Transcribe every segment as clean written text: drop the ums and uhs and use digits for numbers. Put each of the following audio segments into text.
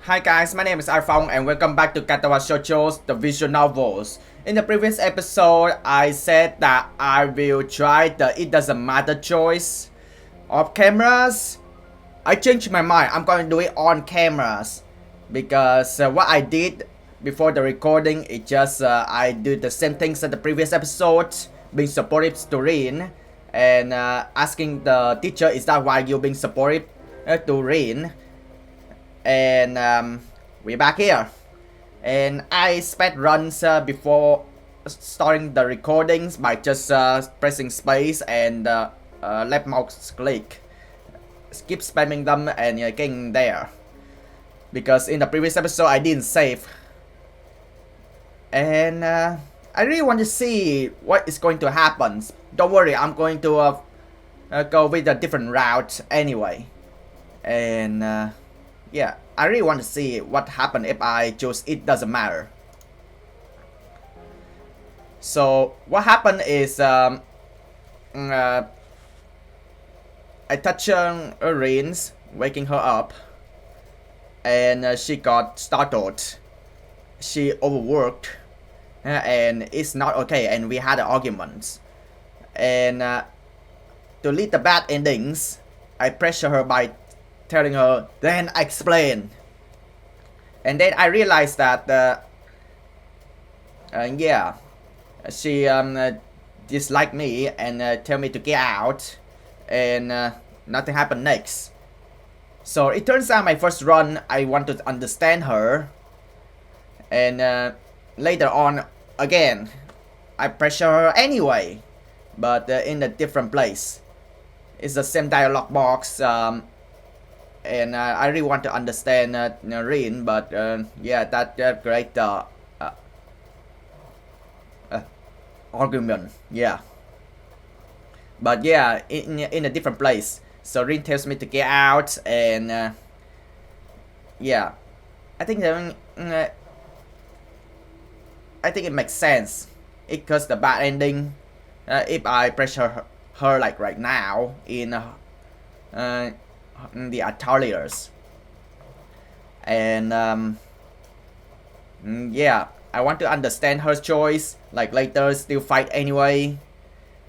Hi guys, my name is iPhong and welcome back to Katawa Shoujo's The Visual Novels. In the previous episode, I said that I will try the It Doesn't Matter choice of cameras. I changed my mind, I'm going to do it on cameras. Because what I did before the recording is just I do the same things as the previous episode. Being supportive to Rin and asking the teacher, is that why you're being supportive to Rin? And we're back here, and I sped runs before starting the recordings by just pressing space and left mouse click, keep spamming them and getting there, because in the previous episode I didn't save, and I really want to see what is going to happen. Don't worry, I'm going to go with a different route anyway, and yeah, I really want to see what happened if I choose It Doesn't Matter. So what happened is I touched Rin's, waking her up, and she got startled. She overworked, and it's not okay, and we had an argument. And to lead the bad endings, I pressure her by telling her, then explain. And then I realized that yeah, she disliked me and tell me to get out, and nothing happened next. So it turns out my first run I want to understand her, and later on again I pressure her anyway, but in a different place. It's the same dialogue box, and I really want to understand Rin, but yeah, that great argument, yeah. But yeah, in a different place. So Rin tells me to get out, and yeah, I think it makes sense. It caused the bad ending. If I pressure her like right now in the ateliers, and yeah, I want to understand her choice. Like later, still fight anyway,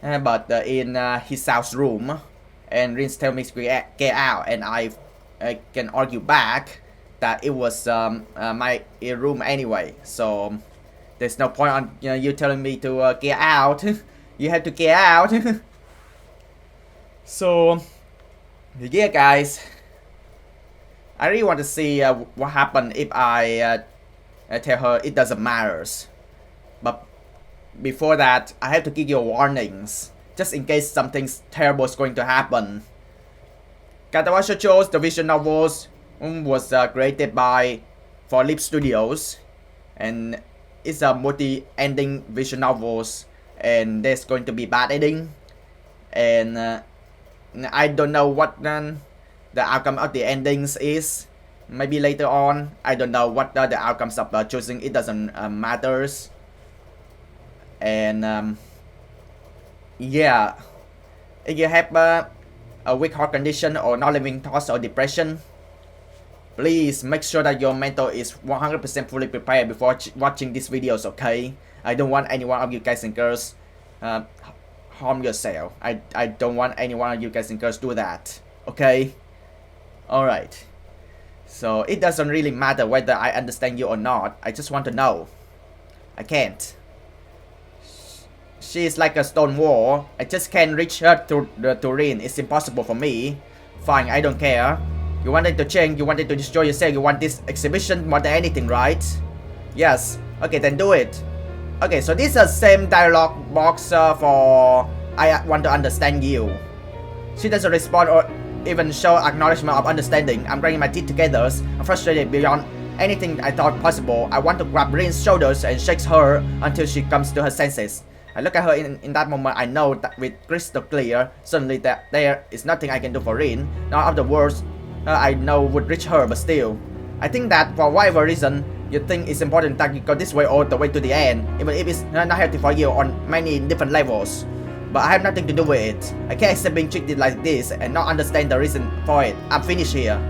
but in Hisao's room, and Rin tells me to get out, and I can argue back that it was my room anyway. So there's no point on you telling me to get out. You have to get out. So yeah, guys, I really want to see what happened if I tell her it doesn't matter. But before that, I have to give you warnings, just in case something terrible is going to happen. Katawa Shoujo's The Visual Novels was created by For Lip Studios, and it's a multi-ending visual novels, and there's going to be bad ending, and I don't know what the outcome of the endings is. Maybe later on, I don't know what the outcomes of choosing It Doesn't Matters. And yeah, if you have a weak heart condition or not living thoughts or depression, please make sure that your mental is 100% fully prepared before watching these videos, okay? I don't want any one of you guys and girls harm yourself. I don't want any one of you guys and girls do that, okay? Alright. So it doesn't really matter whether I understand you or not. I just want to know. I can't. She is like a stone wall. I just can't reach her to Rin. It's impossible for me. Fine, I don't care. You wanted to change, you wanted to destroy yourself, you want this exhibition more than anything, right? Yes. Okay, then do it. Okay, so this is the same dialogue box for I want to understand you. She doesn't respond or even show acknowledgement of understanding. I'm grinding my teeth together. I'm frustrated beyond anything I thought possible. I want to grab Rin's shoulders and shake her until she comes to her senses. I look at her in that moment. I know that with crystal clear, suddenly that there is nothing I can do for Rin. None of the words I know would reach her, but still. I think that for whatever reason, you think it's important that you go this way all the way to the end, even if it's not healthy for you on many different levels. But I have nothing to do with it. I can't accept being treated like this and not understand the reason for it. I'm finished here.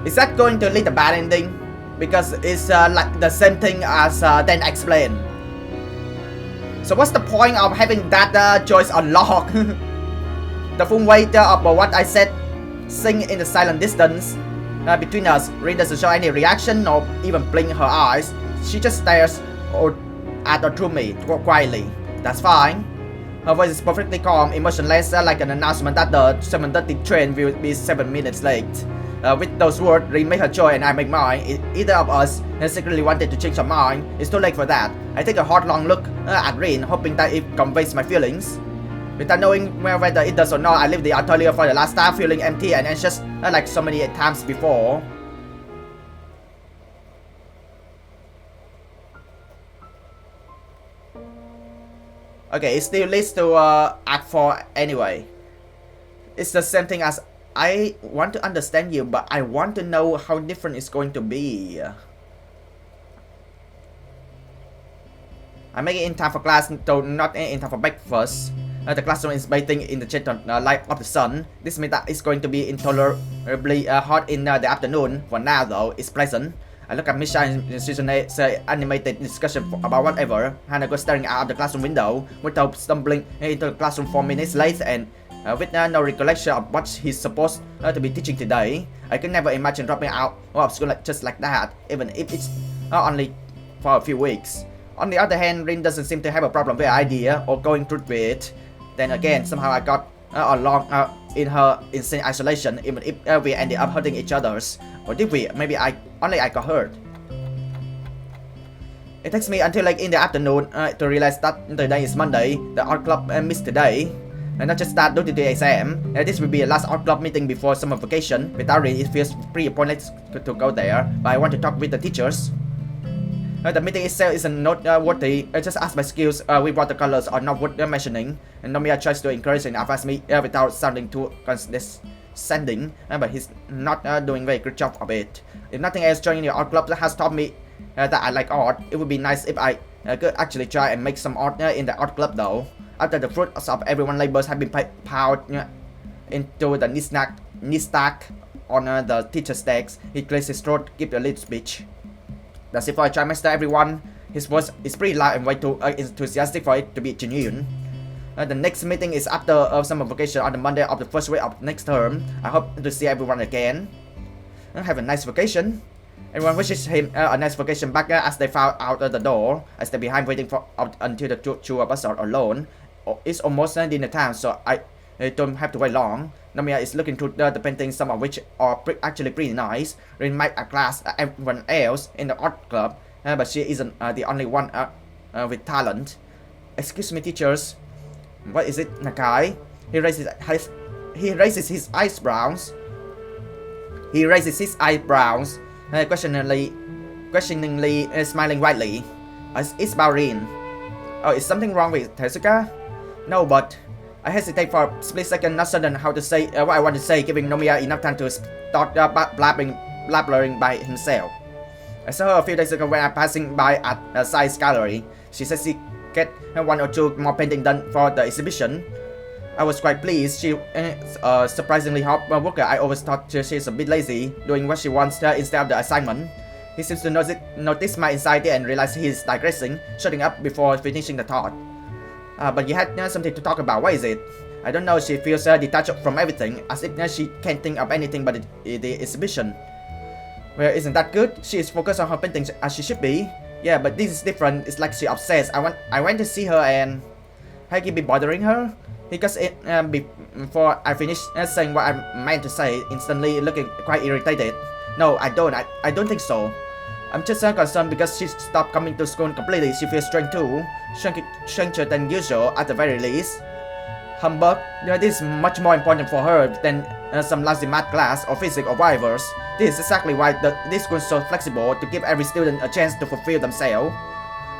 Is that going to lead to bad ending? Because it's like the same thing as Dan explained. So what's the point of having that choice unlocked? The full weight of what I said sing in the silent distance between us. Rin doesn't show any reaction or even blink her eyes. She just stares at or through me quietly. That's fine. Her voice is perfectly calm, emotionless, like an announcement that the 7:30 train will be 7 minutes late. With those words, Rin made her choice and I make mine. Either of us has secretly wanted to change her mind. It's too late for that. I take a hard long look at Rin, hoping that it conveys my feelings. Without knowing whether it does or not, I leave the atelier for the last time, feeling empty and anxious like so many times before. Okay, it still leads to Act 4 anyway. It's the same thing as I want to understand you, but I want to know how different it's going to be. I make it in time for class, though not in time for breakfast. The classroom is bathing in the gentle light of the sun. This means that it's going to be intolerably hot in the afternoon. For now, though, it's pleasant. I look at Misha and Susan's animated discussion about whatever. Hannah goes staring out of the classroom window without stumbling into the classroom 4 minutes late and with no recollection of what he's supposed to be teaching today. I can never imagine dropping out of school just like that, even if it's only for a few weeks. On the other hand, Rin doesn't seem to have a problem with the idea or going through with it. Then again, somehow I got along in her insane isolation, even if we ended up hurting each other's. Or did we? Maybe I got hurt. It takes me until like in the afternoon to realize that today is Monday. The art club missed today. And not just that, due to the exam, this will be the last art club meeting before summer vacation. Without it, it feels pretty pointless to go there. But I want to talk with the teachers. The meeting itself isn't noteworthy. I just ask my skills with watercolors are not worth mentioning. And Nomiya tries to encourage and advise me without sounding too condescending, but he's not doing a very good job of it. If nothing else, joining the art club has taught me that I like art. It would be nice if I could actually try and make some art in the art club though. After the fruits of everyone's labors have been piled into the knee stack on the teacher's desk, he clears his throat to give a little speech. That's it for a trimester, everyone. His voice is pretty loud and way too enthusiastic for it to be genuine. The next meeting is after summer vacation on the Monday of the first week of next term. I hope to see everyone again. Have a nice vacation. Everyone wishes him a nice vacation back as they file out the door. I stay behind waiting for until the two of us are alone. It's almost dinner time, so I don't have to wait long. Nomiya is looking through the paintings, some of which are actually pretty nice. Rin might outclass everyone else in the art club, but she isn't the only one with talent. Excuse me, teachers. What is it, Nakai? He raises his eyebrows. Questioningly, smiling widely. It's about Rin. Oh, is something wrong with Tezuka? No, but I hesitate for a split second, not certain how to say what I want to say, giving Nomiya enough time to start blabbering by himself. I saw her a few days ago when I'm passing by at a science gallery. She said she get 1 or 2 more paintings done for the exhibition. I was quite pleased. She surprisingly hard worker. I always thought she's a bit lazy, doing what she wants instead of the assignment. He seems to notice my anxiety and realize he's digressing, shutting up before finishing the thought. But you had something to talk about. What is it? I don't know. She feels detached from everything, as if she can't think of anything but the exhibition. Well, isn't that good? She is focused on her paintings as she should be. Yeah, but this is different. It's like she's obsessed. I went to see her and have you been bothering her? Because before I finished saying what I meant to say, instantly looking quite irritated. No, I don't think so. I'm just concerned because she stopped coming to school completely. She feels strange too. Stranger than usual at the very least. Humbug. This is much more important for her than some lousy math class or physics or whatever. This is exactly why this school is so flexible, to give every student a chance to fulfill themselves.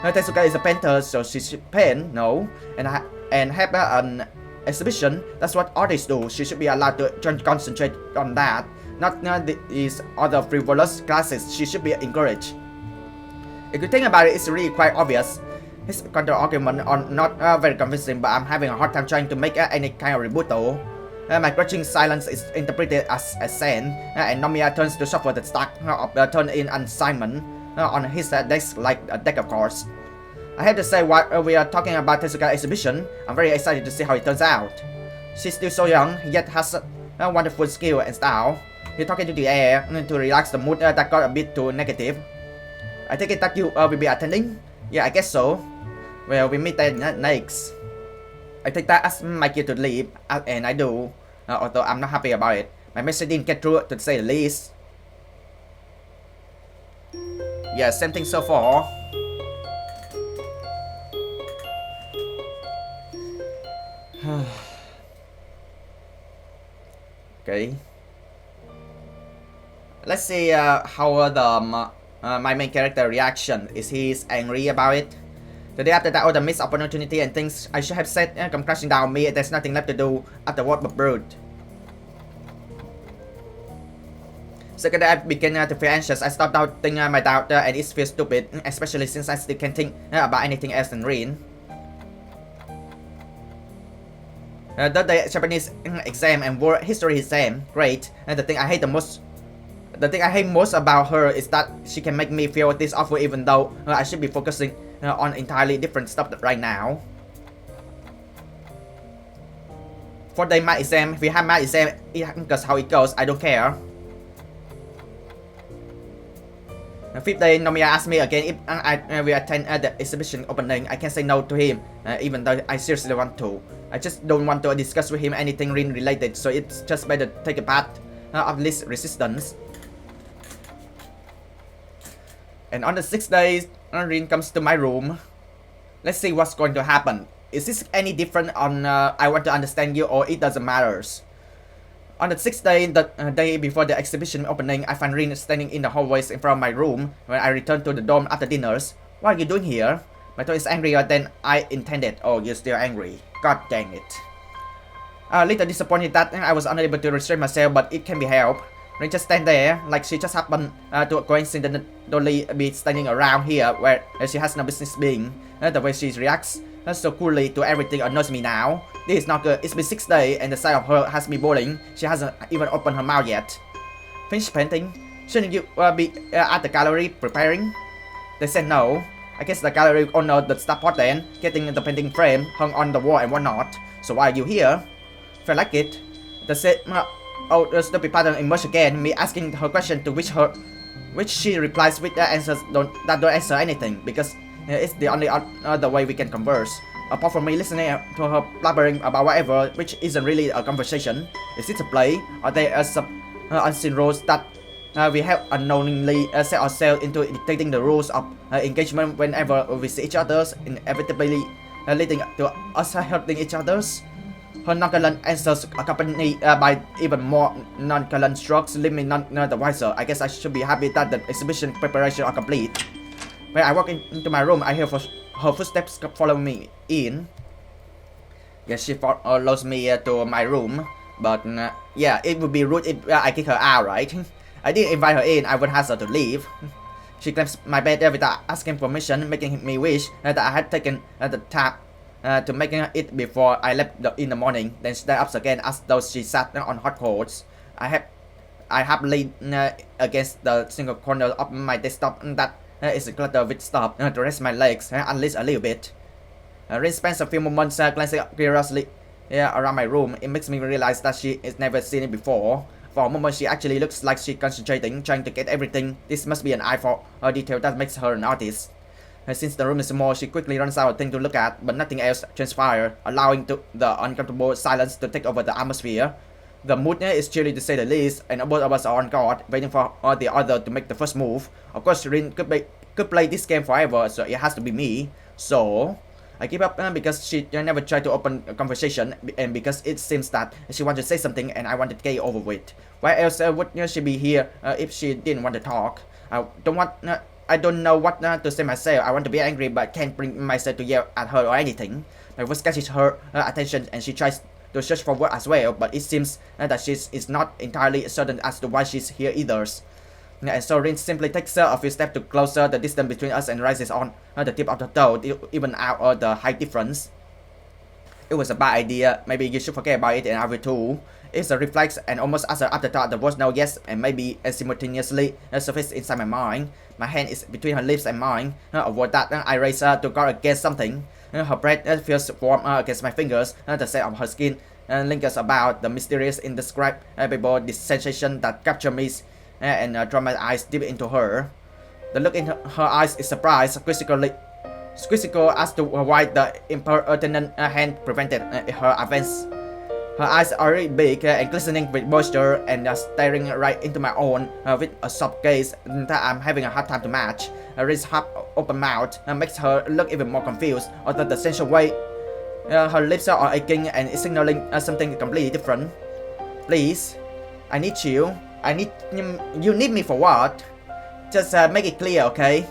Tezuka is a painter, so she should paint, no, and have an exhibition. That's what artists do. She should be allowed to concentrate on that, not these other frivolous classes. She should be encouraged. If you think about it, it's really quite obvious. His counter argument are not very convincing, but I'm having a hard time trying to make any kind of rebuttal. My grudging silence is interpreted as assent, and Nomiya turns to shuffle the stack of the turn-in assignment on his desk like a deck of cards. I have to say, while we are talking about Tezuka's exhibition, I'm very excited to see how it turns out. She's still so young, yet has a wonderful skill and style. You're talking to the air to relax the mood that got a bit too negative. I take it that you will be attending? Yeah, I guess so. Well, we meet next. I take that as my cue to leave, and I do, although I'm not happy about it. My message didn't get through, to say the least. Yeah, same thing so far. Okay. Let's see how my main character reaction. Is he angry about it? The day after that, all the missed opportunity and things I should have said come crashing down on me. There's nothing left to do afterward but brood. Second, I began to feel anxious. I stopped doubting my doubt and it feels stupid, especially since I still can't think about anything else than Rin. The Japanese exam and world history exam, great. And the thing I hate most about her is that she can make me feel this awful even though I should be focusing on entirely different stuff right now. For the math exam, if we have math exam, because how it goes, I don't care. Fifth day, Nomiya asked me again if I will attend the exhibition opening. I can't say no to him, even though I seriously want to. I just don't want to discuss with him anything Rin related, so it's just better to take a path of least resistance. And on the 6th day, Rin comes to my room. Let's see what's going to happen. Is this any different on I want to understand you, or it doesn't matter? On the 6th day, the day before the exhibition opening, I find Rin standing in the hallways in front of my room when I return to the dorm after dinners. What are you doing here? My tone is angrier than I intended. Oh, you're still angry. God dang it. A little disappointed that I was unable to restrain myself, but it can be helped. Rin just stand there, like she just happened to coincidentally be standing around here where she has no business being. The way she reacts so coolly to everything annoys me now. This is not good. It's been 6 days and the sight of her has me boiling. She hasn't even opened her mouth yet. Finish painting? Shouldn't you be at the gallery preparing? They said no. I guess the gallery owner the start part then, getting the painting frame hung on the wall and whatnot. So why are you here? Felt like it. They said, oh, the stupid pattern emerged again, me asking her question to which she replies with the answers that don't answer anything, because it's the only other way we can converse. Apart from me listening to her blabbering about whatever, which isn't really a conversation. Is it a play? Are there some unseen rules that we have unknowingly set ourselves into dictating the rules of engagement whenever we see each other, inevitably leading to us hurting each other? Her nonchalant answers accompanied by even more nonchalant strokes leave me none the wiser. I guess I should be happy that the exhibition preparations are complete. When I walk into my room, I hear her footsteps following me in. Yes, she follows me to my room, but yeah, it would be rude if I kick her out, right? I didn't invite her in, I would ask her to leave. She claims my bed without asking permission, making me wish that I had taken the tap to make it before I left in the morning, then stand up again as though she sat on hot coals. I have laid against the single corner of my desktop that is cluttered with stuff to rest my legs at least a little bit. Rin spends a few moments glancing curiously around my room. It makes me realize that she has never seen it before. For a moment, she actually looks like she's concentrating, trying to get everything. This must be an iPhone detail that makes her an artist. Since the room is small, she quickly runs out of things to look at, but nothing else transpires, allowing the uncomfortable silence to take over the atmosphere. The mood is chilly to say the least, and both of us are on guard, waiting for the other to make the first move. Of course, Rin could play this game forever, so it has to be me. So I give up because she never tried to open a conversation, and because it seems that she wanted to say something and I wanted to get it over with. Why else would she be here if she didn't want to talk? I don't know what to say myself. I want to be angry but can't bring myself to yell at her or anything. My voice catches her attention and she tries to search for words as well, but it seems that she is not entirely certain as to why she's here either. And so Rin simply takes a few steps to closer the distance between us and rises on the tip of the toe to even out the height difference. it was a bad idea. Maybe you should forget about it and I will too. It's a reflex and almost as an afterthought the words no yes and maybe simultaneously surfaced inside my mind. My hand is between her lips and mine. Avoid that, I raise her to guard against something. Her breath feels warm against my fingers. The scent of her skin lingers about the mysterious indescribable this sensation that captures me and draw my eyes deep into her. The look in her eyes is surprise, quizzical as to why the impertinent hand prevented her advance. Her eyes are really big and glistening with moisture and staring right into my own with a soft gaze that I'm having a hard time to match. Her raised half open mouth makes her look even more confused, although the sensual way her lips are aching and signaling something completely different. Please, I need you. You need me for what? Just make it clear, okay?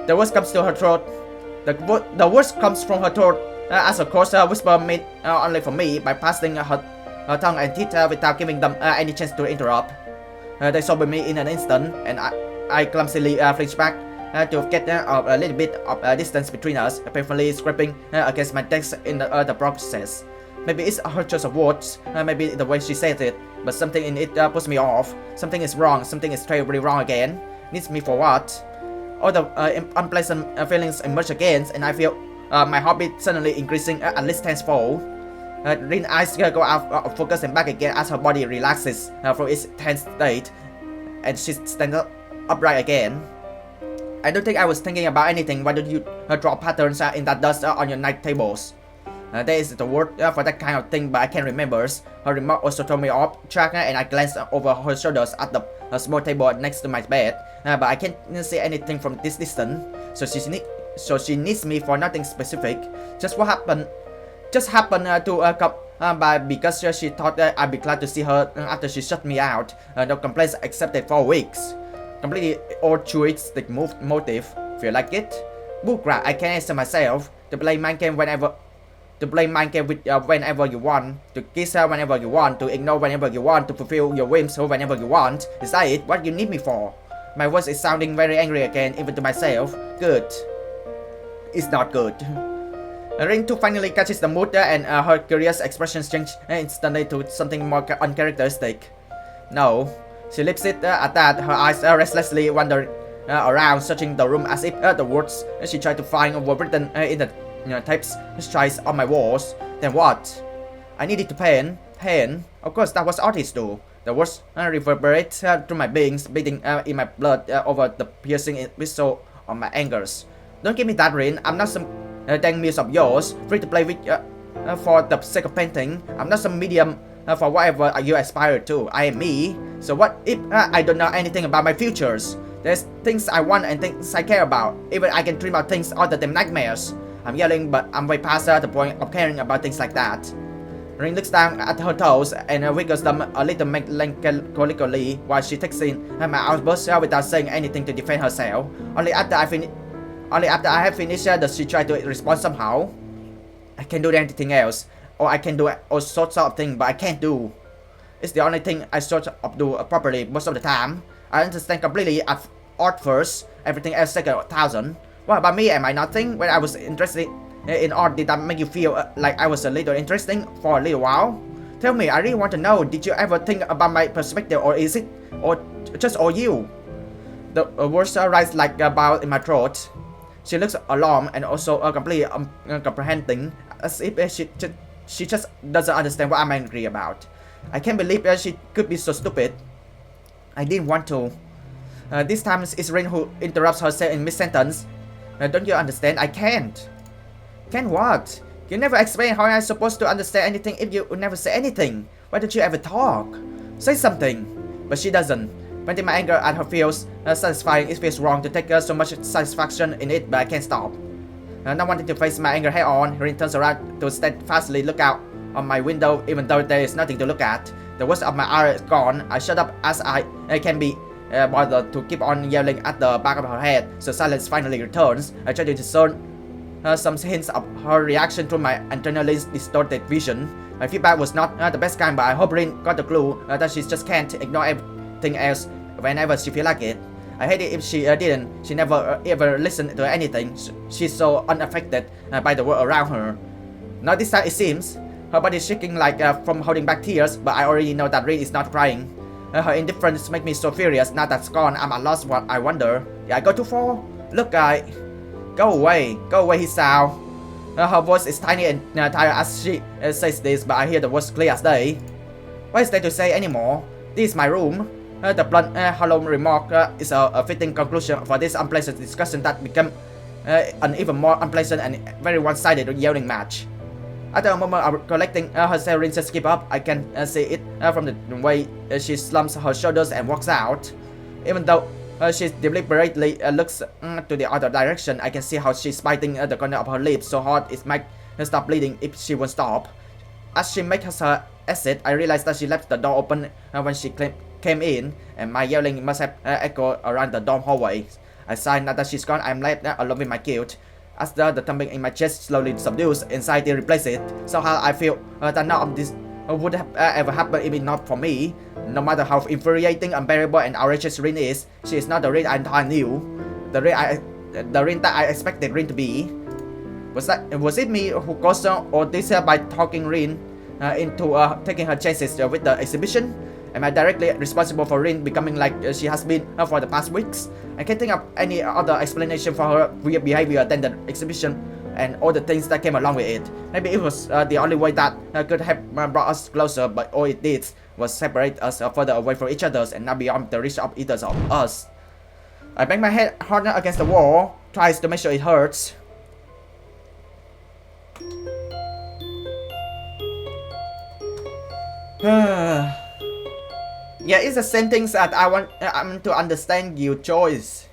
The words comes to her throat. The words comes from her throat as a coarse whisper made only for me by passing her tongue and teeth without giving them any chance to interrupt. They sobered me in an instant, and I clumsily flinched back to get a little bit of distance between us, painfully scraping against my desk in the process. Maybe it's her choice of words, maybe the way she says it, but something in it puts me off. Something is wrong, something is terribly wrong again. Needs me for what? All the unpleasant feelings emerge again, and I feel my heartbeat suddenly increasing at least tenfold. Green eyes go out of focus and back again as her body relaxes from its tense state, and she stands upright again. I don't think I was thinking about anything. Why don't you draw patterns in that dust on your night tables? There is the word for that kind of thing, but I can't remember. Her remark also threw me off track, and I glanced over her shoulders at the small table next to my bed, but I can't see anything from this distance. So she needs me for nothing specific. Just happened to come by because she thought I'd be glad to see her after she shut me out. No complaints accepted for weeks. Completely altruistic motive. Feel like it? Bullcrap, I can't answer myself. To play mind game whenever you want, to kiss her whenever you want, to ignore whenever you want, to fulfill your whims whenever you want. Is that it? What you need me for? My voice is sounding very angry again, even to myself. Good. It's not good. Ring2 finally catches the mood and her curious expressions change instantly to something more uncharacteristic. No. She lips it at that, her eyes restlessly wander around, searching the room as if the words she tried to find were written in the types stripes on my walls. Then what? I needed to paint. Of course, that was artists do. The words reverberate through my beings, beating in my blood over the piercing whistle on my angers. Don't give me that, Rin. I'm not some dang muse of yours, free to play with for the sake of painting. I'm not some medium for whatever you aspire to. I am me. So what if I don't know anything about my futures? There's things I want and things I care about. Even I can dream about things other than nightmares. I'm yelling, but I'm way past the point of caring about things like that. Ring looks down at her toes and wiggles them a little melancholically while she takes in my outburst without saying anything to defend herself. Only after I have finished does she try to respond somehow. I can't do anything else, or I can do all sorts of things, but I can't do. It's the only thing I sort of do properly most of the time. I understand completely at art first, everything else second or thousand. What about me? Am I nothing? When I was interested in art, did that make you feel like I was a little interesting for a little while? Tell me, I really want to know. Did you ever think about my perspective, or is it, or just all you? The words rise like a bow in my throat. She looks alarmed and also completely uncomprehending, as if she just doesn't understand what I'm angry about. I can't believe she could be so stupid. I didn't want to. This time it's Rin who interrupts herself in mid-sentence. Don't you understand? I can't. Can't what? You never explain how I'm supposed to understand anything if you never say anything. Why don't you ever talk? Say something. But she doesn't. Venting my anger at her feels satisfying. It feels wrong to take so much satisfaction in it, but I can't stop. Not wanting to face my anger head on, Rin turns around to steadfastly look out on my window even though there is nothing to look at. The worst of my ire is gone. I shut up as I can be bothered to keep on yelling at the back of her head, so silence finally returns. I try to discern some hints of her reaction through my internally distorted vision. My feedback was not the best kind, but I hope Rin got the clue that she just can't ignore everything else whenever she feels like it. I hate it if she didn't. She never ever listened to anything. She's so unaffected by the world around her. Not this time it seems. Her body is shaking like from holding back tears, but I already know that Rin is not crying. Her indifference makes me so furious. Now that's gone, I'm at loss. What I wonder. Did I go too far? Look, guy. Go away, Hisao. Her voice is tiny and tired as she says this, but I hear the words clear as day. What is there to say anymore? This is my room. The blunt, hollow remark is a fitting conclusion for this unpleasant discussion that became an even more unpleasant and very one-sided yelling match. After a moment of collecting herself, Rin says skip up. I can see it from the way she slumps her shoulders and walks out. Even though she deliberately looks to the other direction, I can see how she's biting the corner of her lips so hard it might stop bleeding if she won't stop. As she makes her exit, I realize that she left the door open when she came in, and my yelling must have echoed around the dorm hallway. I sigh. Now that she's gone, I'm left alone with my guilt. As the thumping in my chest slowly subdues, anxiety replaces it. Somehow I feel that none of this would have ever happened if not for me. No matter how infuriating, unbearable, and outrageous Rin is, she is not the Rin I knew. The Rin that I expected Rin to be. Was it me who caused all this by talking Rin into taking her chances with the exhibition? Am I directly responsible for Rin becoming like she has been for the past weeks? I can't think of any other explanation for her weird behavior than the exhibition and all the things that came along with it. Maybe it was the only way that could have brought us closer, but all it did was separate us further away from each other and not beyond the reach of either of us. I bang my head harder against the wall, tries to make sure it hurts. Yeah, it's the same things that I want to understand you, Joyce.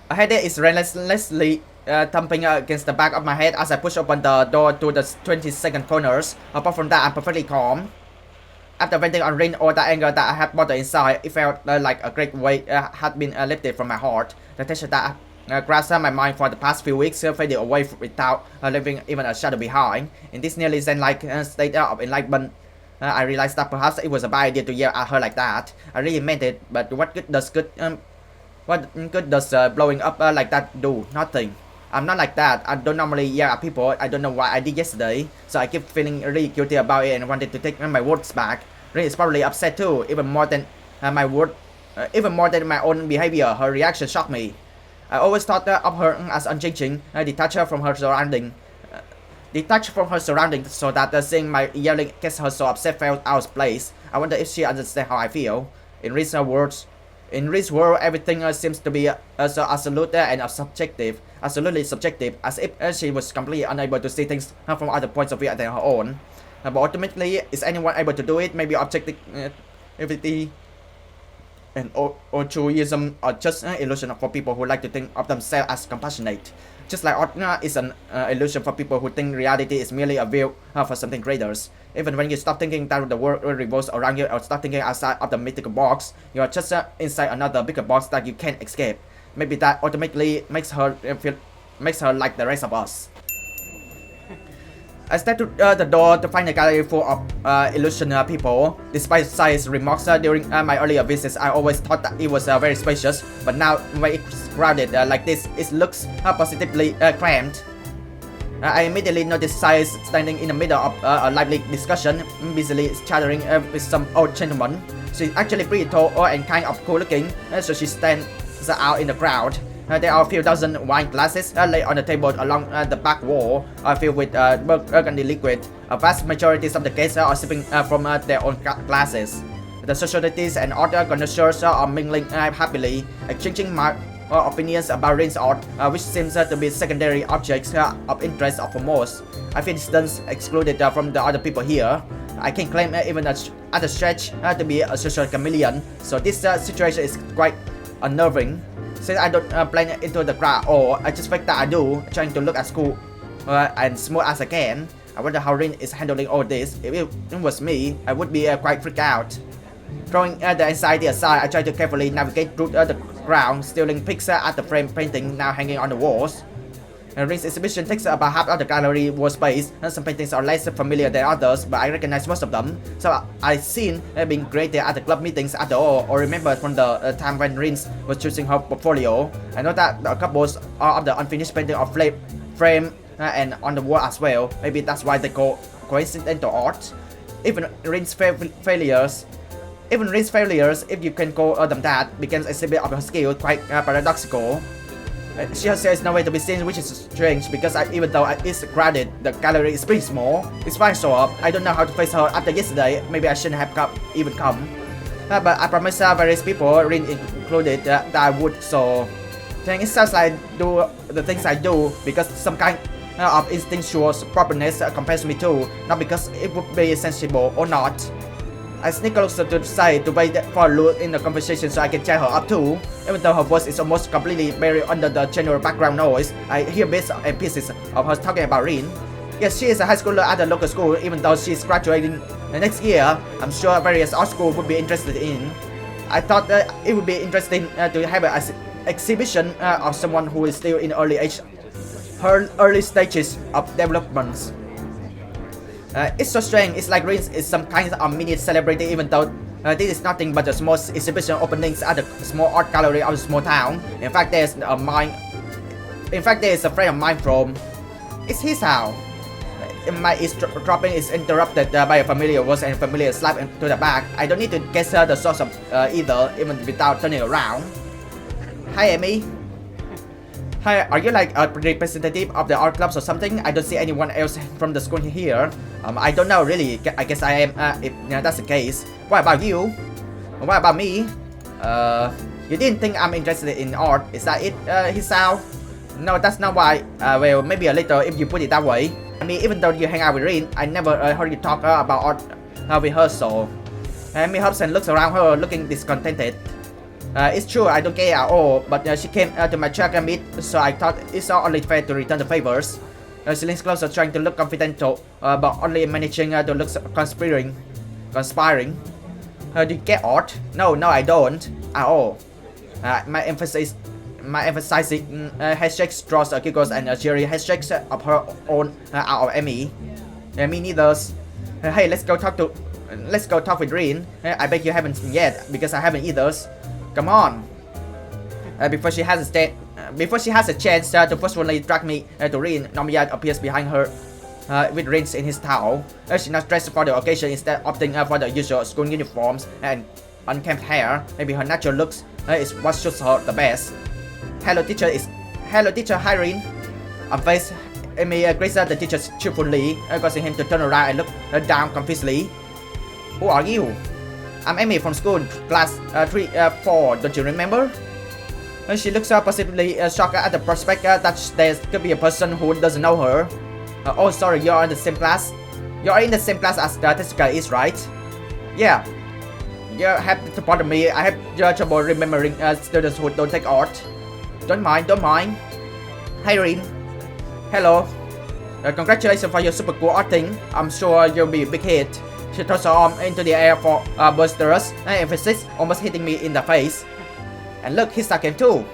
A headache is relentlessly thumping against the back of my head as I push open the door to the 22nd corners. Apart from that, I'm perfectly calm. After venting on Rin all the anger that I had bottled inside, it felt like a great weight had been lifted from my heart. The tension that grasped my mind for the past few weeks faded away without leaving even a shadow behind. In this nearly zen-like state of enlightenment, I realized that perhaps it was a bad idea to yell at her like that. I really meant it, but what good does blowing up like that do? Nothing. I'm not like that. I don't normally yell at people. I don't know what I did yesterday, so I keep feeling really guilty about it and wanted to take my words back. Rin is probably upset too, even more than my own behavior. Her reaction shocked me. I always thought of her as unchanging, detached from her surroundings, so that seeing my yelling gets her so upset felt out of place. I wonder if she understands how I feel. In Rin's world, everything seems to be so absolute and absolutely subjective, as if she was completely unable to see things from other points of view than her own. But ultimately, is anyone able to do it? Maybe objectivity and altruism are just an illusion for people who like to think of themselves as compassionate. Just like art is an illusion for people who think reality is merely a veil for something greater. Even when you stop thinking that the world revolves around you or stop thinking outside of the mythical box, you are just inside another bigger box that you can't escape. Maybe that ultimately makes her like the rest of us. I stepped to the door to find a gallery full of illusionary people. Despite Sai's remarks during my earlier visits, I always thought that it was very spacious. But now, when it's crowded like this, it looks positively cramped. I immediately noticed Sai standing in the middle of a lively discussion, busily chattering with some old gentleman. She's actually pretty tall and kind of cool looking, so she stands out in the crowd. There are a few dozen wine glasses laid on the table along the back wall, filled with burgundy liquid. A vast majority of the guests are sipping from their own glasses. The socialities and other connoisseurs are mingling happily, exchanging my opinions about Rin's art, which seems to be secondary objects of interest for most. I feel distanced, excluded from the other people here. I can claim even at a stretch to be a social chameleon, so this situation is quite unnerving. Since I don't blend into the crowd, or I just fake that I do, trying to look as cool and smooth as I can. I wonder how Rin is handling all this. If it was me, I would be quite freaked out. Throwing the anxiety aside, I try to carefully navigate through the crowd, stealing pics at the frame painting now hanging on the walls. Rin's exhibition takes about half of the gallery wall space, and some paintings are less familiar than others, but I recognize most of them. So I've seen being created at the club meetings after all, or remember from the time when Rin was choosing her portfolio. I know that a couple of the unfinished painting of frame and on the wall as well. Maybe that's why they call coincidental art. Even Rin's failures, if you can call them that, becomes a exhibit of her skill, quite paradoxical. She herself is nowhere to be seen, which is strange because even though it's crowded, the gallery is pretty small. It's fine, so up. I don't know how to face her after yesterday. Maybe I shouldn't have even come. But I promised various people, Rin included, that I would. So, then it sounds like I do the things I do because some kind of instinctual properness compels me to, not because it would be sensible or not. I sneak closer to the side to wait for a look in the conversation so I can check her up too. Even though her voice is almost completely buried under the general background noise, I hear bits and pieces of her talking about Rin. Yes, she is a high schooler at the local school, even though she's graduating next year. I'm sure various art schools would be interested in. I thought it would be interesting to have an exhibition of someone who is still in early stages of development. It's so strange. It's like Rin is some kind of mini celebrity, even though this is nothing but a small exhibition openings at a small art gallery of a small town. In fact, there is a friend of mine from. It's Hisao. My eavesdropping is interrupted by a familiar voice and a familiar slap to the back. I don't need to guess the source of either, even without turning around. Hi, Amy. Hi, are you like a representative of the art clubs or something? I don't see anyone else from the school here. I don't know really. I guess I am. If that's the case. What about you? What about me? You didn't think I'm interested in art? Is that it, Hisao? No, that's not why. Well, maybe a little if you put it that way. I mean, even though you hang out with Rin, I never heard you talk about art with her. So, Amy hops and looks around her, looking discontented. It's true, I don't care at all, but she came to my track and meet, so I thought it's only fair to return the favors. She leans closer, trying to look confidential, but only managing to look conspiring. Do you get art? No, I don't at all. My emphasizing handshakes draws giggles and cheery handshakes of her own out of Amy. Me neither. Hey, let's go talk with Rin. I bet you haven't yet, because I haven't either. Come on. Before she has a chance to forcefully drag me to Rin, Nomiya appears behind her with Rin in his towel. She's not dressed for the occasion, instead opting for the usual school uniforms and unkempt hair. Maybe her natural looks is what suits her the best. Hello teacher, hi Rin. On face, Amy greets the teacher cheerfully, causing him to turn around and look down confusedly. Who are you? I'm Amy from school, class 3-4, don't you remember? She looks possibly shocked at the prospect that there could be a person who doesn't know her. Oh, sorry, you're in the same class? You're in the same class as Tessica is, right? Yeah. You have to pardon me, I have trouble remembering students who don't take art. Don't mind. Hi, Rin. Hello. Congratulations for your super cool art thing. I'm sure you'll be a big hit. She throws her arm into the air for boisterous emphasis, almost hitting me in the face. And look, Hisao came too.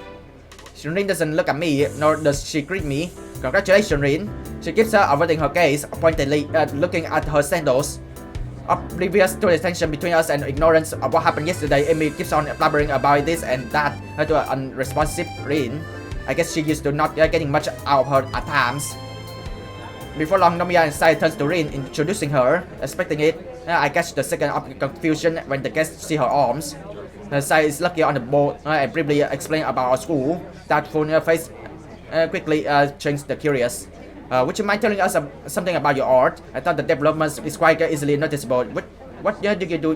Rin doesn't look at me, nor does she greet me. Congratulations, Rin. She keeps averting her gaze, pointedly looking at her sandals. Oblivious to the tension between us and ignorance of what happened yesterday, Amy keeps on blabbering about this and that to an unresponsive Rin. I guess she used to not getting much out of her at times. Before long, Nomiya and Sai turns to Rin, introducing her. Expecting it, I catch the second of confusion when the guests see her arms. Sai is lucky on the boat and briefly explain about our school. Doubtful face quickly changed the curious. Would you mind telling us something about your art? I thought the development is quite easily noticeable. What do you do?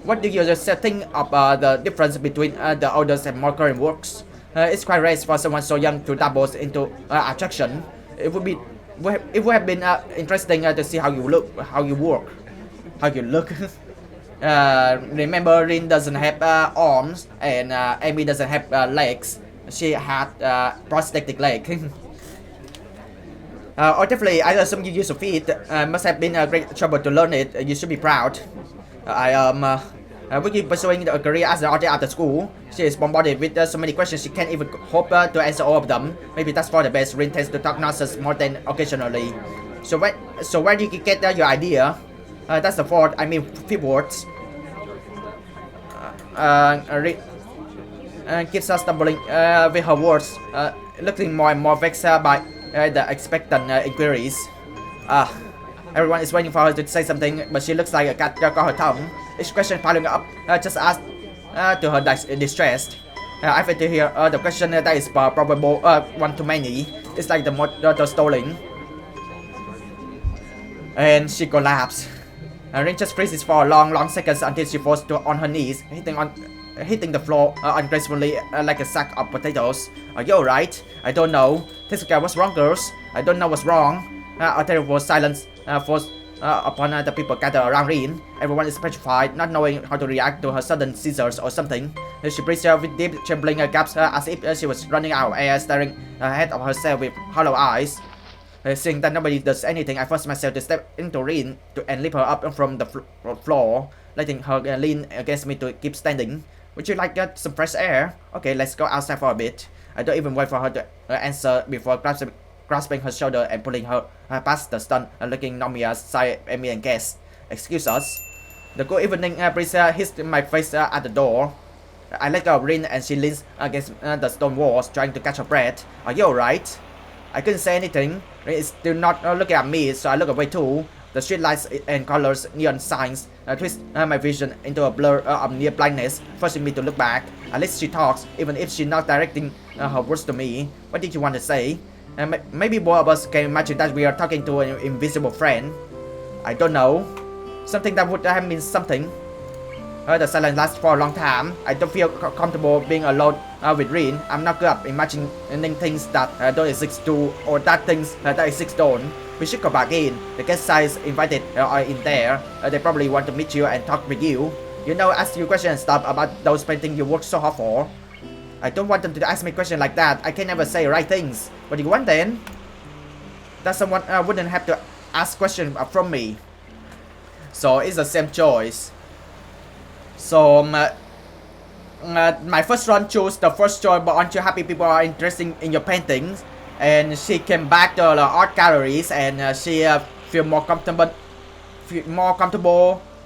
What do you think of the difference between the oldest and more current works? It's quite rare for someone so young to dabble into abstraction. It would have been interesting to see how you look, how you work, how you look. Remember, Rin doesn't have arms and Amy doesn't have legs. She had prosthetic leg. Or definitely, I assume you use your feet. Must have been a great trouble to learn it. You should be proud. With you pursuing a career as an artist after school, she is bombarded with so many questions she can't even hope to answer all of them. Maybe that's for the best. Rin tends to talk nonsense more than occasionally. So where do you get your idea? That's the fault. I mean, few words. Rin keeps us stumbling with her words, looking more and more vexed by the expectant inquiries. Everyone is waiting for her to say something, but she looks like a cat got her tongue. Each question piling up, just asked to her distressed. I fail to hear the question that is probable one too many. It's like the stolen. And she collapsed. Rin just freezes for long seconds until she falls on her knees, hitting the floor ungracefully like a sack of potatoes. Are you alright? I don't know. Tezuka, what's wrong, girls? I don't know what's wrong. A terrible silence falls upon the people gathered around Rin. Everyone is petrified, not knowing how to react to her sudden seizures or something. She breathes with deep, trembling gaps as if she was running out of air, staring ahead of herself with hollow eyes. Seeing that nobody does anything, I force myself to step into Rin and lift her up from the floor, letting her lean against me to keep standing. Would you like some fresh air? Okay, let's go outside for a bit. I don't even wait for her to answer before grasping her shoulder and pulling her past the stunned-looking Nomiya, Sai, Emi, and Guest. Excuse us. The good evening breeze hits my face at the door. I let go of Rin and she leans against the stone walls, trying to catch her breath. Are you alright? I couldn't say anything. Rin is still not looking at me, so I look away too. The street lights and colors, neon signs twist my vision into a blur of near blindness, forcing me to look back. At least she talks, even if she's not directing her words to me. What did you want to say? Maybe both of us can imagine that we are talking to an invisible friend. I don't know. Something that would have meant something. The silence lasts for a long time. I don't feel comfortable being alone with Rin. I'm not good at imagining things that don't exist too, or that things that exist don't. We should go back in. The guest size invited are in there. They probably want to meet you and talk with you. You know, ask you questions and stuff about those paintings you worked so hard for. I don't want them to ask me questions like that. I can never say right things. What do you want then? That someone wouldn't have to ask questions from me. So it's the same choice. So my first run chose the first choice, but aren't you happy people are interested in your paintings? And she came back to the art galleries and she feel more comfortable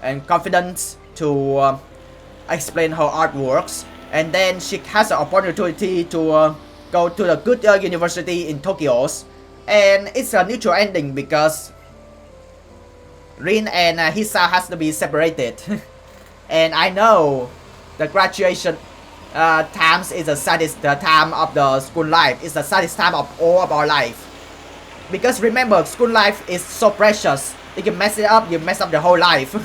and confident to explain her artworks. And then she has the opportunity to go to the good university in Tokyo. And it's a neutral ending because Rin and Hisao has to be separated. And I know the graduation times is the saddest time of the school life. It's the saddest time of all of our life. Because remember, school life is so precious. If you mess it up, you mess up the whole life.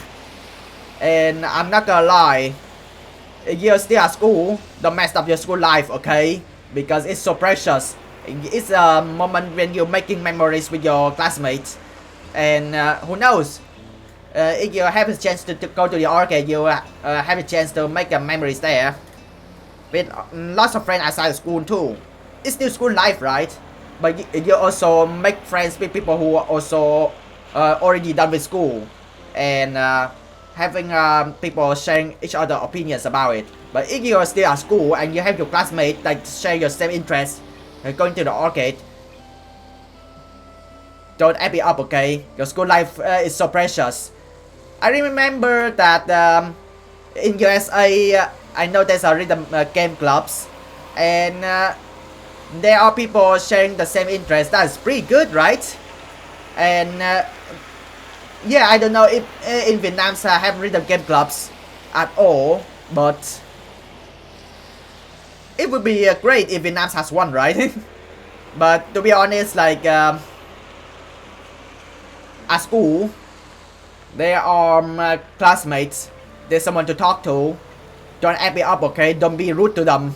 And I'm not gonna lie, if you're still at school, don't mess up your school life, okay? Because it's so precious. It's a moment when you're making memories with your classmates. And who knows? If you have a chance to go to the arcade, you have a chance to make memories there with lots of friends outside school too. It's still school life, right? But you also make friends with people who are also already done with school, and having people sharing each other opinions about it. But if you are still at school and you have your classmates that share your same interests, going to the arcade, don't add it up, okay? Your school life is so precious. I remember that in USA, I know there's a rhythm game clubs, and there are people sharing the same interest. That's pretty good, right? And yeah, I don't know if in Vietnam have rhythm game clubs at all, but it would be great if Vietnam has one, right? But to be honest, like at school, there are classmates. There's someone to talk to. Don't add me up, okay? Don't be rude to them.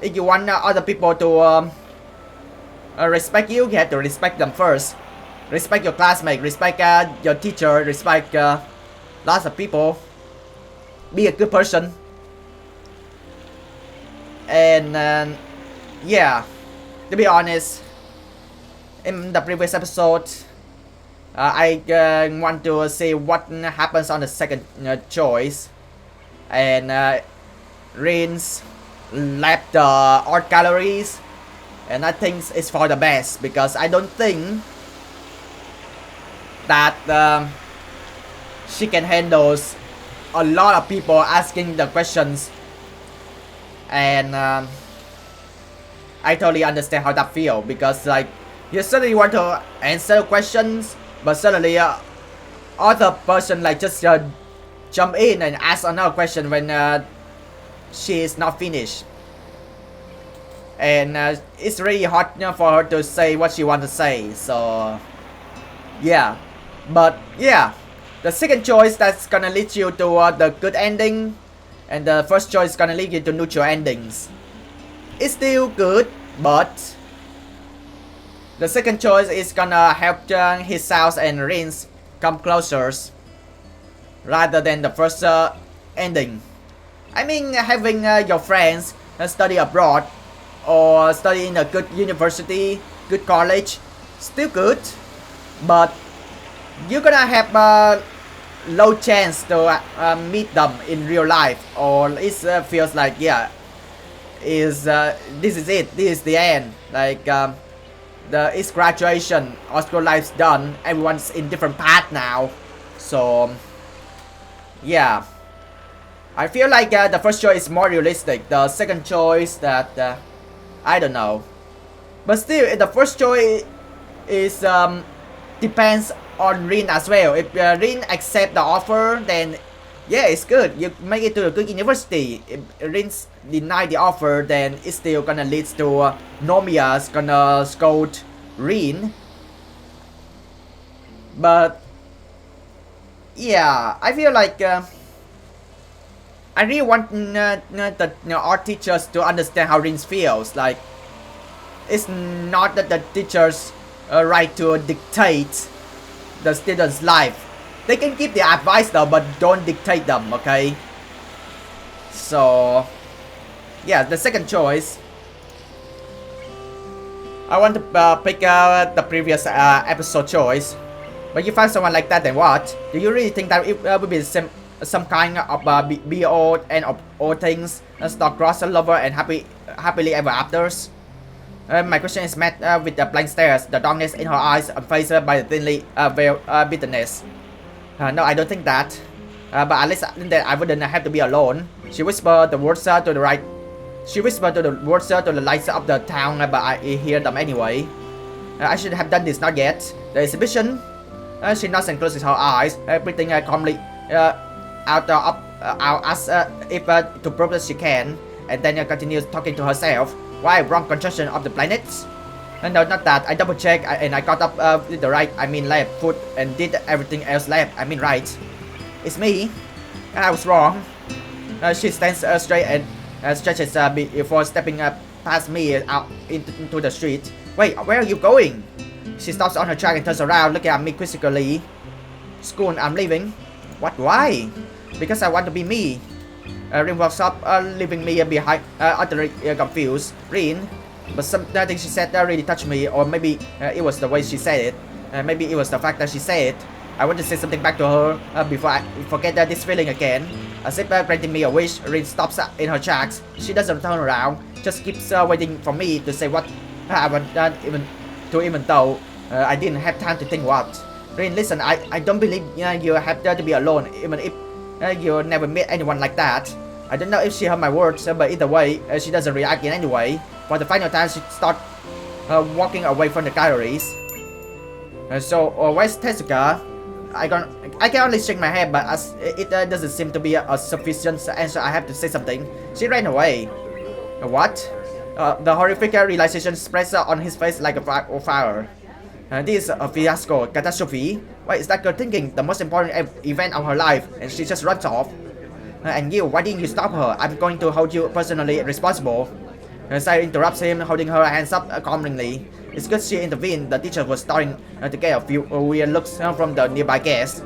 If you want other people to respect you, you have to respect them first. Respect your classmate, respect your teacher, respect lots of people. Be a good person. And yeah, to be honest, in the previous episode, I want to see what happens on the second choice. And Rin's left the art galleries, and I think it's for the best, because I don't think that she can handle a lot of people asking the questions. And I totally understand how that feels, because like You suddenly want to answer questions, but suddenly other person like just jump in and ask another question when she is not finished. And it's really hard for her to say what she wants to say. So yeah, but yeah, the second choice that's gonna lead you to the good ending, and the first choice is gonna lead you to neutral endings. It's still good, but the second choice is gonna help Hisao and Rins come closer rather than the first ending. I mean, having your friends study abroad or study in a good university, good college, still good, but you're gonna have a low chance to meet them in real life, or it feels like yeah, this is it, this is the end. Like it's graduation, our school life's done, everyone's in different path now. So yeah, I feel like the first choice is more realistic. The second choice that I don't know, but still the first choice is depends on Rin as well. If Rin accept the offer, then yeah, it's good. You make it to a good university. If Rin deny the offer, then it's still gonna lead to Nomiya's gonna scold Rin. But yeah, I feel like I really want the art teachers to understand how Rin feels. Like it's not that the teachers right to dictate the students' life. They can give the advice though, but don't dictate them, okay? So yeah, the second choice, I want to pick the previous episode choice. But you find someone like that, then what? Do you really think that it would be some kind of BO and of all things, star-crossed lover and happily ever afters? My question is met with the blank stares, the darkness in her eyes, faced by the thinly veiled bitterness. No, I don't think that. But at least then I wouldn't have to be alone. She whispered the words to the right. She whispered to the words to the lights of the town, but I hear them anyway. I should have done this, not yet. The exhibition. She nods and closes her eyes, breathing calmly out as if to prove that she can, and then continues talking to herself. Why wrong construction of the planets? No, not that. I double checked and I got up with the right, I mean left foot, and did everything else left, I mean right. It's me. I was wrong. She stands straight and stretches before stepping past me out into the street. Wait, where are you going? She stops on her track and turns around, looking at me quizzically. School, I'm leaving. What? Why? Because I want to be me. Rin walks up, leaving me behind, utterly confused. Rin, but something she said really touched me, or maybe it was the way she said it. Maybe it was the fact that she said it. I want to say something back to her before I forget this feeling again. As if granting me a wish, Rin stops in her tracks. She doesn't turn around, just keeps waiting for me to say what I haven't done, even though I didn't have time to think what. Rin, listen, I don't believe you have to be alone, even if you never met anyone like that. I don't know if she heard my words, but either way, she doesn't react in any way. For the final time, she starts walking away from the galleries. So, where's Tezuka? I can only shake my head, but as it doesn't seem to be a sufficient answer, I have to say something. She ran away. What? The horrific realization spreads on his face like a fire. This is a fiasco, catastrophe. What is that girl thinking? The most important event of her life, and she just runs off. And you, why didn't you stop her? I'm going to hold you personally responsible. Sai interrupts him, holding her hands up calmingly. It's good she intervened. The teacher was starting to get a few weird looks from the nearby guests.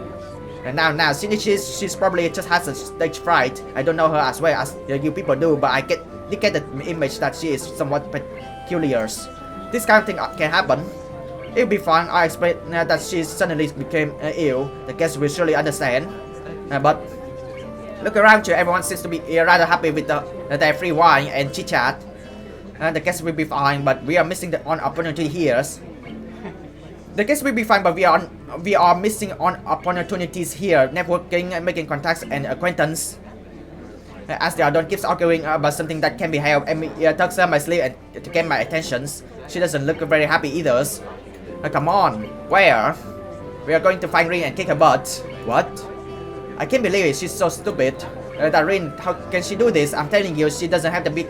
And now, she's probably just has a stage fright. I don't know her as well as you people do, but I get the image that she is somewhat peculiar. This kind of thing can happen. It'll be fine. I expect that she suddenly became ill. The guests will surely understand. But look around you. Everyone seems to be rather happy with their free wine and chit chat. The guests will be fine, but we are missing the opportunity here. The guests will be fine, but we are missing on opportunities here. Networking, making contacts and acquaintance. As the adult keeps arguing about something that can be helped, and tucks my sleeve and to get my attention. She doesn't look very happy either. Come on, where? We are going to find Rin and kick her butt. What? I can't believe it, she's so stupid. That Rin, how can she do this? I'm telling you, she doesn't have the big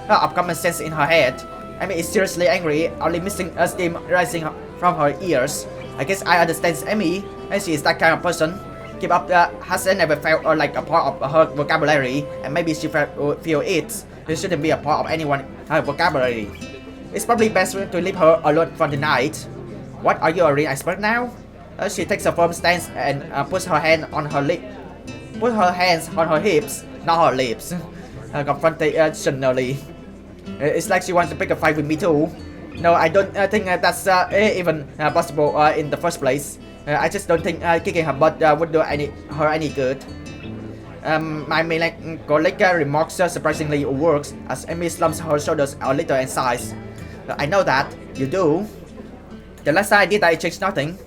of common sense in her head. Amy is seriously angry, only missing a steam rising from her ears. I guess I understand Amy, and she is that kind of person. Keep up, hasn't ever felt like a part of her vocabulary, and maybe she feel it. It shouldn't be a part of anyone's vocabulary. It's probably best to leave her alone for the night. What, are you a Rin expert now? She takes a firm stance and puts her hand on her lip. Put her hands on her hips, not her lips. Confrontationally. It's like she wants to pick a fight with me too. No, I don't think that's even possible in the first place. I just don't think kicking her butt would do her any good. My melancholic remarks surprisingly works as Amy slumps her shoulders a little in size. I know that, you do. The last time I did that, it changed nothing.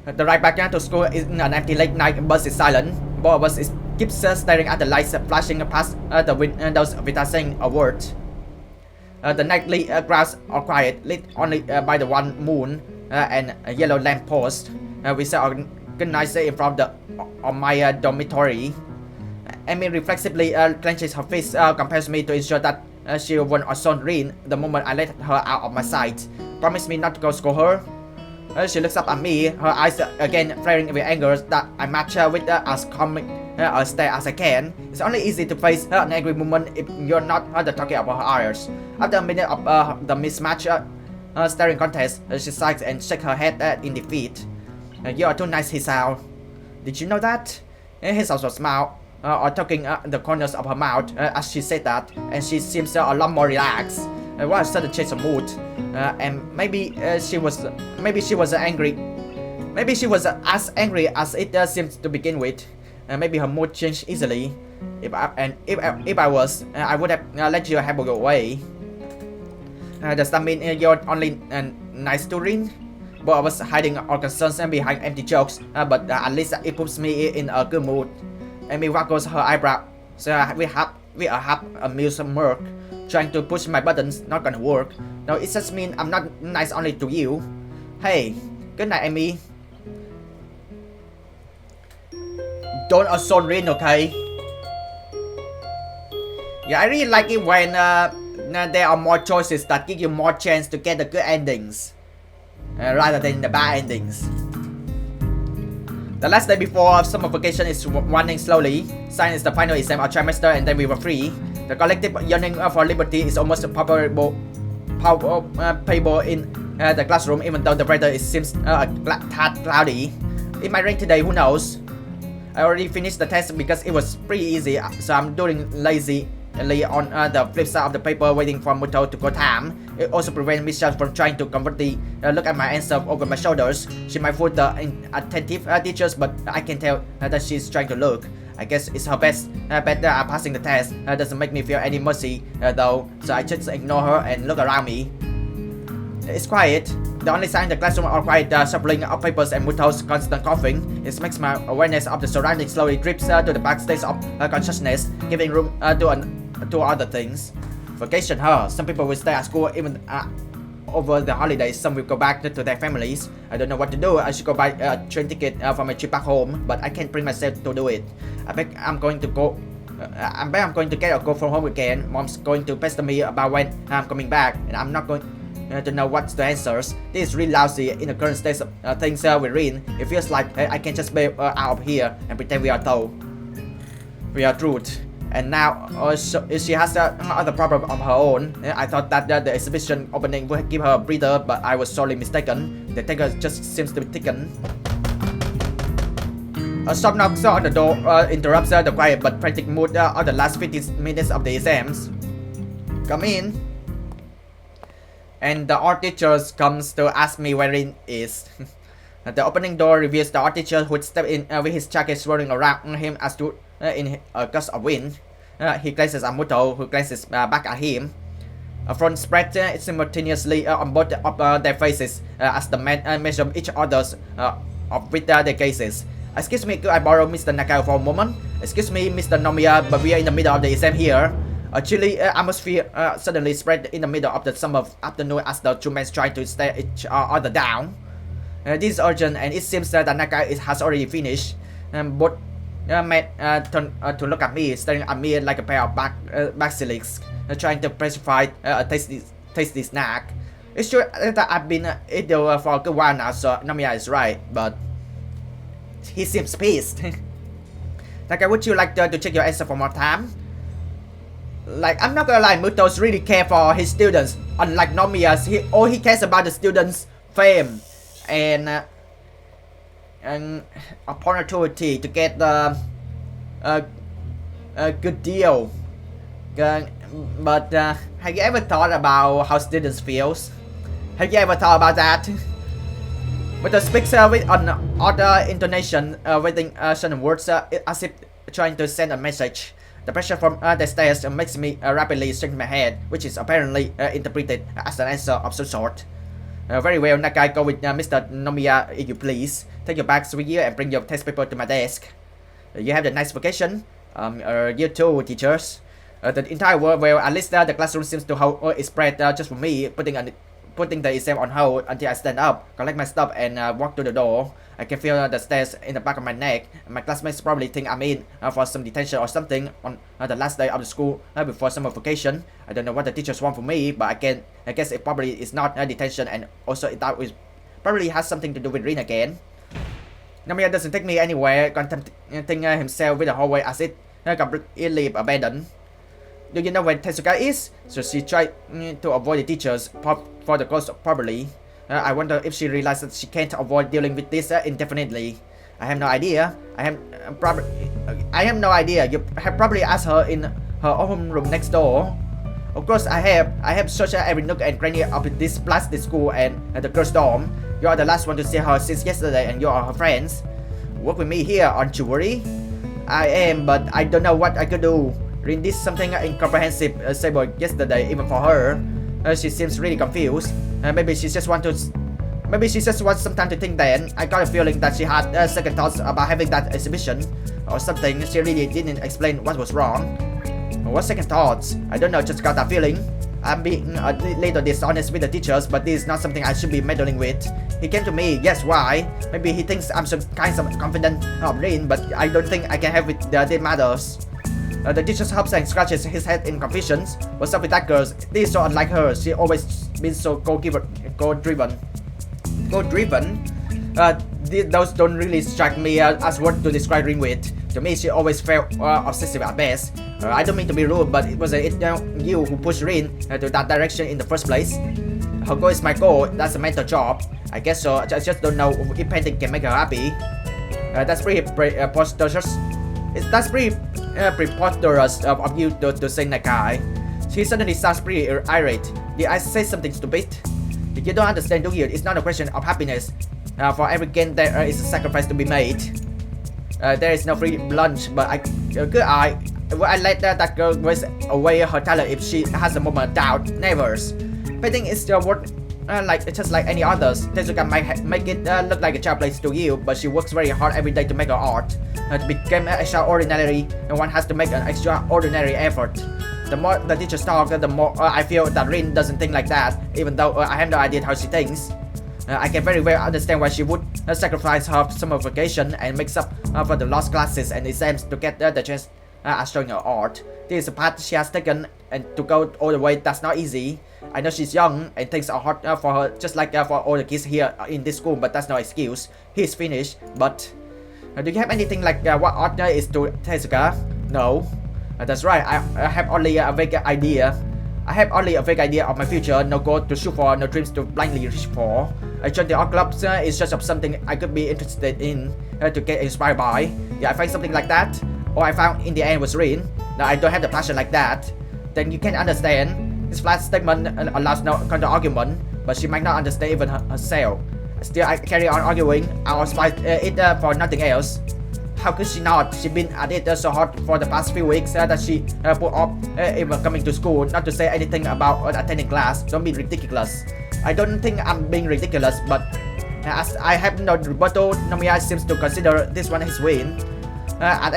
The ride back to school is an empty late night, bus is silent. Both of us keeps staring at the lights flashing past the windows without saying a word. The nightly grounds are quiet, lit only by the one moon and a yellow lamp post. We sit organized in front of my dormitory. Amy reflexively clenches her fist, compares me to ensure that she won't assault Rin the moment I let her out of my sight. Promise me not to go scold her. She looks up at me, her eyes again flaring with anger that I match with as comic a stare as I can. It's only easy to face an angry woman if you're not the target of her eyes. After a minute of the mismatch staring contest, she sighs and shakes her head in defeat. You are too nice, Hisao. Did you know that? Hisao smiled, talking the corners of her mouth as she said that, and she seems a lot more relaxed. What a sudden change of mood, and maybe she was angry. Maybe she was as angry as it seemed to begin with. Maybe her mood changed easily. If I was, I would have let you have your way. Does that mean you're only nice to Rin? Both of us hiding our concerns and behind empty jokes, but at least it puts me in a good mood. Amy waggles her eyebrow, so we are half amused smirk. Trying to push my buttons, not gonna work. No, it just means I'm not nice only to you. Hey, good night, Amy. Don't assault Rin, okay? Yeah, I really like it when there are more choices that give you more chance to get the good endings, rather than the bad endings. The last day before summer vacation is running slowly. Science is the final exam of trimester, and then we were free. The collective yearning for liberty is almost palpable in the classroom, even though the weather seems a tad cloudy. It might rain today, who knows? I already finished the test because it was pretty easy, so I'm doing lazily on the flip side of the paper, waiting for Muto to go time. It also prevents Michelle from trying to convertly look at my answer over my shoulders. She might fool the attentive teachers, but I can tell that she's trying to look. I guess it's her best bet at passing the test. Doesn't make me feel any mercy though, so I just ignore her and look around me. It's quiet. The only sign in the classroom are quiet shuffling of papers and Muto's constant coughing. It makes my awareness of the surroundings slowly drips to the back stage of consciousness, giving room to other things. Vacation, huh? Some people will stay at school even over the holidays. Some will go back to their families. I don't know what to do. I should go buy a train ticket for my trip back home, but I can't bring myself to do it. I bet I'm going to get a call from home again. Mom's going to pester me about when I'm coming back, and I'm not going to know what's the answers. This is really lousy in the current state of things with Rin. It feels like I can just bail out of here and pretend we are truth. And now she has other problem of her own. I thought that the exhibition opening would give her a breather, but I was sorely mistaken. The ticker just seems to be ticking. A sharp knock on the door interrupts the quiet but frantic mood of the last 15 minutes of the exams. Come in. And the art teacher comes to ask me where Rin is. The opening door reveals the art teacher who stepped in with his jacket swirling around him as to in a gust of wind. He glances at Muto, who glances back at him. A front spread simultaneously on both of their faces as the men measure each other's with their gazes. Excuse me, could I borrow Mr. Nakao for a moment? Excuse me, Mr. Nomiya, but we are in the middle of the exam here. A chilly atmosphere suddenly spread in the middle of the summer afternoon as the two men tried to stare each other down. This is urgent, and it seems that Tanaka has already finished. Both men turned to look at me, staring at me like a pair of basilisks, trying to pacify a tasty snack. It's true that I've been idle for a good while now, so Nomiya is right, but he seems pissed. Like, would you like to check your answer for more time? Like, I'm not gonna lie, Muto's really care for his students. Unlike Nomiya, all he cares about the students' fame and opportunity to get a good deal. But have you ever thought about how students feels? Have you ever thought about that? With the speaks with an odd intonation, waiting certain words as if trying to send a message. The pressure from the stairs makes me rapidly shake my head, which is apparently interpreted as an answer of some sort. Very well, Nakai, go with Mr. Nomiya, if you please. Take your bags with you and bring your test paper to my desk. You have a nice vacation. You too, teachers. The entire world, well, at least the classroom seems to hold its breath just for me, putting the exam on hold until I stand up, collect my stuff, and walk to the door. I can feel the stairs in the back of my neck. My classmates probably think I'm in for some detention or something on the last day of the school before summer vacation. I don't know what the teachers want from me, but I guess it probably is not detention, and also it probably has something to do with Rin again. Nomiya doesn't take me anywhere, contenting himself with the hallway as it completely abandoned. Do you know where Tezuka is? So she tried to avoid the teachers for the course properly. I wonder if she realized that she can't avoid dealing with this indefinitely. I have no idea. I have no idea. You have probably asked her in her home room next door. Of course I have. I have searched every nook and cranny of this plastic school and the girls' dorm. You are the last one to see her since yesterday, and you are her friends. Work with me here, aren't you worried? I am, but I don't know what I could do. Rin did something incomprehensible yesterday, even for her. She seems really confused. Maybe she just wants some time to think. Then I got a feeling that she had second thoughts about having that exhibition or something. She really didn't explain what was wrong. What second thoughts? I don't know. Just got that feeling. I'm being a little dishonest with the teachers, but this is not something I should be meddling with. He came to me. Yes, why? Maybe he thinks I'm some kind of confident of Rin, but I don't think I can have it. That matters. The teacher hops and scratches his head in confusion. What's up with that girl? This is so unlike her. She always been so goal-driven. Those don't really strike me as words to describe Rin with. To me, she always felt obsessive at best. I don't mean to be rude, but it was you who pushed Rin to that direction in the first place. Her goal is my goal. That's a mental job. I guess so. I just don't know if painting can make her happy. That's pretty preposterous. That's pretty preposterous of you to say, Nakai. She suddenly sounds pretty irate. Did I say something stupid? You don't understand, do you? It's not a question of happiness. For every gain there is a sacrifice to be made. There is no free lunch, but I let that girl waste away her talent if she has a moment of doubt. Never. Painting is still worth just like any others. Tezuka might make it look like a child place to you, but she works very hard every day to make her art. To become extraordinary, and one has to make an extraordinary effort. The more the teachers talk, the more I feel that Rin doesn't think like that, even though I have no idea how she thinks. I can very well understand why she would sacrifice her summer vacation and makes up for the lost classes and exams to get the chance at showing her art. This is a path she has taken, and to go all the way, that's not easy. I know she's young and things are hard for her, just like for all the kids here in this school, but that's no excuse. He's finished, but do you have anything like what art is to Tezuka? No. That's right, I have only a vague idea. I have only a vague idea of my future, no goal to shoot for, no dreams to blindly reach for. I joined the art club is just of something I could be interested in, to get inspired by. Yeah, I find something like that. All I found in the end was Rin. Now I don't have the passion like that. Then you can understand. His flat statement allows no counter argument, but she might not understand even herself. Still, I carry on arguing. I will spite it for nothing else. How could she not? She's been at it so hard for the past few weeks that she put off even coming to school, not to say anything about attending class. Don't be ridiculous. I don't think I'm being ridiculous, but as I have no rebuttal, Nomiya seems to consider this one his win. At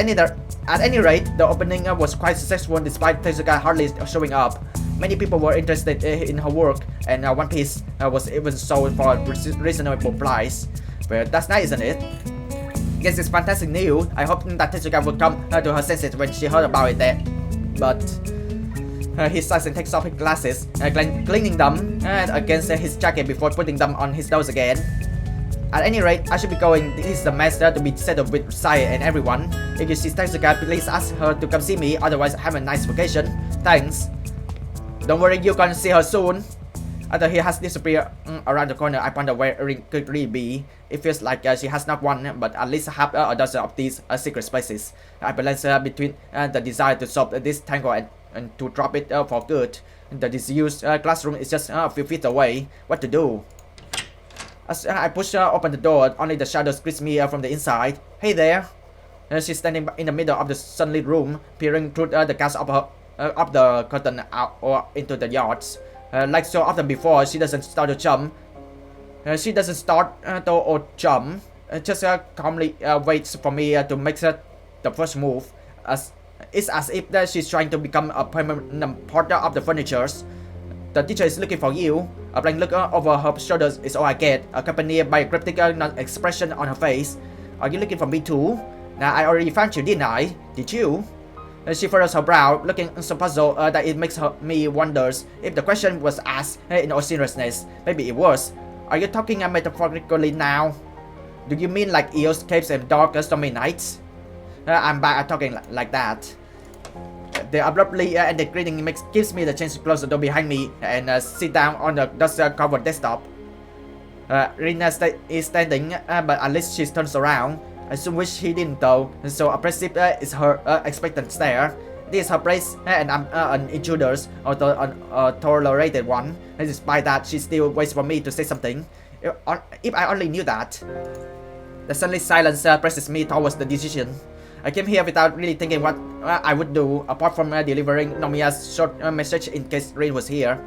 At any rate, the opening was quite successful despite Tezuka hardly showing up. Many people were interested in her work, and One Piece was even sold for a reasonable price. Well, that's nice, isn't it? Guess it's fantastic news. I hope that Tezuka would come to her senses when she heard about it there. But he starts and takes off his glasses, cleaning them against his jacket before putting them on his nose again. At any rate, I should be going. This is the master to be settled with Saya and everyone. If you see Tezuka, please ask her to come see me. Otherwise, have a nice vacation. Thanks. Don't worry, you can see her soon. After he has disappeared around the corner, I wonder where Rin could really be. It feels like she has not one, but at least half a dozen of these secret spaces. I balance between the desire to solve this tangle and to drop it for good. The disused classroom is just a few feet away. What to do? As I push open the door, only the shadows greets me from the inside. Hey there! She's standing in the middle of the sunlit room, peering through the glass of the curtain out or into the yards. Like so often before, she doesn't start to jump. Just calmly waits for me to make the first move. It's as if she's trying to become a permanent part of the furniture. The teacher is looking for you. A blank look over her shoulders is all I get, accompanied by a cryptic expression on her face. Are you looking for me too? Now I already found you, didn't I? Did you? She furrows her brow, looking so puzzled that it makes me wonders if the question was asked in all seriousness. Maybe it was. Are you talking metaphorically now? Do you mean like eels, caves, and dark stormy nights? I'm back at talking like that. The abruptly ended greeting gives me the chance to close the door behind me and sit down on the dust-covered desktop. Rina is standing, but at least she turns around. I soon wish he didn't though, so oppressive is her expectant stare. This is her place, and I'm an intruder, although a tolerated one. And despite that, she still waits for me to say something. If I only knew that. The sunlit silence presses me towards the decision. I came here without really thinking what I would do, apart from delivering Nomiya's short message in case Rin was here.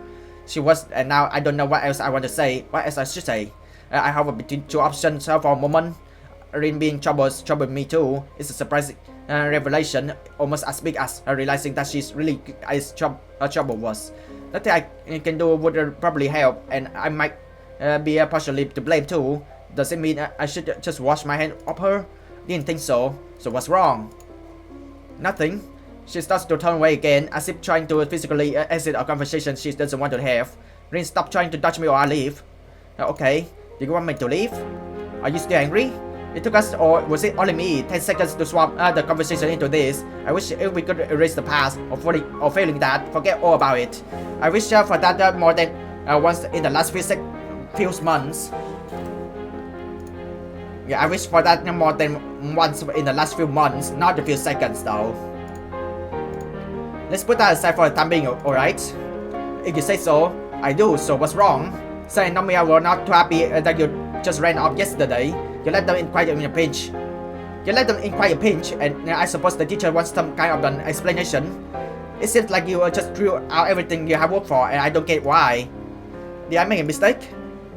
She was, and now I don't know what else I want to say, what else I should say. I hover between two options for a moment. Rin being troubled me too. It's a surprising revelation, almost as big as realizing that she's really as trouble was. Nothing I can do would probably help, and I might be partially to blame too. Does it mean I should just wash my hand off her? Didn't think so. So what's wrong? Nothing. She starts to turn away again, as if trying to physically exit a conversation she doesn't want to have. Rin, stop trying to touch me or I leave. Okay. Do you want me to leave? Are you still angry? It took us, or was it only me, 10 seconds to swap the conversation into this. I wish if we could erase the past, or failing that, forget all about it. I wish for that more than once in the last few months. Yeah, I wish for that more than once in the last few months, not a few seconds though. Let's put that aside for the time being, alright? If you say so, I do, so what's wrong? Say Nomiya were not too happy that you just ran off yesterday. You let them in quite a pinch. And I suppose the teacher wants some kind of an explanation. It seems like you just threw out everything you have worked for, and I don't get why. Did I make a mistake?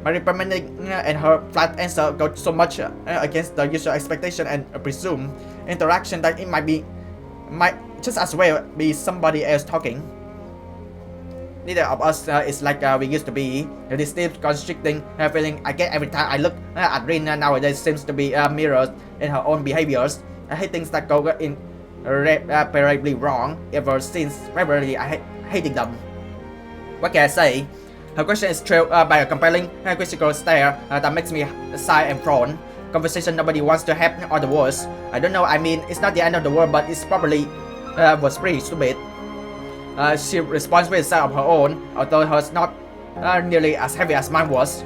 My reprimanding and her flat answer go so much against the usual expectation and presumed interaction that it might just as well be somebody else talking. Neither of us is like we used to be. The distinct constricting feeling I get every time I look at Rin nowadays seems to be mirrored in her own behaviors. I hate things that go irreparably wrong. Ever since February, I hating them. What can I say? Her question is trailed by a compelling quizzical stare that makes me sigh and frown. Conversation nobody wants to have or the worst. I don't know, I mean, it's not the end of the world, but it's probably was pretty stupid. She responds with a sigh of her own, although hers not nearly as heavy as mine was.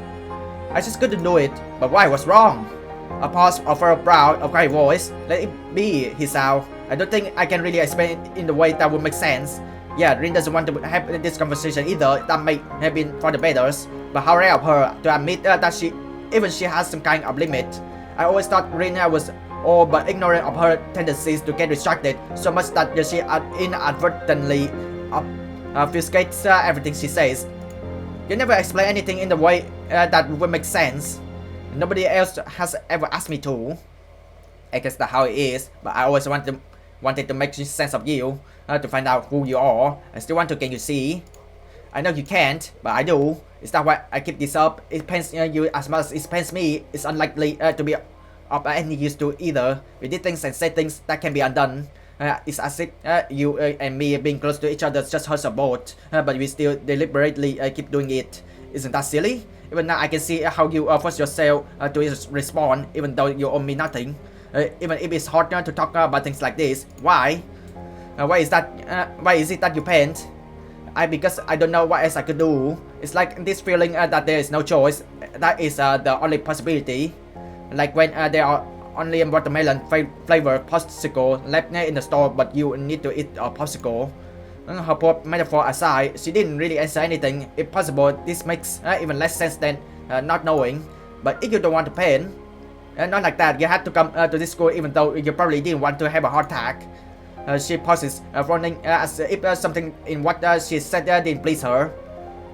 I just couldn't do it, but why was wrong? A pause of her brow, a quiet voice. Let it be, Hisao. I don't think I can really explain it in the way that would make sense. Yeah, Rin doesn't want to have this conversation either, that may have been for the better, but how rare of her to admit that she has some kind of limit. I always thought Rin was all but ignorant of her tendencies to get distracted, so much that she inadvertently obfuscates everything she says. You never explain anything in the way that would make sense. Nobody else has ever asked me to. I guess that's how it is, but I always want to wanted to make sense of you, to find out who you are. I still want to get you see. I know you can't, but I do. Is that why I keep this up? It pains you as much as it pains me. It's unlikely to be of any use to either. We did things and said things that can be undone. It's as if you and me being close to each other just hurts us both, but we still deliberately keep doing it. Isn't that silly? Even now I can see how you force yourself to respond, even though you owe me nothing. Even if it's hard to talk about things like this. Why? Why is it that you paint? Because I don't know what else I could do. It's like this feeling that there is no choice. That is the only possibility. Like when there are only watermelon flavored popsicle left in the store, but you need to eat a popsicle. Her poor metaphor aside, she didn't really answer anything. If possible, this makes even less sense than not knowing. But if you don't want to paint, not like that, you had to come to this school even though you probably didn't want to have a heart attack. She pauses, frowning as if something in what she said didn't please her.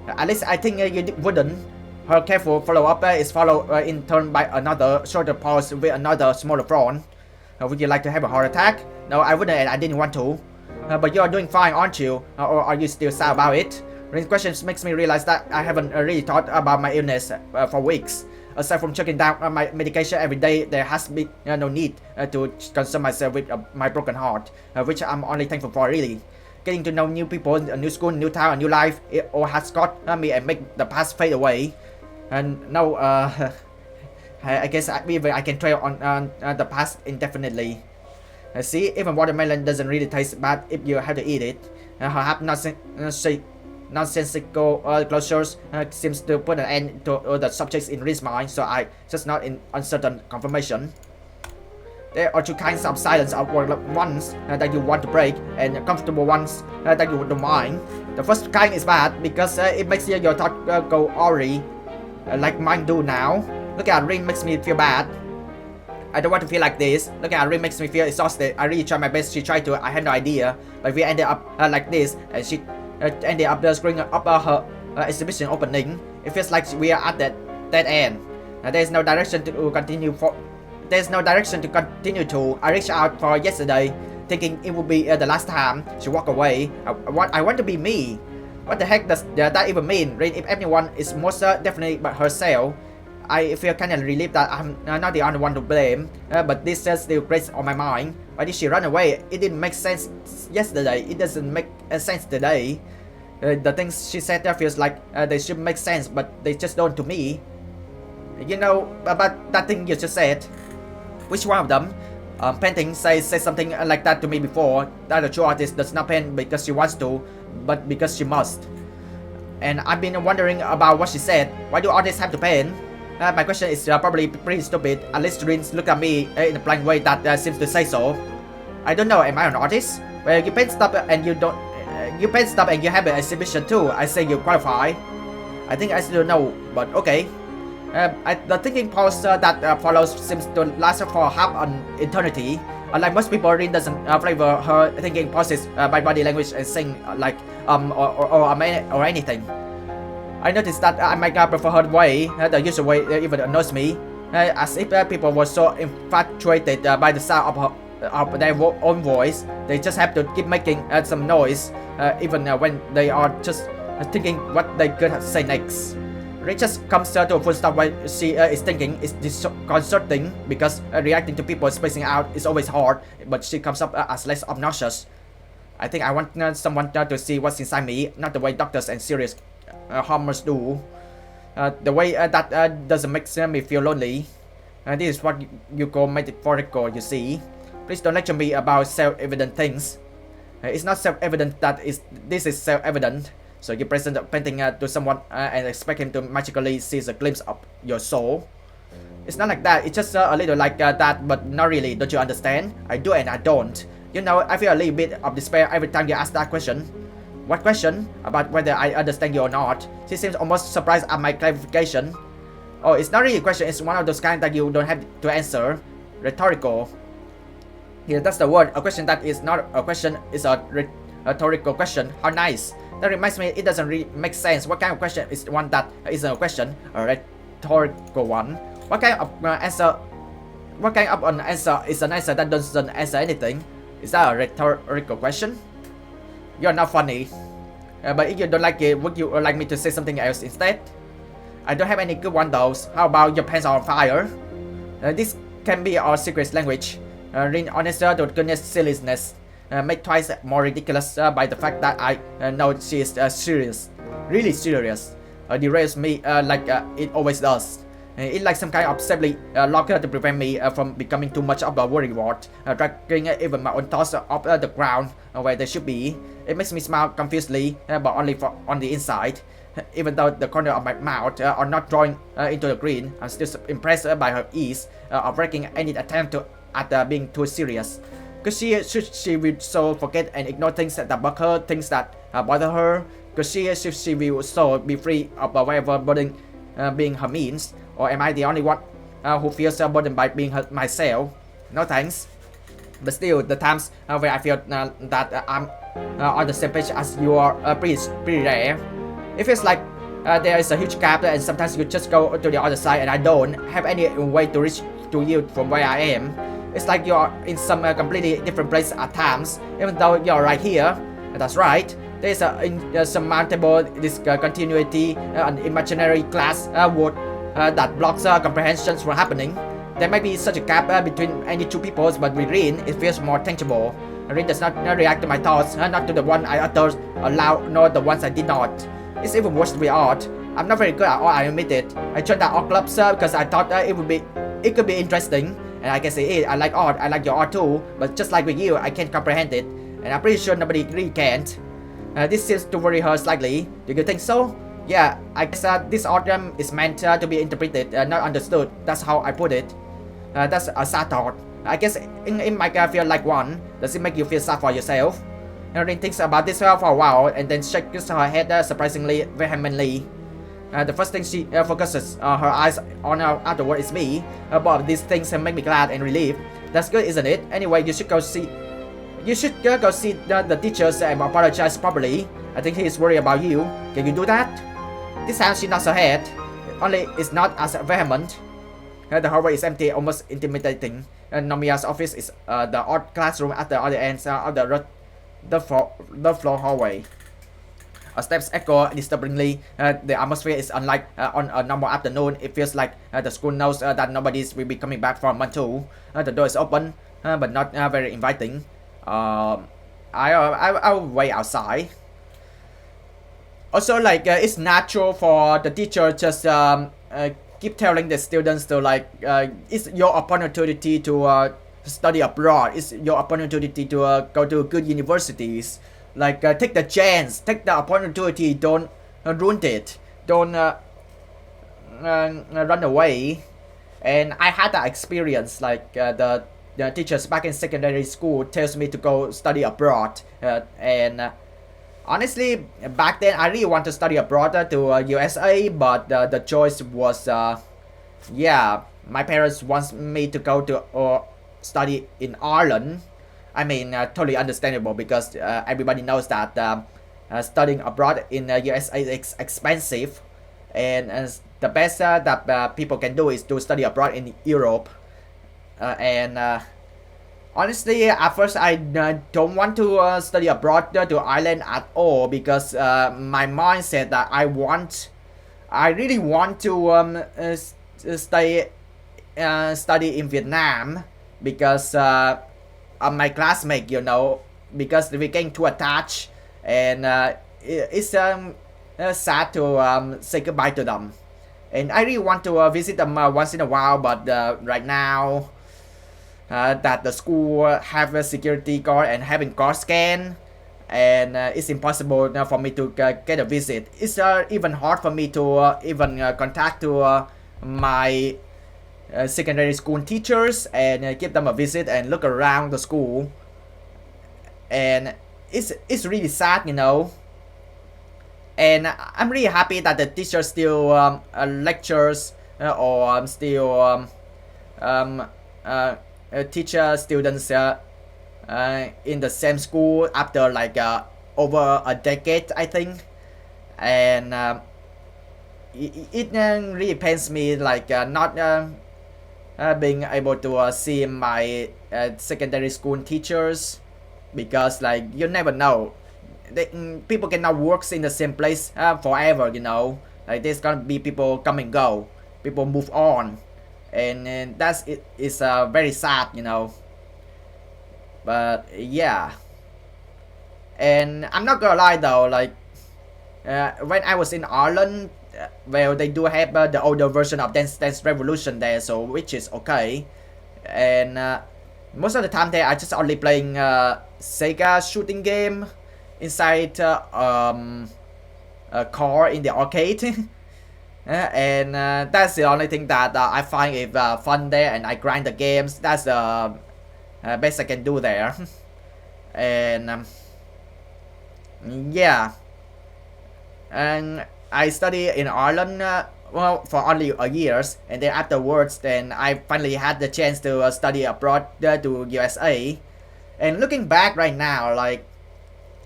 At least I think you wouldn't. Her careful follow-up is followed in turn by another shorter pause with another smaller frown. Would you like to have a heart attack? No, I wouldn't, and I didn't want to. But you are doing fine, aren't you? Or are you still sad about it? Rain's questions makes me realize that I haven't really thought about my illness for weeks. Aside from checking down my medication every day, there has been no need to concern myself with my broken heart, which I'm only thankful for, really. Getting to know new people, a new school, new town, a new life, it all has got me and make the past fade away. And now, I guess I can trail on the past indefinitely. See, even watermelon doesn't really taste bad if you have to eat it. Her nonsensical closures seems to put an end to the subjects in Rin's mind, so I just not in uncertain confirmation. There are two kinds of silence: ones that you want to break, and comfortable ones that you don't mind. The first kind is bad because it makes your thought go awry, like mine do now. Look at Rin makes me feel bad. I don't want to feel like this. Look at Rin makes me feel exhausted. I really tried my best. She tried to. I had no idea, but we ended up like this, and she ended up screwing up her exhibition opening. It feels like we are at that dead end. There's no direction to continue for. There's no direction to continue to. I reached out for yesterday, thinking it would be the last time. She walked away. I want to be me. What the heck does that even mean? If anyone is most definitely but herself. I feel kind of relieved that I'm not the only one to blame, but this still grates on my mind. Why did she run away? It didn't make sense yesterday. It doesn't make sense today. The things she said there feels like they should make sense, but they just don't to me. You know about that thing you just said? Which one of them? Painting said something like that to me before. That the true artist does not paint because she wants to, but because she must. And I've been wondering about what she said. Why do artists have to paint? My question is probably pretty stupid. At least Rin's look at me in a blank way that seems to say so. I don't know. Am I an artist? Well, you paint stuff and you don't. You paint stuff and you have an exhibition too. I say you qualify. I think I still know, but okay. The thinking pause that follows seems to last for half an eternity. Unlike most people, Rin doesn't flavor her thinking pauses by body language and sing like or anything. I noticed that I might prefer her way, the usual way even annoys me, as if people were so infatuated by the sound of their own voice. They just have to keep making some noise, even when they are just thinking what they could say next. Rin just comes to a full stop while she is thinking. It's disconcerting because reacting to people spacing out is always hard, but she comes up as less obnoxious. I think I want someone to see what's inside me, not the way doctors and serious harmers do. The way that doesn't make me feel lonely. This is what you call metaphorical, you see. Please don't lecture me about self-evident things. It's not self-evident that this is self-evident. So you present a painting to someone and expect him to magically see a glimpse of your soul. It's not like that. It's just a little like that, but not really. Don't you understand? I do and I don't. You know, I feel a little bit of despair every time you ask that question. What question? About whether I understand you or not. She seems almost surprised at my clarification. Oh, it's not really a question. It's one of those kind that you don't have to answer. Rhetorical. Yeah, that's the word. A question that is not a question is a rhetorical question. How nice. That reminds me, it doesn't really make sense. What kind of question is one that isn't a question? A rhetorical one. What kind of answer? What kind of an answer is an answer that doesn't answer anything? Is that a rhetorical question? You're not funny. But if you don't like it, would you like me to say something else instead? I don't have any good one though. How about your pants are on fire? This can be our secret language. In honest to goodness silliness. Made twice more ridiculous by the fact that I know she is serious. Really serious. Derails me like it always does. It's like some kind of assembly locker to prevent me from becoming too much of a worrywart, dragging even my own thoughts off the ground where they should be. It makes me smile confusedly, but only on the inside. Even though the corner of my mouth are not drawing into the green, I'm still impressed by her ease of breaking any attempt at being too serious. Because she will so forget and ignore things that bug her, things that bother her. Because she will so be free of whatever burden being her means. Or am I the only one who feels burdened by being myself? No thanks. But still, the times where I feel that I'm on the same page as you are pretty rare. It feels like there is a huge gap and sometimes you just go to the other side and I don't have any way to reach to you from where I am. It's like you're in some completely different place at times, even though you're right here. That's right. There is a insurmountable discontinuity, an imaginary glass wood that blocks comprehensions from happening. There might be such a gap between any two peoples, but with Rin, it feels more tangible. Rin does not react to my thoughts, not to the one I uttered aloud, nor the ones I did not. It's even worse with art. I'm not very good at art, I admit it. I joined the art club because I thought it could be interesting. And I can say, hey, I like art, I like your art too, but just like with you, I can't comprehend it. And I'm pretty sure nobody really can't. This seems to worry her slightly. Do you think so? Yeah, I guess this art is meant to be interpreted, not understood. That's how I put it. That's a sad thought. I guess it might feel like one. Does it make you feel sad for yourself? Erin thinks about this for a while and then shakes her head surprisingly vehemently. The first thing she focuses her eyes on afterward is me. Both of these things make me glad and relieved. That's good, isn't it? Anyway, you should go see. You should go see the teachers and apologize properly. I think he is worried about you. Can you do that? This time she nods her head. Only it's not as vehement. The hallway is empty, almost intimidating. Nomiya's office is the art classroom at the other end of the floor hallway. Steps echo disturbingly. The atmosphere is unlike on a normal afternoon. It feels like the school knows that nobody will be coming back from month 2. The door is open, but not very inviting. I'll wait outside. Also, like it's natural for the teacher just keep telling the students to it's your opportunity to study abroad. It's your opportunity to go to good universities. Take the chance, take the opportunity. Don't ruin it. Don't run away. And I had that experience. The teachers back in secondary school tells me to go study abroad. Honestly, back then I really want to study abroad to USA, but the choice was, my parents want me to go to study in Ireland. I mean, totally understandable because everybody knows that studying abroad in USA is expensive, and the best that people can do is to study abroad in Europe. Honestly, at first I don't want to study abroad to Ireland at all because my mind said that I really want to study in Vietnam because my classmate, because we getting too attached and it's sad to say goodbye to them. And I really want to visit them once in a while, but right now that the school have a security guard and having guard scan, and it's impossible for me to get a visit. It's even hard for me to even contact to my secondary school teachers and give them a visit and look around the school. And it's really sad, And I'm really happy that the teacher still lectures or still teach students in the same school after over a decade, I think. And it really pains me not being able to see my secondary school teachers because like you never know. People cannot work in the same place forever, you know. Like there's gonna be people come and go, people move on, and that's it is very sad, you know. But yeah, and I'm not gonna lie though, like when I was in Ireland, well, they do have the older version of Dance Revolution there, so which is okay. And most of the time there, I just only playing Sega shooting game inside a car in the arcade. And that's the only thing that I find it fun there, and I grind the games. That's the best I can do there. And yeah, and I study in Ireland well for only a years, and then afterwards then I finally had the chance to study abroad to USA. And looking back right now, like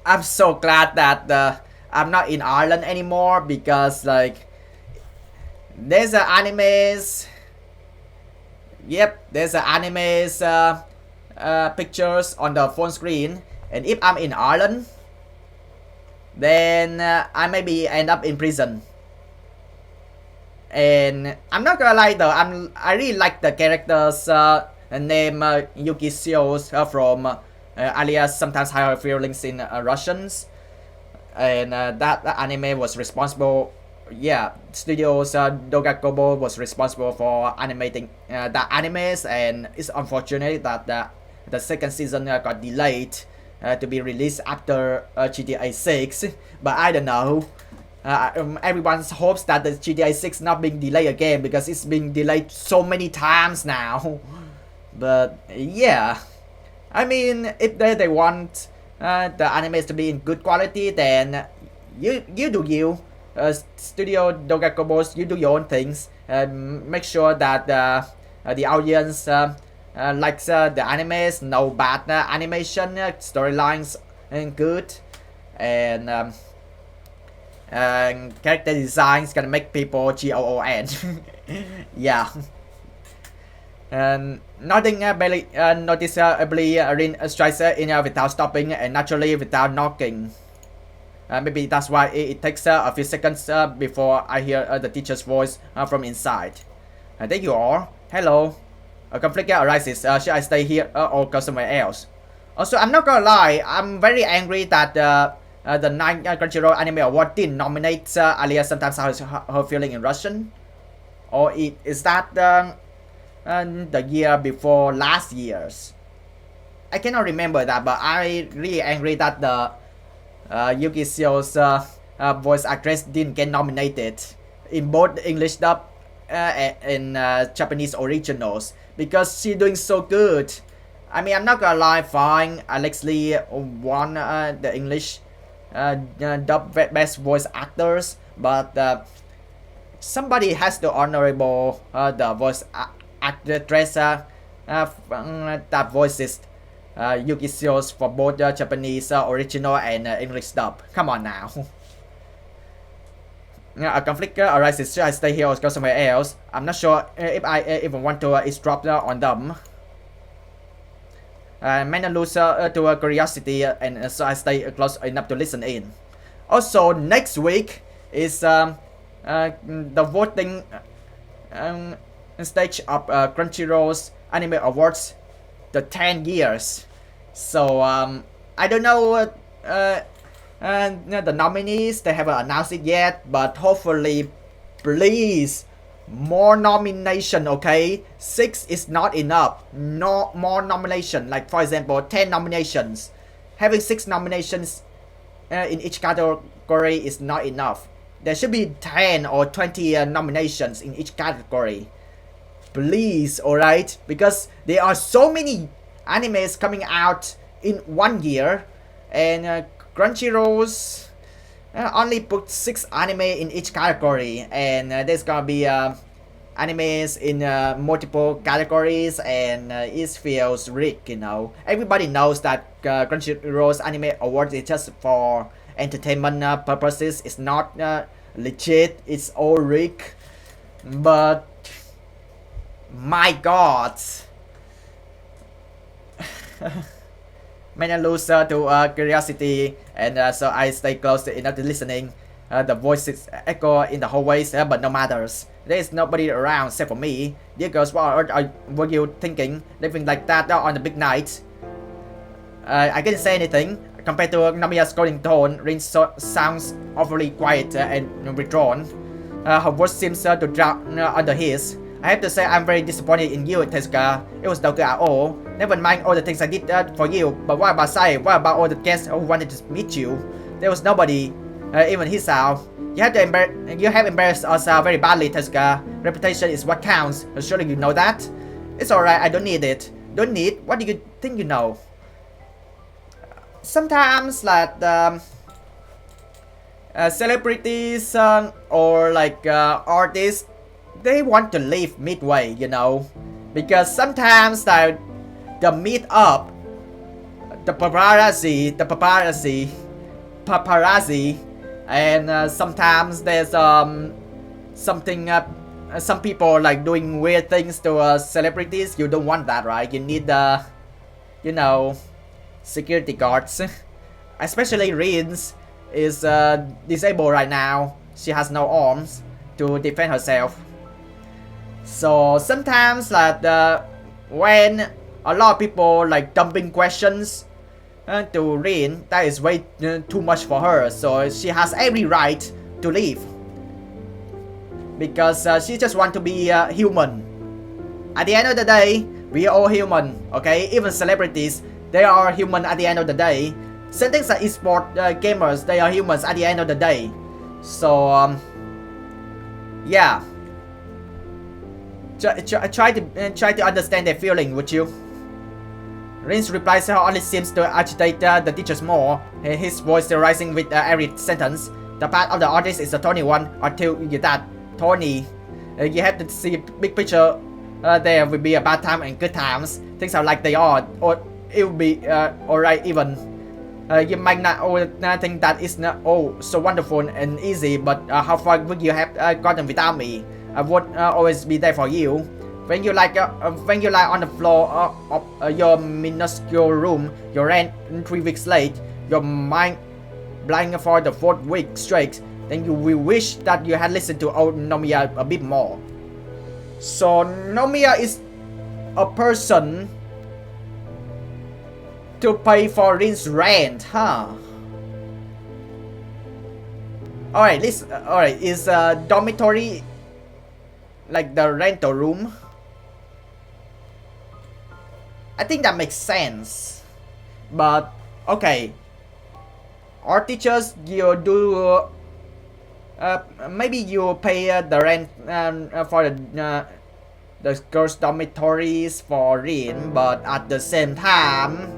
I'm so glad that I'm not in Ireland anymore, because like there's animes. Yep, there's animes pictures on the phone screen, and if I'm in Ireland, then I maybe end up in prison. And I'm not gonna lie though, I really like the characters named Yuki Seo from alias Sometimes Higher Feelings in Russians, and that anime was responsible. Yeah, studios Dogakobo was responsible for animating the animes, and it's unfortunate that the second season got delayed to be released after GTA 6. But I don't know. Everyone hopes that the GTA 6 not being delayed again, because it's been delayed so many times now. But yeah, I mean, if they want the animes to be in good quality, then you do you. Studio Dogakobos, you do your own things. Make sure that the audience likes the animes, no bad animation, storylines and good, and character designs gonna make people GOON. Yeah. And nothing barely noticeably strikes in without stopping, and naturally without knocking. Maybe that's why it takes a few seconds before I hear the teacher's voice from inside. There you are. Hello. A conflict arises. Should I stay here or go somewhere else? Also, I'm not gonna lie. I'm very angry that the 9th Crunchyroll Anime Award didn't nominate alias Sometimes Her Feeling in Russian. Or is that the year before last year's? I cannot remember that, but I really angry that the Yuki Seo's voice actress didn't get nominated in both English dub and Japanese originals, because she's doing so good. I mean, I'm not gonna lie, fine, Alex Lee won the English dub best voice actors, but somebody has to honorable the voice actress that voices Yuki Seo's for both Japanese original and English dub. Come on now. A conflict arises. Should I stay here or go somewhere else? I'm not sure if I even want to eavesdrop on them. May not lose to curiosity, and so I stay close enough to listen in. Also, next week is the voting stage of Crunchyroll's Anime Awards, the 10 years. So I don't know the nominees, they haven't announced it yet, but hopefully, please, more nomination, okay? 6 is not enough. No more nomination. Like for example, 10 nominations. Having 6 nominations in each category is not enough. There should be 10 or 20 nominations in each category. Please, alright? Because there are so many animes coming out in 1 year, and Crunchyroll's only put 6 anime in each category, and there's gonna be animes in multiple categories, and it feels rigged, you know. Everybody knows that Crunchyroll's Anime Award is just for entertainment purposes. It's not legit, it's all rigged. But my god. Many lose to curiosity, and so I stay close enough to listening. The voices echo in the hallways, but no matters. There is nobody around except for me. Dear girls, were you thinking? Living like that on the big night? I didn't say anything. Compared to Nomiya's scolding tone, Rin sounds awfully quiet and withdrawn. Her voice seems to drown under his. I have to say I'm very disappointed in you, Tezuka. It was no good at all. Never mind all the things I did for you, but what about Sai? What about all the guests who wanted to meet you? There was nobody, even Hisao. You have embarrassed us very badly, Tezuka. Reputation is what counts. Surely you know that? It's alright, I don't need it. Don't need? What do you think you know? Sometimes like celebrities or like artists, they want to leave midway, you know, because sometimes the meet up, the paparazzi, and sometimes there's something some people like doing weird things to celebrities. You don't want that, right? You need you know, security guards. Especially Rins is disabled right now. She has no arms to defend herself. So sometimes like when a lot of people like dumping questions to Rin, that is way too much for her. So she has every right to leave because she just want to be human. At the end of the day, we are all human, okay? Even celebrities, they are human at the end of the day. Same things like esport gamers, they are humans at the end of the day. So yeah. Try to understand their feeling, would you? Rin's replies only seems to agitate the teachers more. His voice rising with every sentence. The part of the artist is a Tony one, until you get that Tony. You have to see big picture. There will be a bad time and good times. Things are like they are, or it will be alright even. You might not think that it's not so wonderful and easy, but how far would you have gotten without me? I would always be there for you. When you lie on the floor of your minuscule room, you ran 3 weeks late, your mind blank for the 4th week straight, then you will wish that you had listened to old Nomiya a bit more. So Nomiya is a person to pay for Rin's rent, huh? Alright, is dormitory like the rental room? I think that makes sense. But okay, art teachers, you do maybe you pay the rent for the girls' dormitories for Rin, but at the same time,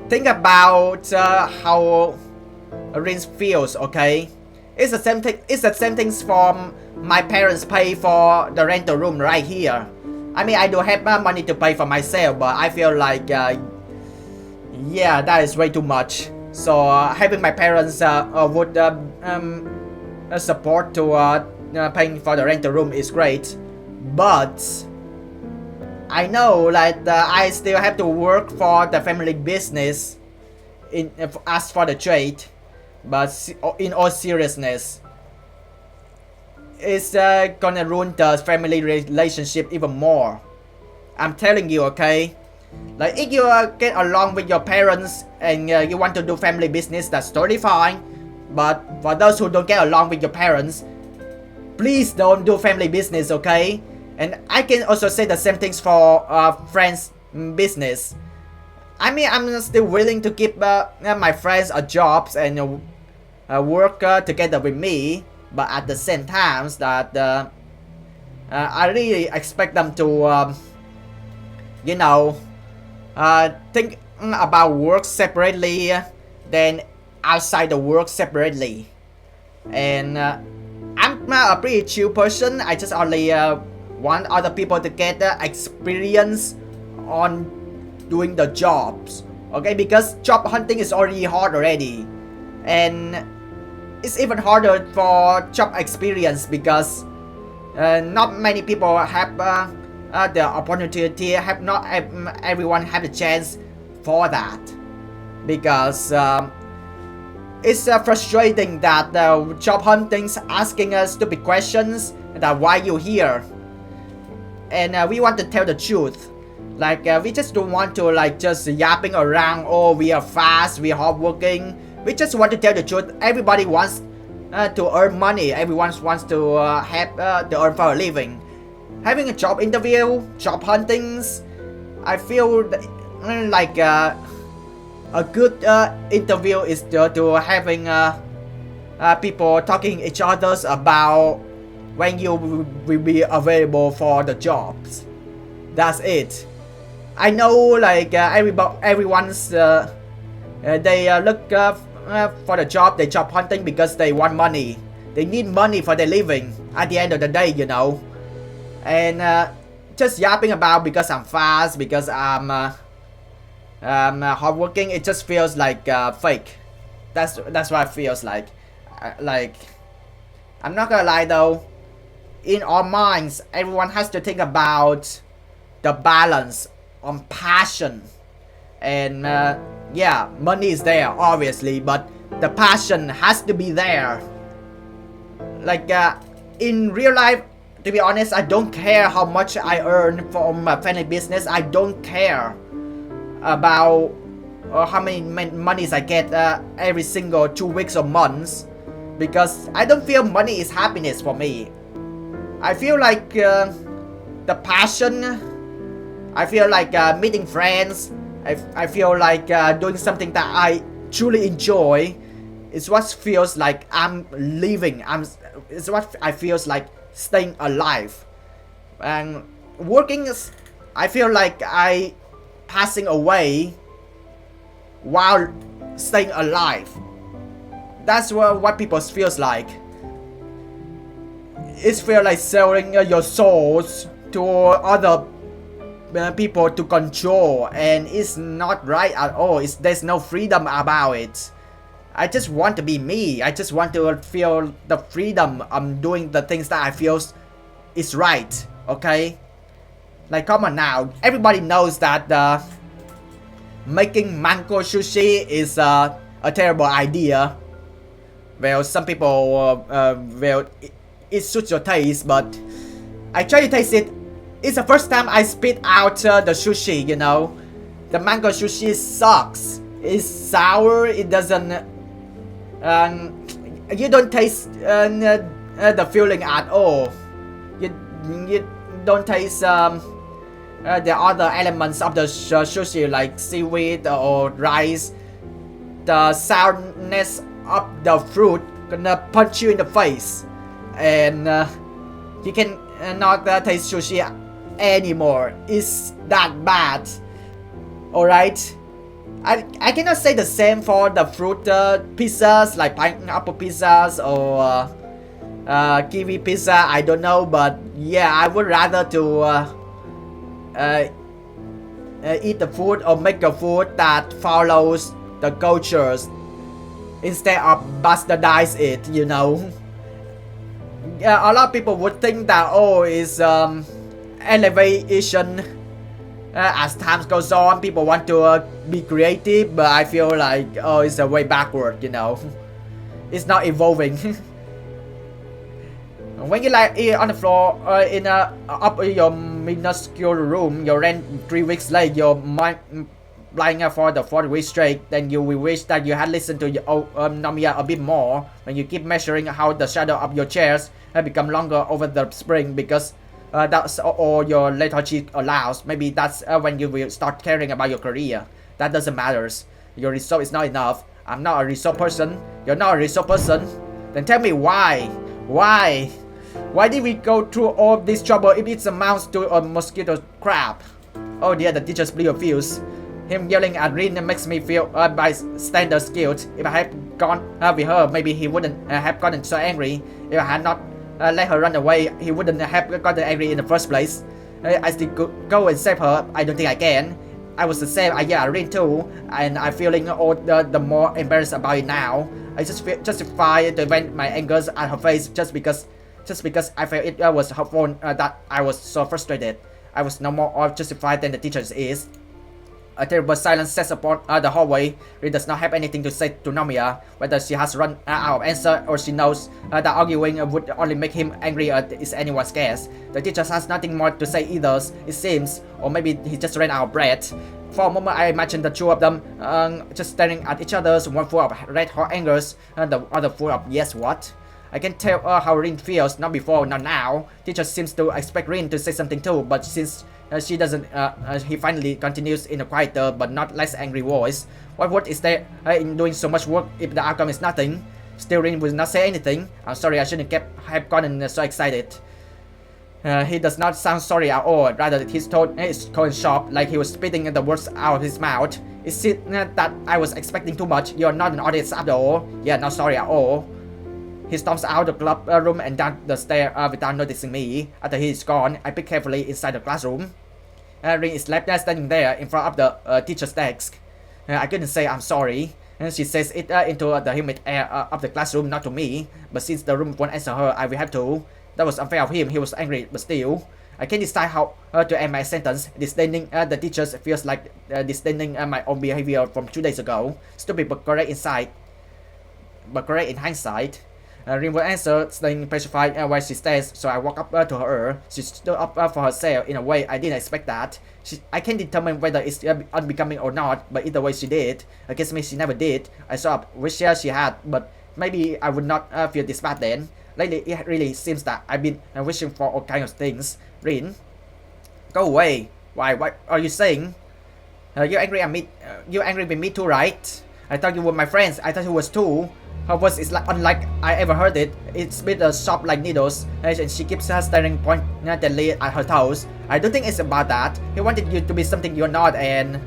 think about how Rin feels. Okay, it's the same thing. It's the same things from my parents pay for the rental room right here. I mean, I do have money to pay for myself, but I feel like yeah, that is way too much. So having my parents would support to paying for the rental room is great, but I know like I still have to work for the family business as for the trade. But in all seriousness, it's gonna ruin the family relationship even more. I'm telling you, okay? Like if you get along with your parents and you want to do family business, that's totally fine. But for those who don't get along with your parents, please don't do family business, okay? And I can also say the same things for friends business. I mean, I'm still willing to give my friends jobs and work together with me, but at the same time that I really expect them to you know, think about work separately than outside the work separately. And I'm a pretty chill person. I just only want other people to get experience on doing the jobs, okay? Because job hunting is already hard already, and it's even harder for job experience because not many people have the opportunity. Not everyone have the chance for that because it's frustrating that job hunting's asking us stupid questions that why you here, and we want to tell the truth. Like we just don't want to like just yapping around. Oh, we are fast, we are hardworking. We just want to tell the truth. Everybody wants to earn money. Everyone wants to have to earn for a living. Having a job interview, job huntings, I feel like a good interview is to having people talking each others about when you will be available for the jobs. That's it. I know like everyone's they look for the job, they job hunting because they want money. They need money for their living at the end of the day, you know. And just yapping about because I'm fast, because I'm hardworking, it just feels like fake. That's what it feels like. Like, I'm not gonna lie though, in our minds, everyone has to think about the balance on passion. And yeah, money is there obviously, but the passion has to be there. Like in real life, to be honest, I don't care how much I earn from my family business. I don't care about how many monies I get every single 2 weeks or months, because I don't feel money is happiness for me. I feel like the passion, I feel like meeting friends, I feel like doing something that I truly enjoy is what feels like I'm living. It's what I feels like staying alive. And working is, I feel like I passing away while staying alive. That's what people feels like. It feels like selling your souls to other people to control, and it's not right at all. There's no freedom about it. I just want to be me. I just want to feel the freedom. I'm doing the things that I feel is right. Okay? Like, come on now. Everybody knows that making mango sushi is a terrible idea. Well, some people, well, it suits your taste, but I try to taste it. It's the first time I spit out the sushi, you know. The mango sushi sucks. It's sour. It doesn't... you don't taste the feeling at all. You don't taste the other elements of the sushi like seaweed or rice. The sourness of the fruit gonna punch you in the face, and you can not taste sushi anymore. It's that bad. Alright, I cannot say the same for the fruit pizzas like pineapple pizzas or kiwi pizza. I don't know, but yeah, I would rather to eat the food or make a food that follows the cultures instead of bastardize it, you know. Yeah, a lot of people would think that, oh, it's elevation as time goes on. People want to be creative, but I feel like, oh, it's a way backward, you know. It's not evolving. When you lie on the floor in up in your minuscule room, you rent 3 weeks late, you're lying for the 4th week straight, then you will wish that you had listened to your Nomiya a bit more when you keep measuring how the shadow of your chairs have become longer over the spring, because that's all your lethargy allows. Maybe that's when you will start caring about your career. That doesn't matter. Your resolve is not enough. I'm not a resolve person. You're not a resolve person. Then tell me why? Why? Why did we go through all this trouble if it amounts to a mosquito crap? Oh dear, the teacher's blew a fuse. Him yelling at Rin makes me feel bystander guilt. If I had gone with her, maybe he wouldn't have gotten so angry. If I had not let her run away, he wouldn't have gotten angry in the first place. I still go and save her. I don't think I can. I was the same. I yelled at Rin too, and I'm feeling all the more embarrassed about it now. I just feel justified to vent my anger at her face just because I felt it was her fault that I was so frustrated. I was no more justified than the teacher is. A terrible silence sets upon the hallway. Rin does not have anything to say to Nomiya, whether she has run out of answer or she knows that arguing would only make him angrier is anyone's guess. The teacher has nothing more to say either, it seems, or maybe he just ran out of breath. For a moment I imagine the two of them just staring at each other, one full of red hot angers and the other full of yes what. I can tell how Rin feels, not before, not now. Teacher seems to expect Rin to say something too, but since she doesn't, he finally continues in a quieter but not less angry voice. What worth is there in doing so much work if the outcome is nothing? Still Rin will not say anything. I'm sorry, I shouldn't have gotten so excited. He does not sound sorry at all, rather his tone is cold and sharp, like he was spitting the words out of his mouth. Is it that I was expecting too much? You're not an audience after all. Yeah, not sorry at all. He storms out the club room and down the stair without noticing me. After he is gone, I peek carefully inside the classroom. Rin is left standing there in front of the teacher's desk. I couldn't say I'm sorry. She says it into the humid air of the classroom, not to me. But since the room won't answer her, I will have to. That was unfair of him. He was angry, but still. I can't decide how to end my sentence. Disdaining the teachers feels like disdaining my own behavior from 2 days ago. Stupid but correct in hindsight. Rin will answer, staying petrified while she stands, so I walk up to her. She stood up for herself in a way I didn't expect that. I can't determine whether it's unbecoming or not, but either way she did. Against me she never did. I sort of wish she had, but maybe I would not feel this bad then. Lately it really seems that I've been wishing for all kinds of things. Rin, go away. Why? What are you saying? You're angry at me. You're angry with me too, right? I thought you were my friends. I thought you was too. Her voice is unlike I ever heard it. It's bit sharp like needles, and she keeps staring pointedly at her toes. I don't think it's about that. He wanted you to be something you're not, and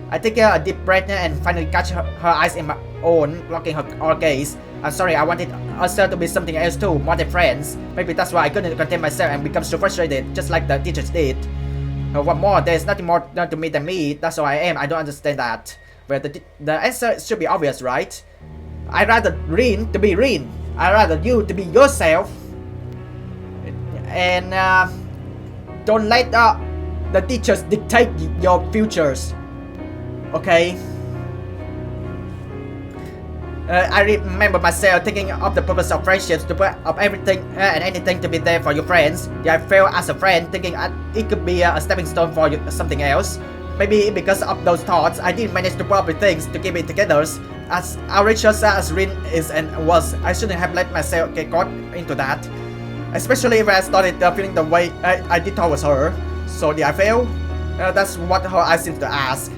I take a deep breath and finally catch her eyes in my own, blocking her gaze. I'm sorry, I wanted us to be something else too, more than friends. Maybe that's why I couldn't contain myself and become so frustrated, just like the teachers did. What more? There's nothing more to me than me. That's all I am. I don't understand that. But the answer should be obvious, right? I'd rather Rin to be Rin. I'd rather you to be yourself. And don't let the teachers dictate your futures. Okay? I remember myself thinking of the purpose of friendships, to put up everything and anything to be there for your friends. Yeah, I failed as a friend, thinking it could be a stepping stone for something else. Maybe because of those thoughts, I didn't manage to put up with things to keep it together. As outrageous as Rin is and was, I shouldn't have let myself get caught into that. Especially when I started feeling the way I did towards her. So did I fail? That's what her eyes seems to ask.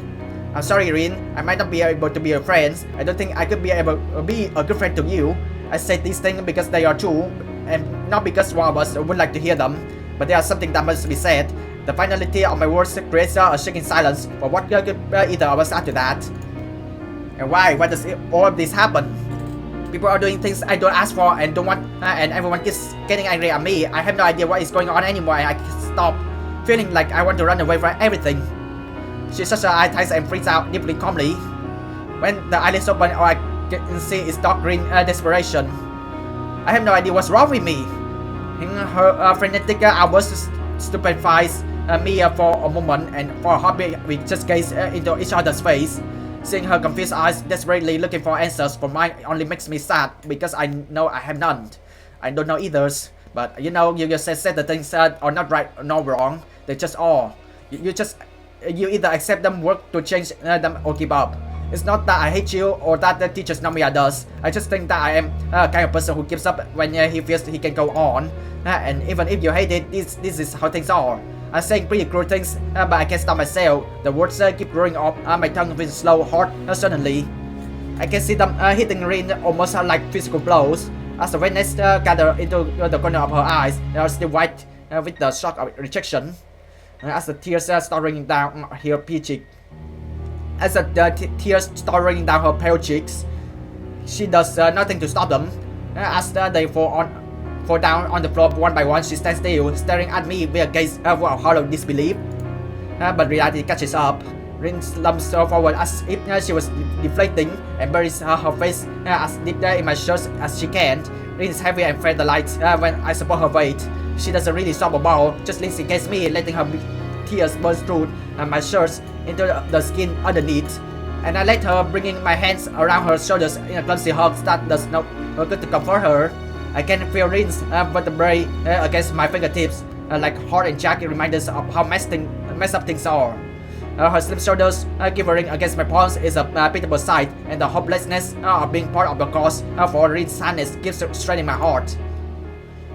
I'm sorry, Rin. I might not be able to be your friend. I don't think I could be able to be a good friend to you. I said these things because they are true, and not because one of us would like to hear them. But there is something that must be said. The finality of my words creates a shaking silence. But what could either of us after that? And why? Why does all of this happen? People are doing things I don't ask for and don't want, and everyone keeps getting angry at me. I have no idea what is going on anymore, and I can't stop feeling like I want to run away from everything. She shuts her eyes tight and freaks out deeply calmly. When the eyelids open, all I can see is dark green desperation. I have no idea what's wrong with me. In her frenetic outburst stupefies me for a moment, and for a heartbeat we just gaze into each other's face. Seeing her confused eyes desperately looking for answers from mine only makes me sad, because I know I have none. I don't know either, but you know, you just said the things are not right nor wrong. They just are. You either accept them, work to change them, or give up. It's not that I hate you or that the teachers Nomiya does. I just think that I am a kind of person who gives up when he feels he can go on. And even if you hate it, this is how things are. I'm saying pretty cruel things, but I can't stop myself. The words keep rolling off my tongue with slow, hard, suddenly. I can see them hitting Rin almost like physical blows. As the redness gather into the corner of her eyes, they are still white with the shock of rejection. As the tears start raining down her pale cheek. As the tears start raining down her pale cheeks, she does nothing to stop them. As they fall down on the floor one by one, she stands still, staring at me with a gaze full of hollow disbelief. But reality catches up. Rin slumps forward as if she was deflating and buries her face as deep in my shirt as she can. Rin is heavy and fed the light when I support her weight. She doesn't really sob a ball, just leans against me, letting her tears burst through my shirt into the skin underneath, and I let her, bringing my hands around her shoulders in a clumsy hug that does not good to comfort her. I can feel Rin's vertebrae against my fingertips, like hard and jagged reminders of how messed up things are. Her slim shoulders quivering against my palms is a pitiable sight, and the hopelessness of being part of the cause for Rin's sadness keeps straining my heart.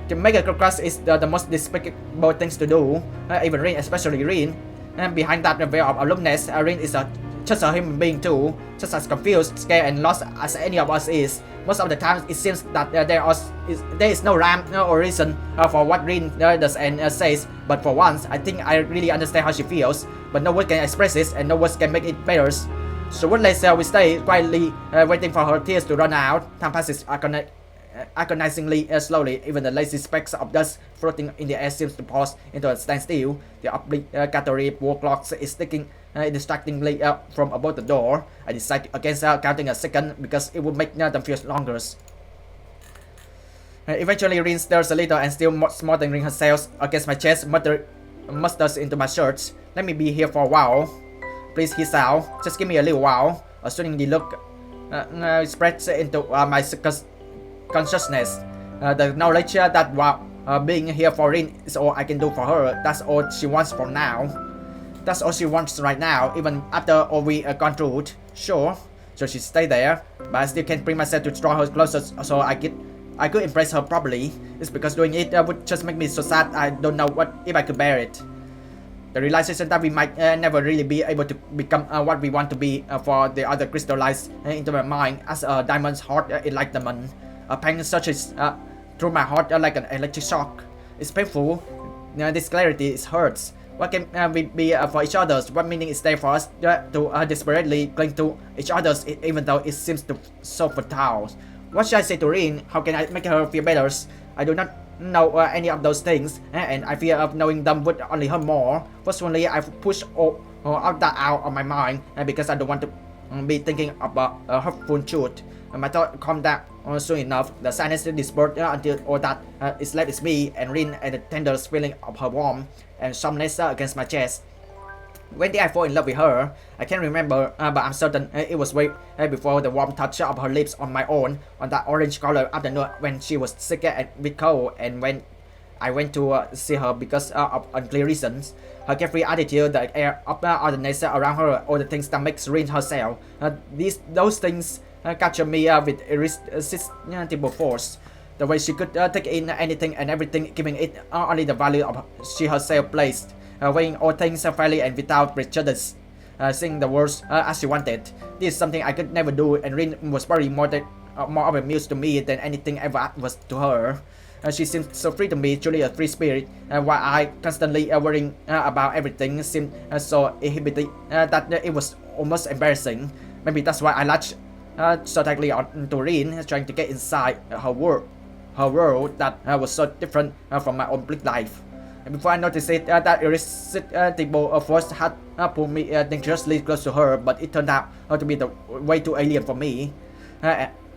To make a crush is the most despicable things to do, even Rin, especially Rin. And behind that veil of aloofness, Rin is just a human being too, just as confused, scared, and lost as any of us is. Most of the time, it seems that there is no rhyme or reason for what Rin does and says, but for once, I think I really understand how she feels, but no word can express it, and no words can make it better. So wordless, we stay quietly, waiting for her tears to run out. Time passes agonizingly slowly. Even the lazy specks of dust floating in the air seems to pause into a standstill. The obligatory wall clock is ticking distractingly from above the door. I decide against counting a second because it would make them feel longer. Eventually, Rin stirs a little and still smothering herself against my chest, musters into my shirt. Let me be here for a while. Please, Hisao, just give me a little while. A stunning look spreads into my consciousness. The knowledge that while being here for Rin is all I can do for her. That's all she wants for now. That's all she wants right now, even after all we gone through it. Sure, so she stay there, but I still can't bring myself to draw her closer so I could impress her properly. It's because doing it would just make me so sad. I don't know if I could bear it. The realization that we might never really be able to become what we want to be for the other crystallized into my mind as a diamond's heart enlightenment. A pang surges through my heart like an electric shock. It's painful. This clarity hurts. What can we be for each other? What meaning is there for us to desperately cling to each other even though it seems so futile? What should I say to Rin? How can I make her feel better? I do not know any of those things, and I fear of knowing them would only hurt more. Fortunately, I've pushed all that out of my mind because I don't want to be thinking about a hurtful truth. My thought calmed down soon enough. The silence dispersed until all that is left is me and Rin and the tender feeling of her warmth and softness against my chest. When did I fall in love with her? I can't remember, but I'm certain it was way before the warm touch of her lips on my own on that orange color afternoon when she was sick and with cold, and when I went to see her because of unclear reasons. Her carefree attitude, the air of otherness around her, all the things that makes Rin herself. Those things capture me with irresistible force. The way she could take in anything and everything, giving it only the value of she herself placed, weighing all things fairly and without prejudice, seeing the world as she wanted. This is something I could never do, and Rin was probably more of a muse to me than anything ever was to her. She seemed so free to me, truly a free spirit, while I constantly worrying about everything seemed so inhibited that it was almost embarrassing. Maybe that's why I latched so tightly on to Rin, trying to get inside her world that was so different from my own bleak life. And before I noticed it, that irresistible force had pulled me dangerously close to her, but it turned out to be the way too alien for me.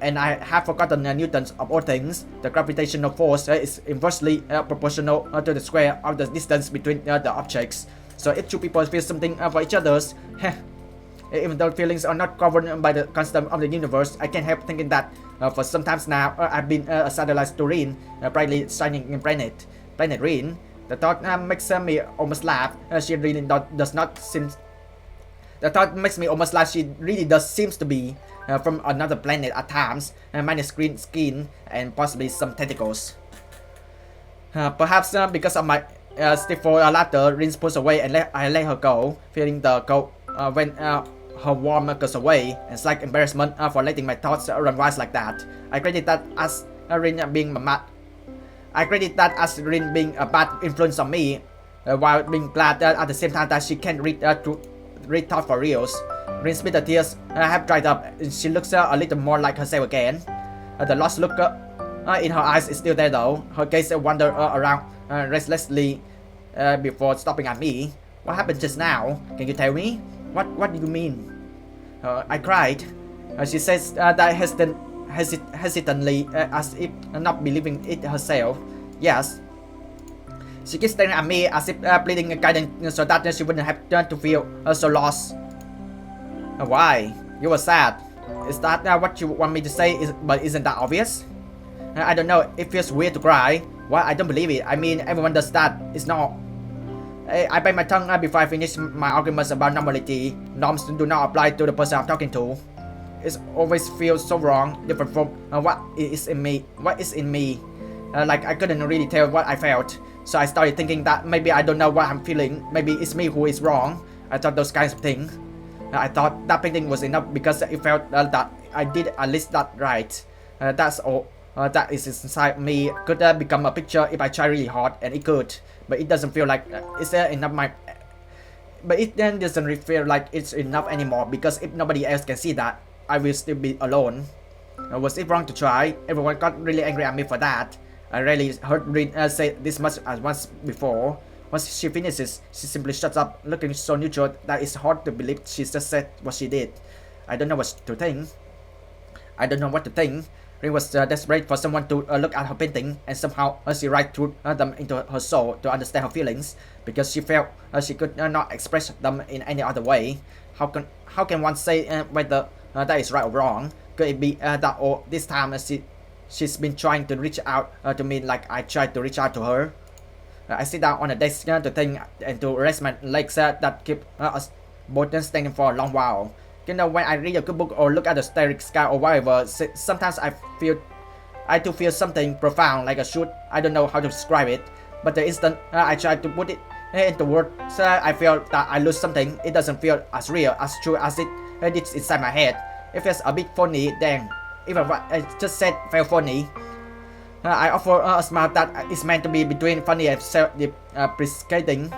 And I have forgotten Newton's of all things. The gravitational force is inversely proportional to the square of the distance between the objects. So if two people feel something for each other, even though feelings are not governed by the constant of the universe, I can't help thinking that for some time now I've been a satellite to Rin, brightly shining planet Rin. The thought makes me almost laugh. She really does not seem. The thought makes me almost laugh. She really does seems to be from another planet at times, minus green skin and possibly some tentacles. Perhaps because of my stiffle laughter, Rin pulls away and I let her go, feeling the cold when her warmth goes away, and slight embarrassment for letting my thoughts run wild like that. I credit that as Rin being a bad influence on me, while being glad at the same time that she can't read thought for reals. Rin's bitter tears have dried up, and she looks a little more like herself again. The lost look in her eyes is still there though. Her gaze wanders around restlessly before stopping at me. What happened just now? Can you tell me? What do you mean? I cried. She says that hesitantly, as if not believing it herself. Yes. She keeps staring at me as if pleading guidance so that she wouldn't have to feel so lost. Why? You were sad. Is that what you want me to say? But isn't that obvious? I don't know. It feels weird to cry. Well, I don't believe it. I mean, everyone does that. It's not. I bite my tongue before I finish my arguments about normality. Norms do not apply to the person I'm talking to. It always feels so wrong, different from what is in me. What is in me? Like I couldn't really tell what I felt. So I started thinking that maybe I don't know what I'm feeling. Maybe it's me who is wrong. I thought those kinds of things. I thought that painting was enough because it felt that I did at least that right. That's all. That is inside me could become a picture if I try really hard, and it could. But it doesn't feel like it's enough. But it then doesn't really feel like it's enough anymore because if nobody else can see that, I will still be alone. Was it wrong to try? Everyone got really angry at me for that. I rarely heard Rin say this much as once before. Once she finishes, she simply shuts up, looking so neutral that it's hard to believe she just said what she did. I don't know what to think. I don't know what to think. Rin was desperate for someone to look at her painting, and somehow she right through them into her soul to understand her feelings, because she felt she could not express them in any other way. How can one say whether that is right or wrong? Could it be that or this time she's been trying to reach out to me like I tried to reach out to her? I sit down on the desk to think and to rest my legs that keep us both standing for a long while. You know, when I read a good book or look at the starry sky or whatever, sometimes I too feel something profound like a shoot. I don't know how to describe it, but the instant I try to put it into words, I feel that I lose something. It doesn't feel as real, as true as it is inside my head. It feels a bit phony. Then, even what I just said felt phony. I offer a smile that is meant to be between funny and self-deprecating,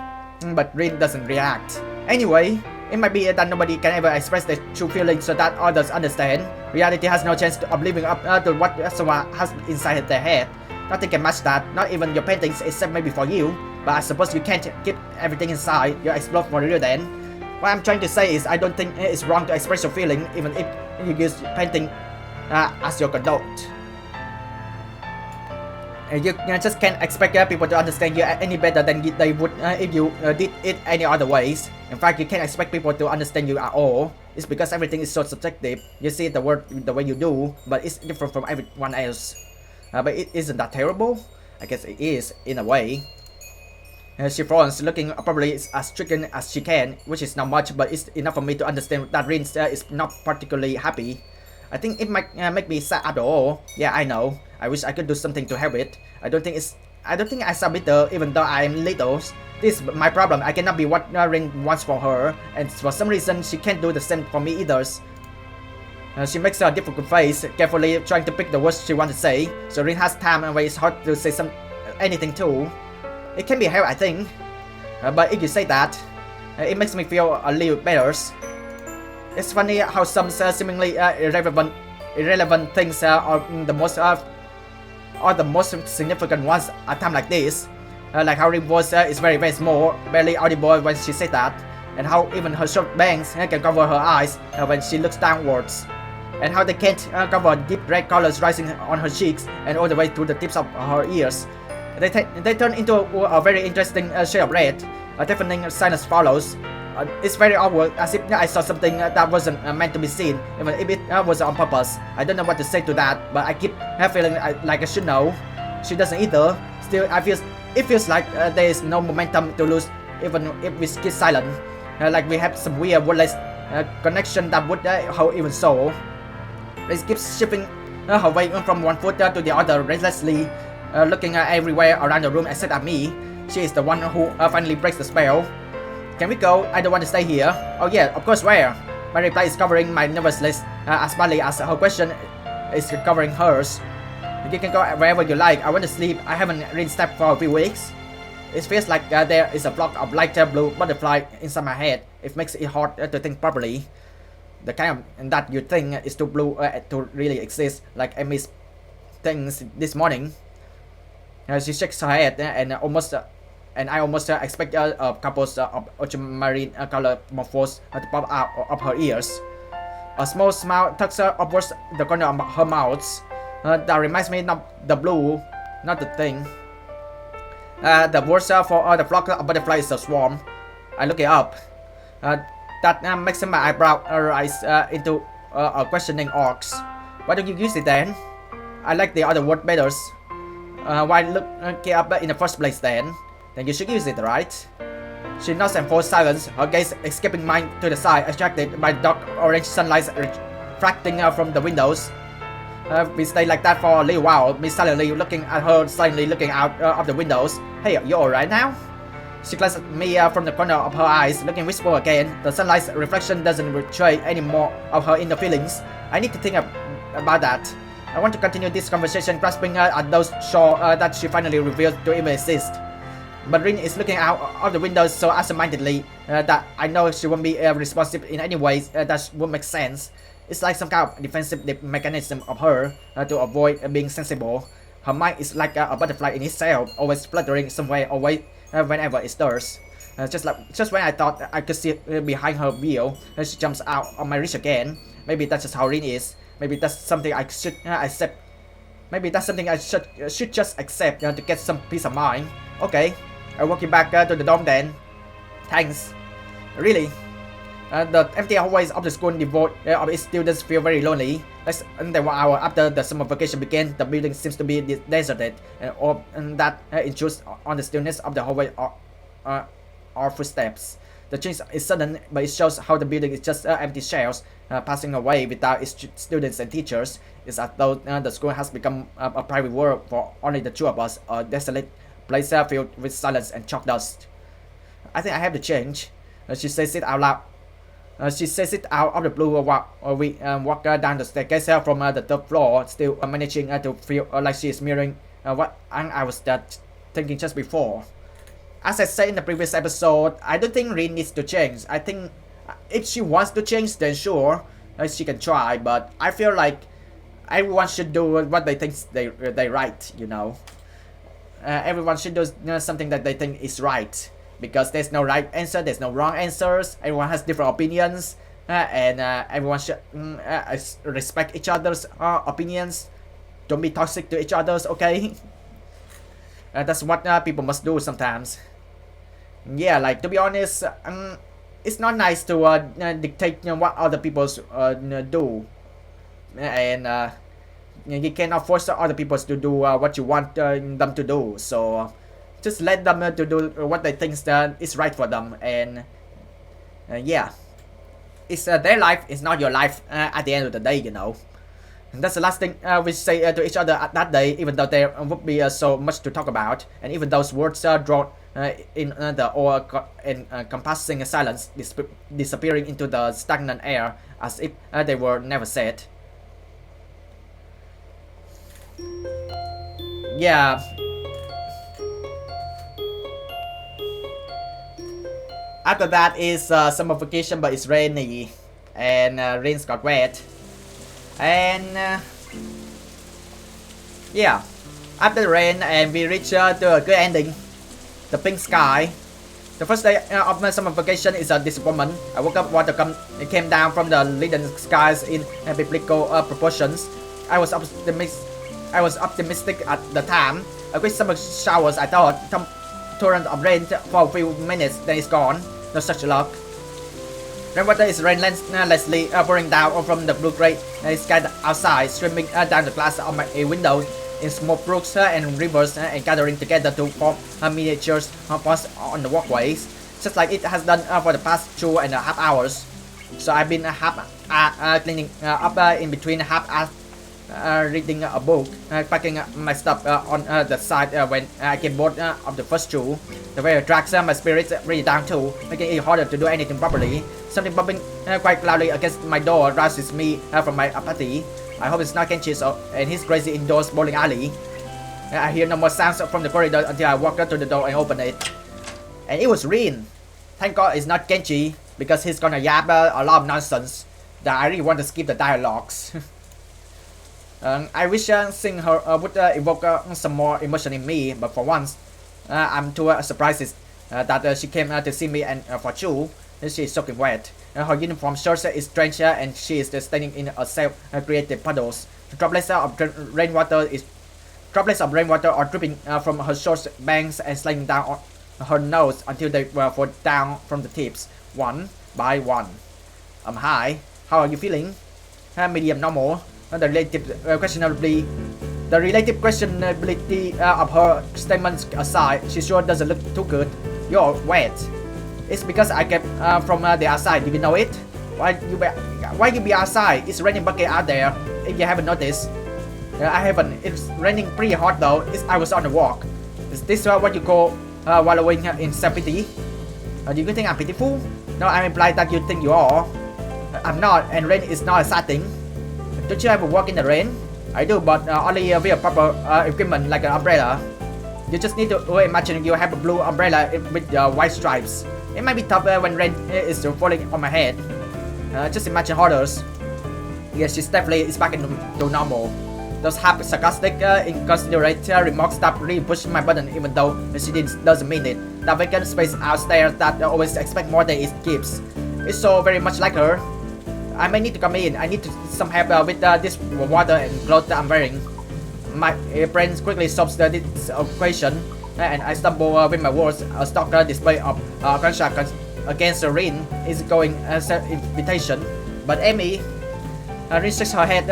but Rin doesn't react. Anyway, it might be that nobody can ever express their true feelings so that others understand. Reality has no chance of living up to what someone has inside their head. Nothing can match that, not even your paintings, except maybe for you. But I suppose you can't keep everything inside. You explode for real then. What I'm trying to say is I don't think it's wrong to express your feeling, even if you use painting as your conduct. You just can't expect people to understand you any better than they would if you did it any other ways. In fact, you can't expect people to understand you at all. It's because everything is so subjective. You see the world the way you do, but it's different from everyone else. But isn't that terrible? I guess it is, in a way. She frowns, looking probably as stricken as she can, which is not much, but it's enough for me to understand that Rin is not particularly happy. I think it might make me sad after all. Yeah, I know. I wish I could do something to help it. I don't think I sound bitter, even though I am little. This is my problem. I cannot be what Rin wants for her, and for some reason she can't do the same for me either. She makes a difficult face, carefully trying to pick the words she wants to say, so Rin has time when it's hard to say anything too. It can be helped, I think. But if you say that, it makes me feel a little better. It's funny how some seemingly irrelevant things are the most significant ones at a time like this. Like how Rin's voice is very very small, barely audible when she says that, and how even her short bangs can cover her eyes when she looks downwards, and how they can't cover deep red colors rising on her cheeks and all the way to the tips of her ears. They turn into a very interesting shade of red. A deafening silence follows. It's very awkward, as if I saw something that wasn't meant to be seen, even if it was on purpose. I don't know what to say to that, but I keep feeling like I should know. She doesn't either. Still, it feels like there is no momentum to lose, even if we keep silent. Like we have some weird wordless connection that would hold even so. It keeps shifting her weight from one foot to the other restlessly, looking everywhere around the room except at me. She is the one who finally breaks the spell. Can we go? I don't want to stay here. Oh yeah, of course, where? My reply is covering my nervousness as badly as her question is covering hers. You can go wherever you like. I want to sleep. I haven't really slept for a few weeks. It feels like there is a flock of light blue butterfly inside my head. It makes it hard to think properly. The kind of that you think is too blue to really exist, like Amy's things this morning. She shakes her head and I almost expect a couple of ultramarine color morphos to pop out of her ears. A small smile tucks upwards the corner of her mouth. That reminds me, not the blue, not the thing. The words for the flock of butterflies is a swarm. I look it up. That makes my eyebrow rise into a questioning arcs. Why don't you use it then? I like the other word better. Why look it up in the first place then? Then you should use it, right? She nods and falls silence, her gaze escaping mine to the side, attracted by dark orange sunlight refracting from the windows. We stay like that for a little while, me silently looking at her, silently looking out of the windows. Hey, you alright now? She glances at me from the corner of her eyes, looking wistful again. The sunlight's reflection doesn't betray any more of her inner feelings. I need to think about that. I want to continue this conversation, grasping at those shore that she finally revealed to even exist. But Rin is looking out of the window so absent-mindedly that I know she won't be responsive in any ways that would make sense. It's like some kind of defensive mechanism of her to avoid being sensible. Her mind is like a butterfly in itself, always fluttering somewhere away whenever it stirs. Just when I thought I could see behind her veil, she jumps out of my reach again. Maybe that's just how Rin is. Maybe that's something I should accept. Maybe that's something I should just accept to get some peace of mind. Okay. I walk you back to the dorm then. Thanks. Really? The empty hallways of the school devoid of its students feel very lonely. Less than 1 hour after the summer vacation began, the building seems to be deserted, and that intrudes on the stillness of the hallway or footsteps. The change is sudden, but it shows how the building is just empty shells passing away without its students and teachers. It's as though the school has become a private world for only the two of us, a desolate place filled with silence and chalk dust. I think I have to change. She says it out loud. She says it out of the blue while we walk down the staircase from the third floor, still managing to feel like she is mirroring what I was thinking just before. As I said in the previous episode, I don't think Rin needs to change. I think if she wants to change, then sure, she can try. But I feel like everyone should do what they think they right, you know. Everyone should do something that they think is right, because there's no right answer, there's no wrong answers. Everyone has different opinions, and everyone should respect each other's opinions. Don't be toxic to each other's, okay? That's what people must do sometimes. Yeah, like, to be honest, it's not nice to dictate what other people do, and you cannot force other people to do what you want them to do. So just let them to do what they think is right for them, and yeah, it's their life. It's not your life at the end of the day, you know. And that's the last thing we say to each other at that day, even though there would be so much to talk about, and even those words drawn in the all-encompassing silence, disappearing into the stagnant air as if they were never said. Yeah. After that is summer vacation, but it's rainy, and rains got wet, and yeah. After the rain, and we reach to a good ending. The pink sky. The first day of my summer vacation is a disappointment. I woke up, water came down from the leaden skies in biblical proportions. I was optimistic at the time. A quick summer showers, I thought. Some torrent of rain for a few minutes, then it's gone. No such luck. Rainwater is relentlessly pouring down from the blue-gray sky outside, streaming down the glass of my window in small brooks and rivers, and gathering together to form miniature ponds on the walkways, just like it has done for the past 2.5 hours. So I've been cleaning up in between, reading a book, packing my stuff on the side when I get bored of the first two. The way it drags my spirits really down too, making it harder to do anything properly. Something bumping quite loudly against my door rouses me from my apathy. I hope it's not Kenji and his crazy indoors bowling alley. I hear no more sounds from the corridor until I walk up to the door and open it. And it was Rin. Thank God it's not Kenji, because he's gonna yap a lot of nonsense that I really want to skip the dialogues. I wish seeing her would evoke some more emotion in me, but for once, I'm too surprised that she came to see me, and for Chu, she is soaking wet. Her uniform shirt is drenched, and she is standing in a self-created puddles. The droplets of rainwater is Droplets of rainwater are dripping from her short bangs and sliding down on her nose until they fall down from the tips, one by one. Hi. How are you feeling? Medium normal. The relative questionability of her statements aside, she sure doesn't look too good. You're wet. It's because I came from the outside. You know it? Why you be outside? It's raining bucket out there. If you haven't noticed. I haven't. It's raining pretty hard though. I was on a walk. Is this what you call wallowing in self-pity? Do you think I'm pitiful? No, I'm implied that you think you are. I'm not, and rain is not a sad thing. Don't you ever walk in the rain? I do, but only with proper equipment like an umbrella. You just need to imagine you have a blue umbrella with white stripes. It might be tough when rain is falling on my head. Just imagine others. Yes, she's definitely back to normal. Those half sarcastic, inconsiderate remarks stop really pushing my button even though she doesn't mean it. That vacant space outstairs that always expect more than it gives. It's so very much like her. I may need to come in. I need some help with this water and clothes that I'm wearing. My brain quickly solves this equation and I stumble with my words. A stock display of construct against the rain is going as an invitation. But Amy shakes her head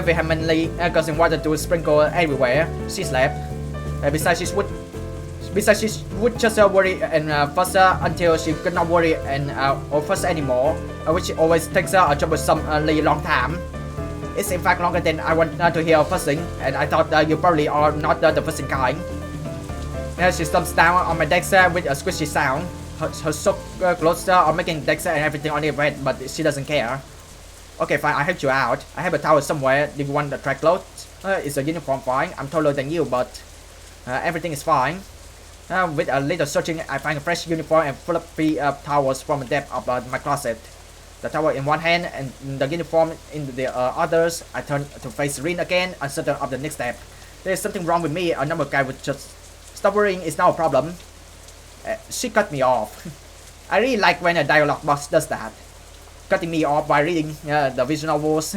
vehemently, causing water to sprinkle everywhere. She slept. Besides, she would just worry and fuss until she could not worry and or fuss anymore, which always takes a troublesomely long time. It's in fact longer than I want to hear fussing, and I thought you probably are not the fussing kind. She stomps down on my desk with a squishy sound. Her soaked clothes are making decks and everything on the bed, but she doesn't care. Okay, fine, I'll help you out. I have a towel somewhere. Do you want the dry clothes? It's a uniform fine. I'm taller than you, but everything is fine. With a little searching, I find a fresh uniform and fluffy towels from the depth of my closet. The towel in one hand and the uniform in the others. I turn to face Rin again, uncertain of the next step. There's something wrong with me. A normal guy would just stop worrying. It's not a problem. She cut me off. I really like when a dialogue box does that. Cutting me off by reading the visual novels.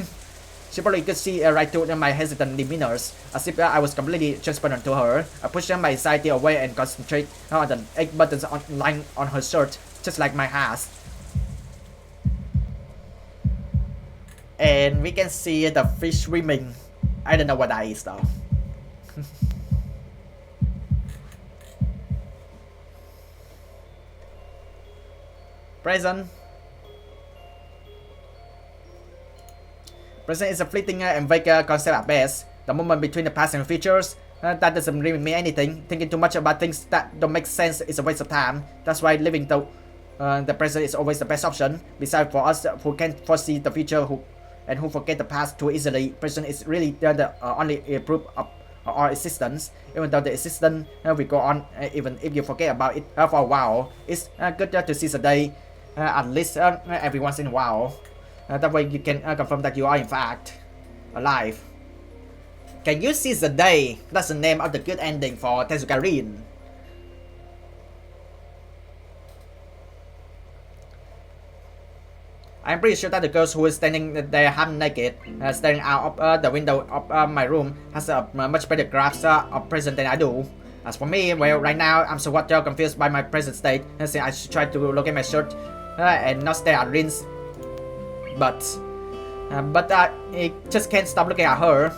She probably could see right through my hesitant demeanors, as if I was completely transparent to her. I pushed my anxiety away and concentrate on the 8 buttons lying on her shirt, just like my has. And we can see the fish swimming. I don't know what that is though. Present. Present is a fleeting and vague concept at best. The moment between the past and futures. That doesn't really mean anything. Thinking too much about things that don't make sense is a waste of time. That's why living the present is always the best option. Besides, for us who can't foresee the future who forget the past too easily, present is really the only proof of our existence. Even though the existence will go on, even if you forget about it for a while, it's good to seize a day, at least every once in a while. That way you can confirm that you are in fact alive. Can you seize the day? That's the name of the good ending for Tezuka Rin. I'm pretty sure that the girl who is standing there half naked, staring out of the window of my room, has a much better grasp of present than I do. As for me, well, right now I'm somewhat confused by my present state, since I should try to look at my shirt and not stare at Rin's. But I just can't stop looking at her.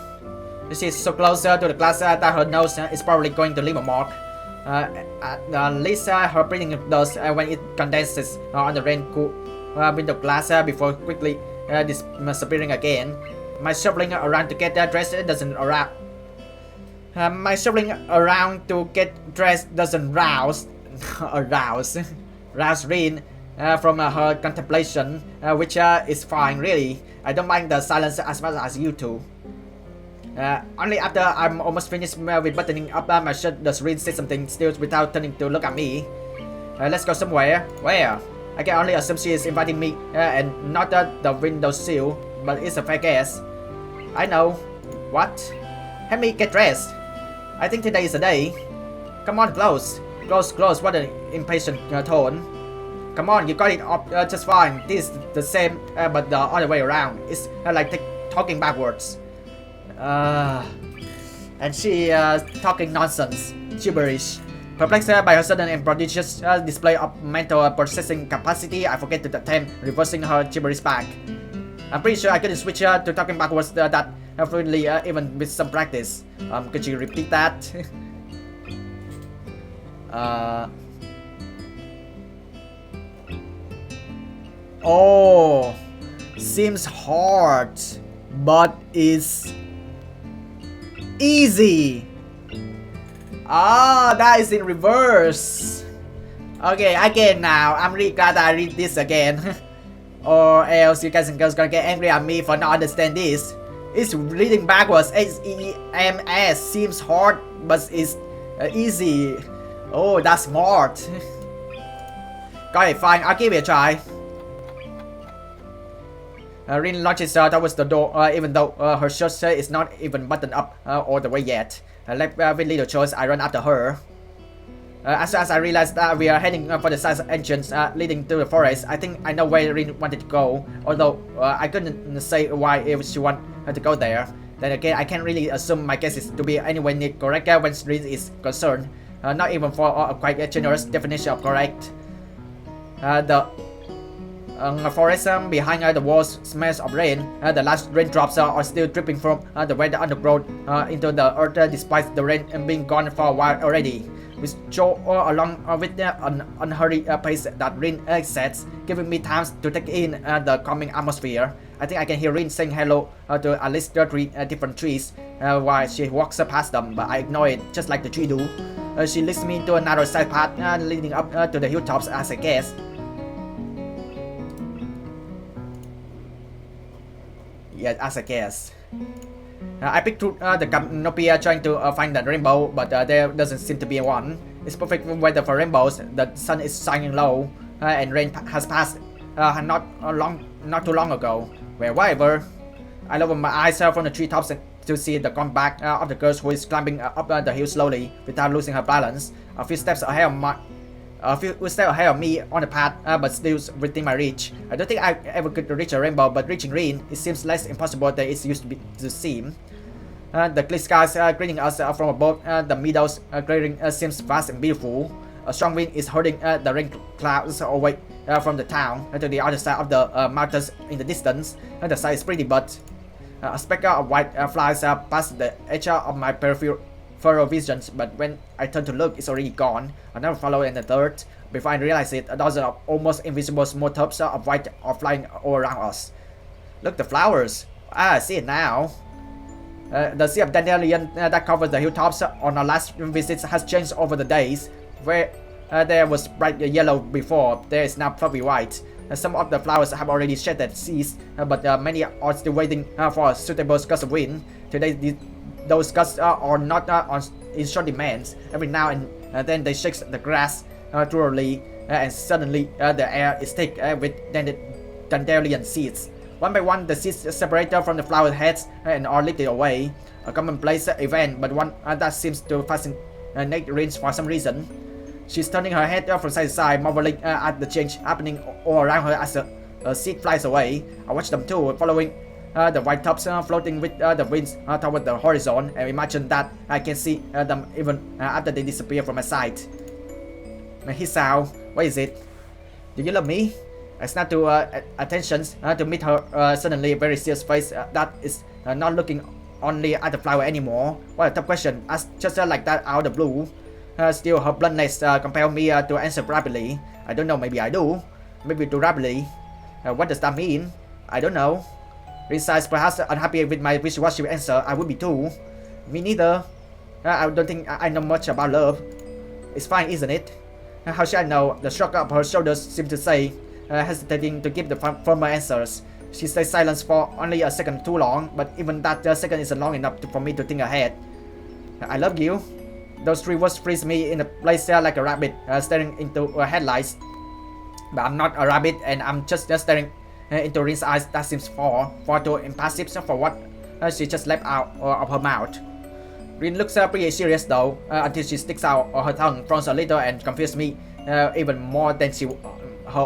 She's so close to the glass that her nose is probably going to leave a mark. At least her breathing does when it condenses on the rain-cool window glass before quickly disappearing again. My shuffling around to get dressed doesn't arouse. My shuffling around to get dressed doesn't rouse Rin from her contemplation, which is fine really. I don't mind the silence as much as you two. Only after I'm almost finished with buttoning up my shirt does Rin say something still without turning to look at me. Let's go somewhere. Where? I can only assume she is inviting me and not the windowsill, but it's a fair guess. I know. What? Help me get dressed. I think today is the day. Come on, close. Close. What an impatient tone. Come on, you got it up just fine. This is the same, but the other way around. It's like talking backwards. and she talking nonsense, gibberish. Perplexed by her sudden and prodigious display of mental processing capacity, I forget to attempt reversing her gibberish back. I'm pretty sure I couldn't switch to talking backwards that fluently even with some practice. Could you repeat that? Oh, seems hard, but is easy. Ah, that is in reverse. Okay, I get it now. I'm really glad I read this again. Or else you guys and girls gonna get angry at me for not understanding this. It's reading backwards. S-E-M-S seems hard, but it's easy. Oh, that's smart. Got it, fine. I'll give it a try. Rin launches towards the door, even though her shirt is not even buttoned up all the way yet. Like with little choice, I run after her. As soon as I realized that we are heading for the side entrance leading to the forest, I think I know where Rin wanted to go. Although I couldn't say why if she wanted to go there. Then again, I can't really assume my guess is to be anywhere near correct when Rin is concerned. Not even for a quite generous definition of correct. The forest behind the walls smells of rain. The last raindrops are still dripping from the wet undergrowth into the earth despite the rain being gone for a while already. We stroll along with an unhurried pace that Rin sets, giving me time to take in the calming atmosphere. I think I can hear Rin saying hello to at least 3 different trees while she walks past them, but I ignore it just like the tree do. She leads me to another side path leading up to the hilltops as I guess. Yeah, as I guess. I picked through the canopy trying to find the rainbow, but there doesn't seem to be one. It's perfect weather for rainbows. The sun is shining low, and rain has passed not too long ago. Well, whatever. I lower my eyes from the treetops to see the comeback of the girl who is climbing up the hill slowly without losing her balance. A few steps ahead of me on the path, but still within my reach. I don't think I ever could reach a rainbow, but reaching Rin, it seems less impossible than it used to seem. The clear skies greeting us from above, the meadows clearing seems vast and beautiful. A strong wind is hurling the rain clouds away from the town to the other side of the mountains in the distance. The sight is pretty, but a speck of white flies past the edge of my peripheral visions, but when I turn to look, it's already gone. Another follow and a third. Before I realize it, a dozen of almost invisible small tubs of white are flying all around us. Look, the flowers. I see it now. The sea of dandelion that covers the hilltops on our last visit has changed over the days. Where there was bright yellow before, there is now fluffy white. Some of the flowers have already shed their seeds, but many are still waiting for a suitable gust of wind. Today, those gusts are not in short demand. Every now and then they shake the grass thoroughly, and suddenly the air is thick with dandelion seeds. One by one, the seeds separate from the flower heads and are lifted away. A commonplace event, but one that seems to fascinate Rin for some reason. She's turning her head from side to side, marveling at the change happening all around her as a seed flies away. I watch them too, following the white tops floating with the winds toward the horizon, and imagine that I can see them even after they disappear from my sight. Hisao, what is it? Do you love me? I snap to attention to meet her suddenly very serious face that is not looking only at the flower anymore. What a tough question, asked just like that out of the blue. Still, her bluntness compelled me to answer rapidly. I don't know, maybe I do. Maybe too rapidly. What does that mean? I don't know. Besides, perhaps unhappy with my wishy-washy answer, I would be too. Me neither. I don't think I know much about love. It's fine, isn't it? How should I know? The shrug of her shoulders seemed to say, hesitating to give the firmer answers. She stays silent for only a second too long, but even that second isn't long enough for me to think ahead. I love you. Those 3 words freeze me in a place like a rabbit staring into headlights. But I'm not a rabbit, and I'm just staring into Rin's eyes. That seems far too impassive for what she just let out of her mouth. Rin looks pretty serious though, until she sticks out her tongue, frowns a little, and confuses me even more than her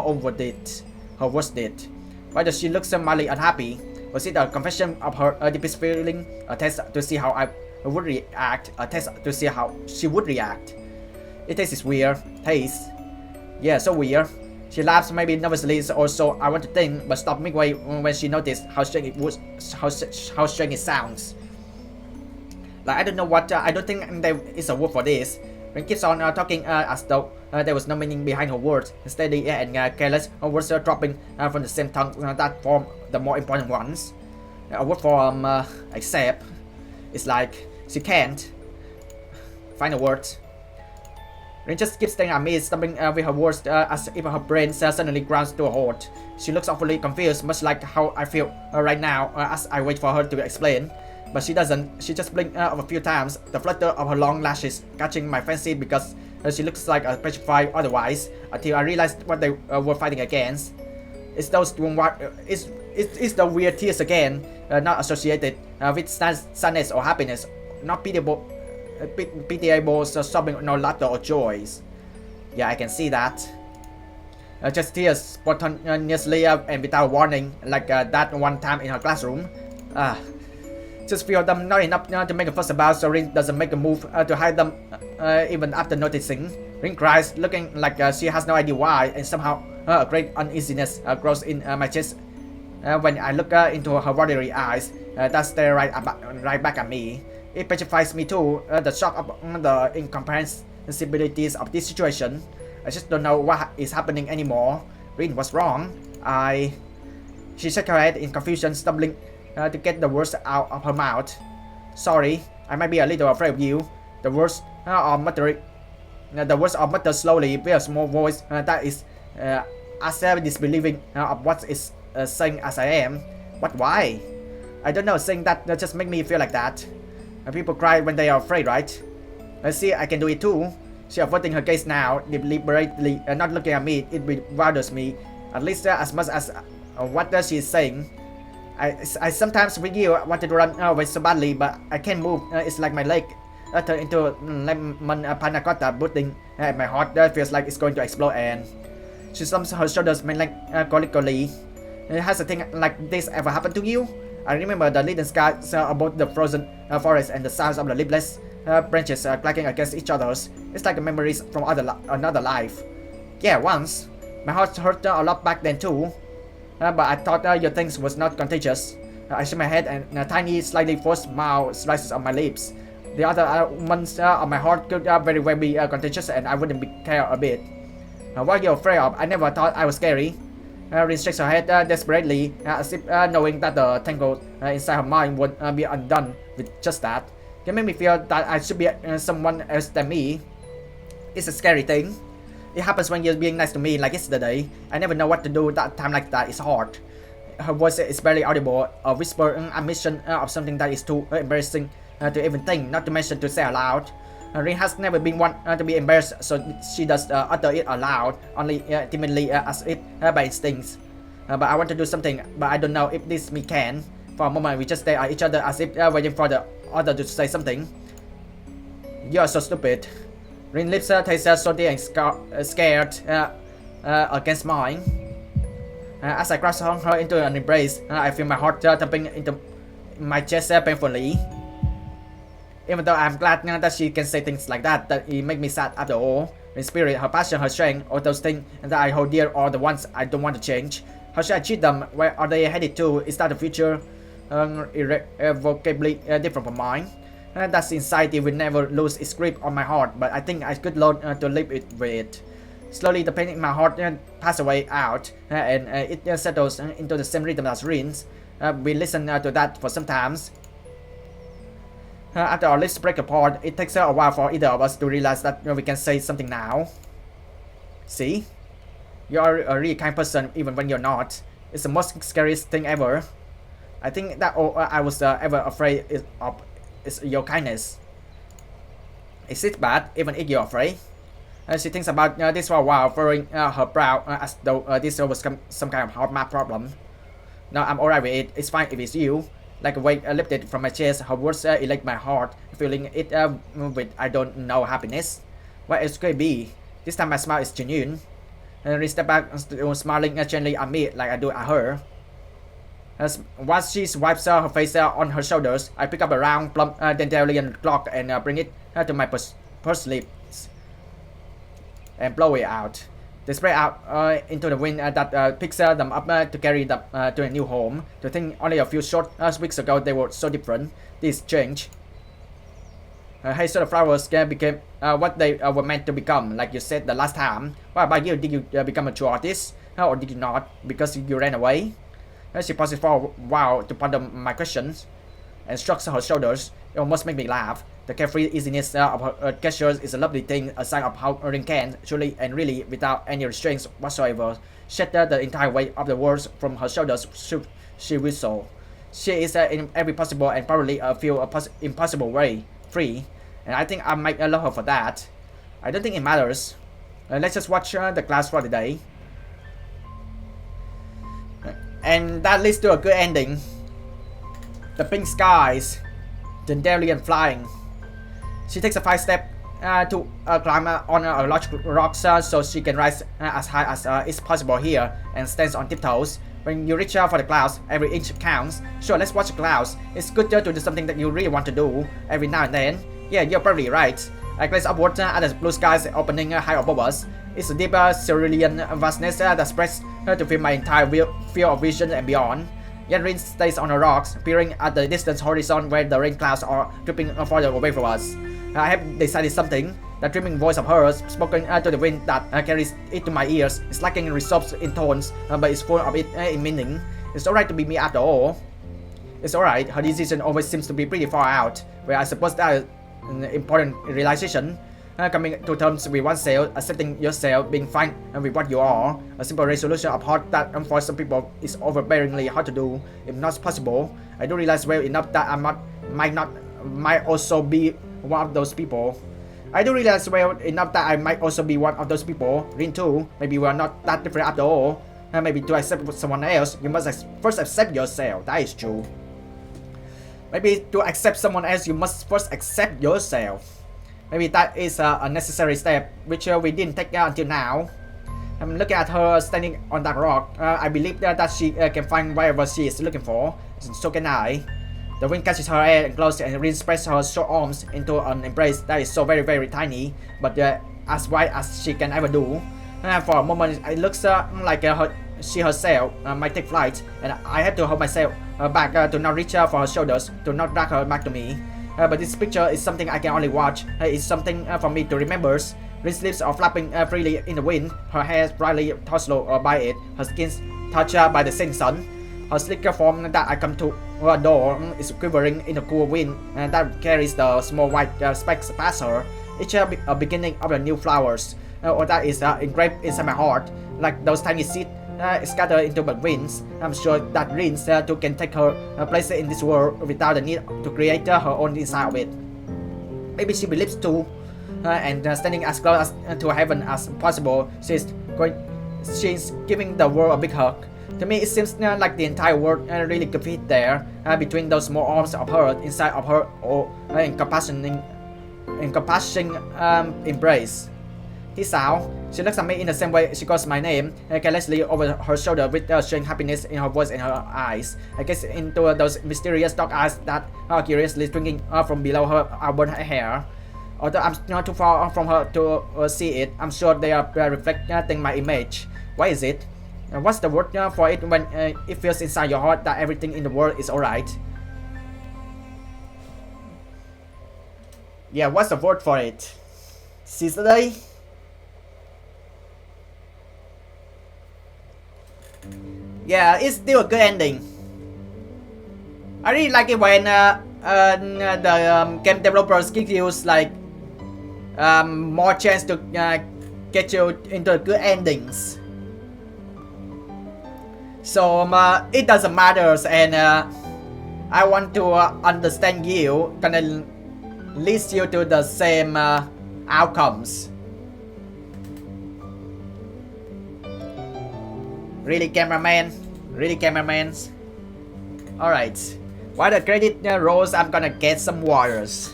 words did. Why does she look so mildly unhappy? Was it a confession of her deepest feeling, a test to see how I would react, a test to see how she would react. It tastes weird. Taste. Yeah, so weird. She laughs, maybe nervously, or so I want to think, but stopped midway when she noticed how strange it was, how strange it sounds. Like I don't know what. I don't think there is a word for this. Rin keeps on talking as though there was no meaning behind her words. Steady and careless, her words are dropping from the same tongue that form the more important ones. A word for accept. It's like she can't find a word. Rin just keeps staring at me, stumbling with her words as if her brain suddenly grounds to a halt. She looks awfully confused, much like how I feel right now as I wait for her to explain. But she doesn't. She just blinks a few times, the flutter of her long lashes catching my fancy because she looks like petrified otherwise, until I realized what they were fighting against. It's those it's the weird tears again, not associated with sadness or happiness, not pitiable sobbing, no laughter or joys. Yeah, I can see that. Just tears spontaneously and without warning, like that one time in her classroom. Just feel them not enough to make a fuss about, so Rin doesn't make a move to hide them even after noticing. Rin cries, looking like she has no idea why, and somehow a great uneasiness grows in my chest when I look into her watery eyes that stare right back at me. It petrifies me too, the shock of the incomprehensibilities of this situation. I just don't know what is happening anymore. Rin was wrong. She shook her head in confusion, stumbling to get the words out of her mouth. Sorry, I might be a little afraid of you. The words are muttered slowly with a small voice that is as disbelieving of what is saying as I am. But why? I don't know, saying that just make me feel like that. People cry when they are afraid, right? See, I can do it too. She averting her gaze now, deliberately not looking at me. It bothers me, at least as much as what she is saying. I sometimes really wanted to run away so badly, but I can't move. It's like my leg turned into lemon panna cotta pudding, and my heart feels like it's going to explode. And she slumps her shoulders melancholically. Has a thing like this ever happened to you? I remember the leaden skies above the frozen forest and the sounds of the leafless branches clacking against each other's. It's like memories from another life. Yeah, once. My heart hurt a lot back then too. But I thought your things was not contagious. I shook my head and a tiny, slightly forced smile rises on my lips. The other elements of my heart could very well be contagious, and I wouldn't care a bit. What you're afraid of? I never thought I was scary. Rin shakes her head desperately, as if knowing that the tangle inside her mind would be undone with just that. Can make me feel that I should be someone else than me. It's a scary thing. It happens when you're being nice to me like yesterday. I never know what to do that time like that. It's hard. Her voice is barely audible, a whisper admission of something that is too embarrassing to even think, not to mention to say aloud. Rin has never been one to be embarrassed, so she does utter it aloud, only timidly as if by instincts. But I want to do something, but I don't know if this me can. For a moment we just stare at each other as if waiting for the other to say something. You're so stupid. Rin's lips taste salty and scared against mine. As I grasp her into an embrace, I feel my heart thumping into my chest painfully. Even though I'm glad that she can say things like that it makes me sad after all. In spirit, her passion, her strength, all those things that I hold dear are the ones I don't want to change. How should I treat them? Where are they headed to? Is that the future irrevocably different from mine? That anxiety will never lose its grip on my heart, but I think I could learn to live with it. Slowly, the pain in my heart passes away out, and it settles into the same rhythm as Rin's. We listen to that for some time. After our lips break apart, it takes a while for either of us to realize that we can say something now. See? You are a really kind person even when you're not. It's the most scariest thing ever. I think that all I was ever afraid of is your kindness. Is it bad even if you're afraid? She thinks about this for a while, furrowing her brow as though this was some kind of hard math problem. No, I'm alright with it. It's fine if it's you. Like a weight lifted from my chest, her words elate my heart, filling it with I don't know happiness. What else could it be? This time my smile is genuine. Rin stepped back, smiling gently at me like I do at her. Once she wipes her face on her shoulders, I pick up a round, plump dandelion clock and bring it to my purse lips and blow it out. They spread out into the wind that picks them up to carry them to a new home. To think only a few short weeks ago they were so different. This change. Hazel flowers became what they were meant to become, like you said the last time. What about you? Did you become a true artist? Or did you not? Because you ran away? She pauses for a while to ponder my questions and shrugs her shoulders. It almost makes me laugh. The carefree easiness of her gestures is a lovely thing, a sign of how Rin can, truly and really, without any restraints whatsoever, shatter the entire weight of the world from her shoulders should she wish so. She is in every possible and probably feel impossible way free, and I think I might love her for that. I don't think it matters. Let's just watch the class for the day. And that leads to a good ending. The pink skies, dandelion flying. She takes a 5 step to climb on a large rock so she can rise as high as is possible here and stands on tiptoes. When you reach out for the clouds, every inch counts. Sure, let's watch the clouds. It's good to do something that you really want to do every now and then. Yeah, you're probably right. I glance upward at the blue skies opening high above us. It's a deep cerulean vastness that spreads to fill my entire field of vision and beyond. Yet Rin stays on the rocks, peering at the distant horizon where the rain clouds are dripping farther away from us. I have decided something. The dreaming voice of hers, spoken to the wind that carries it to my ears, is lacking in resolve in tones, but is full of it in meaning. It's alright to be me after all. It's alright, her decision always seems to be pretty far out, where I suppose that is an important realization. Coming to terms with oneself, accepting yourself, being fine with what you are, a simple resolution of heart that for some people is overbearingly hard to do, if not possible. I do realize well enough that I might also be one of those people. Rin too. Maybe we are not that different after all. Maybe to accept someone else, you must first accept yourself. That is true. Maybe to accept someone else, you must first accept yourself. Maybe that is a necessary step, which we didn't take until now. I'm looking at her standing on that rock. I believe that she can find whatever she is looking for. So can I. The wind catches her hair and close, and Rin spreads her short arms into an embrace that is so very, very tiny, but as wide as she can ever do. For a moment, it looks like she herself might take flight, and I have to hold myself back to not reach for her shoulders, to not drag her back to me. But this picture is something I can only watch. It's something for me to remember. Rin's lips are flapping freely in the wind, her hair brightly tousled by it, her skin touched by the same sun. Her sleek form that I come to adore is quivering in the cool wind that carries the small white specks past her, each a beginning of the new flowers, or that is engraved inside my heart, like those tiny seeds scattered into the winds. I'm sure that Rin too can take her place in this world without the need to create her own inside of it. Maybe she believes too, and standing as close to heaven as possible, she's giving the world a big hug. To me, it seems like the entire world really could fit there, between those small arms of her, inside of her, or encompassing embrace. Hisao. She looks at me in the same way she calls my name, carelessly over her shoulder with strange happiness in her voice and her eyes. I gaze into those mysterious dark eyes that are curiously twinkling from below her auburn hair. Although I'm not too far from her to see it, I'm sure they are reflecting my image. Why is it? What's the word for it when it feels inside your heart that everything in the world is alright? Yeah, what's the word for it? Sisterly? Yeah, it's still a good ending. I really like it when the game developers give you like more chance to get you into good endings. So it doesn't matter, and I want to understand you, gonna lead you to the same outcomes. Really, cameraman? Really, cameraman? Alright. While the credit rolls, I'm gonna get some waters.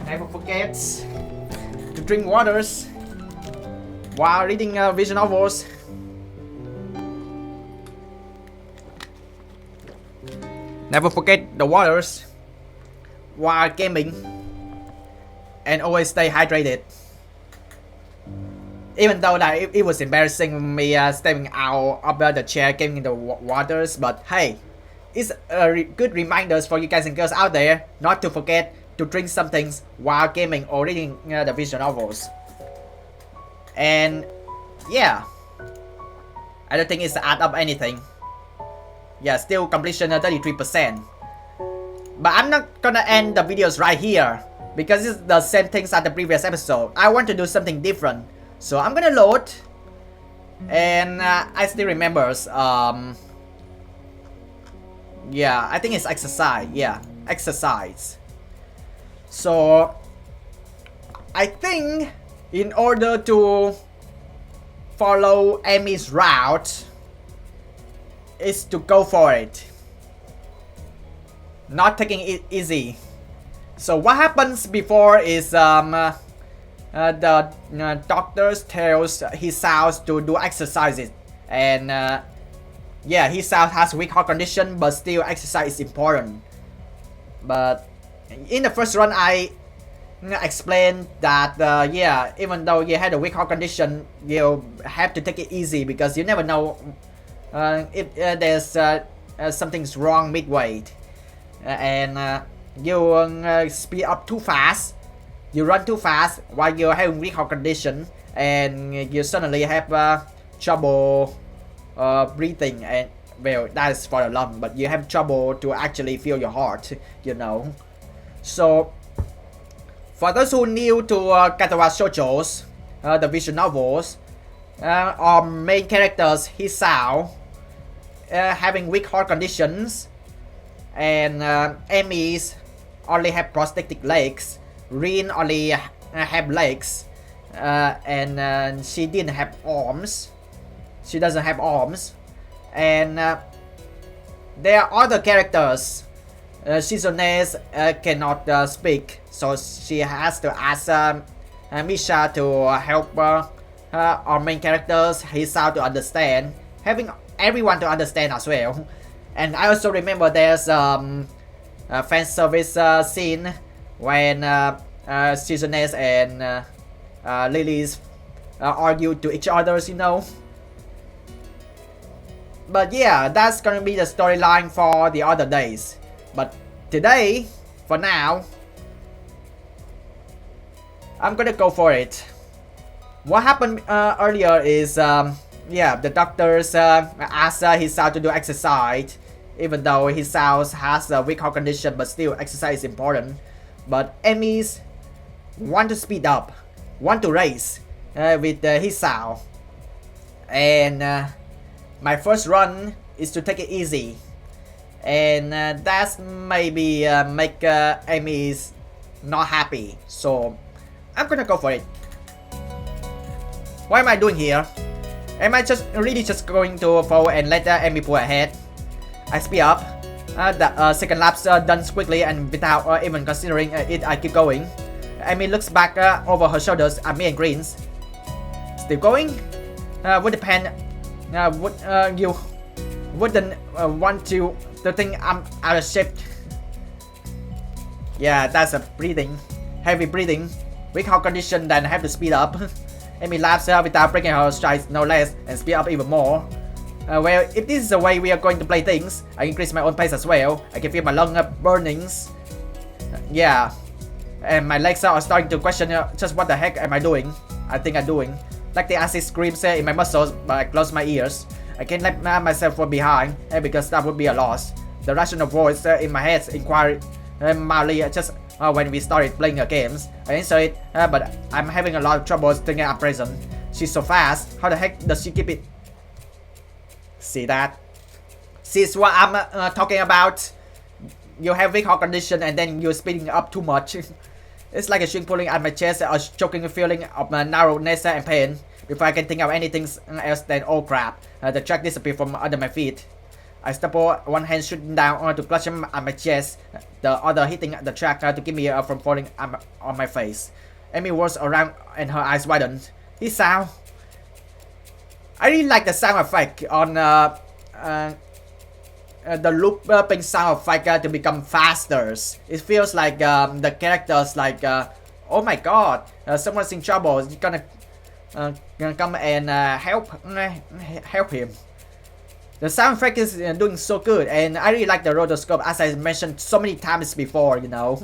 Never forget to drink waters while reading visual novels. Never forget the waters while gaming, and always stay hydrated. Even though that it was embarrassing me stepping out of the chair gaming in the waters, but hey, it's good reminders for you guys and girls out there not to forget to drink some things while gaming or reading the visual novels. And yeah, I don't think it's add up anything. Yeah, still completion 33%. But I'm not gonna end the videos right here because it's the same things as the previous episode. I want to do something different, so I'm gonna load. And I still remembers. Yeah, I think it's exercise. Yeah, exercise. So I think in order to follow Amy's route is to go for it, not taking it easy. So what happens before is the doctors tells Hisao to do exercises, and yeah, Hisao has weak heart condition, but still exercise is important. But in the first run, I explained that yeah, even though you had a weak heart condition, you have to take it easy because you never know if there's something's wrong midway, and you speed up too fast, you run too fast while you're having weak heart condition, and you suddenly have trouble breathing, and well, that's for the lung, but you have trouble to actually feel your heart, you know. So for those who new to Katawa Shoujo's, the visual novels, our main characters Hisao having weak heart conditions, and Amy's only have prosthetic legs, Rin only have legs, and she didn't have arms. She doesn't have arms, and there are other characters. Shizune's cannot speak, so she has to ask Misha to help our main characters Hisao to understand, having everyone to understand as well. And I also remember there's a fan service scene when Shizune's and Lily's argue to each other, you know. But yeah, that's gonna be the storyline for the other days. But today, for now, I'm gonna go for it. What happened earlier is, yeah, the doctors asked Hisao to do exercise, even though Hisao has a weak heart condition, but still exercise is important. But Amy's want to speed up, want to race with Hisao, and my first run is to take it easy, and that's maybe make Amy's not happy. So I'm gonna go for it. What am I doing here? Am I just really just going to follow and let Amy pull ahead? I speed up. The second lap's done quickly and without even considering it. I keep going. Amy looks back over her shoulders at me and grins. Still going? Would depend. You wouldn't want to think I'm out of shape. Yeah, that's a breathing, heavy breathing, weak heart condition, then have to speed up. Amy laughs without breaking her strides no less and speed up even more. Well, if this is the way we are going to play things, I increase my own pace as well. I can feel my lung burnings. Yeah, and my legs are starting to question just what the heck am I doing. I think I'm doing. Like the acid screams in my muscles, but I close my ears. I can't let myself fall behind, because that would be a loss. The rational voice in my head inquired mildly just when we started playing the games. I answer it, but I'm having a lot of trouble thinking I'm present. She's so fast, how the heck does she keep it? See that? See what I'm talking about? You have weak heart condition and then you're speeding up too much. It's like a string pulling at my chest, a choking feeling of narrowness and pain. Before I can think of anything else than oh crap, the track disappeared from under my feet. I stumble, one hand shooting down to clutch at my chest, the other hitting the track to keep me from falling on my face. Amy whirls around and her eyes widened. Hisao. I really like the sound effect on the looping sound effect to become faster. It feels like the characters like, oh my god, someone's in trouble. You're gonna come and help him. The sound effect is doing so good, and I really like the rotoscope, as I mentioned so many times before. You know,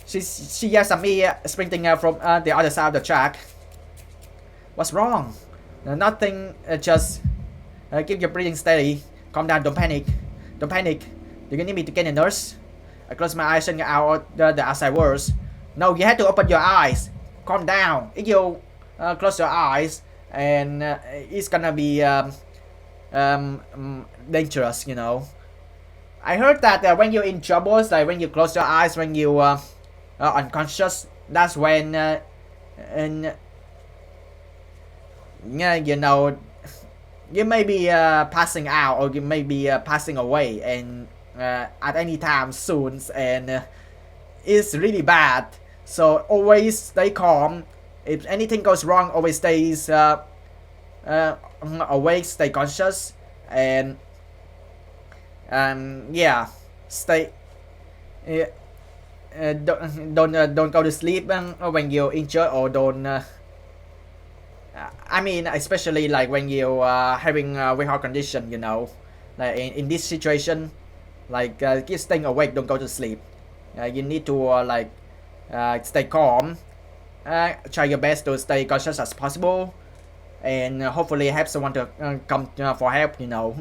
she yells at me, sprinting from the other side of the track. What's wrong? Nothing. Just keep your breathing steady. Calm down. Don't panic. Don't panic. Do you need me to get a nurse? I close my eyes, shutting out the outside world. No, you have to open your eyes. Calm down. If you close your eyes, and it's gonna be dangerous, you know. I heard that when you're in troubles, like when you close your eyes, when you are unconscious, that's when and yeah, you know, you may be passing out, or you may be passing away, and at any time soon, and it's really bad. So always stay calm. If anything goes wrong, always stays awake, stay conscious, and yeah, stay. Don't go to sleep when you're injured, or don't. I mean, especially like when you having a weak heart condition, you know, like in this situation, like keep staying awake, don't go to sleep. You need to stay calm, try your best to stay conscious as possible, and hopefully have someone to come for help, you know.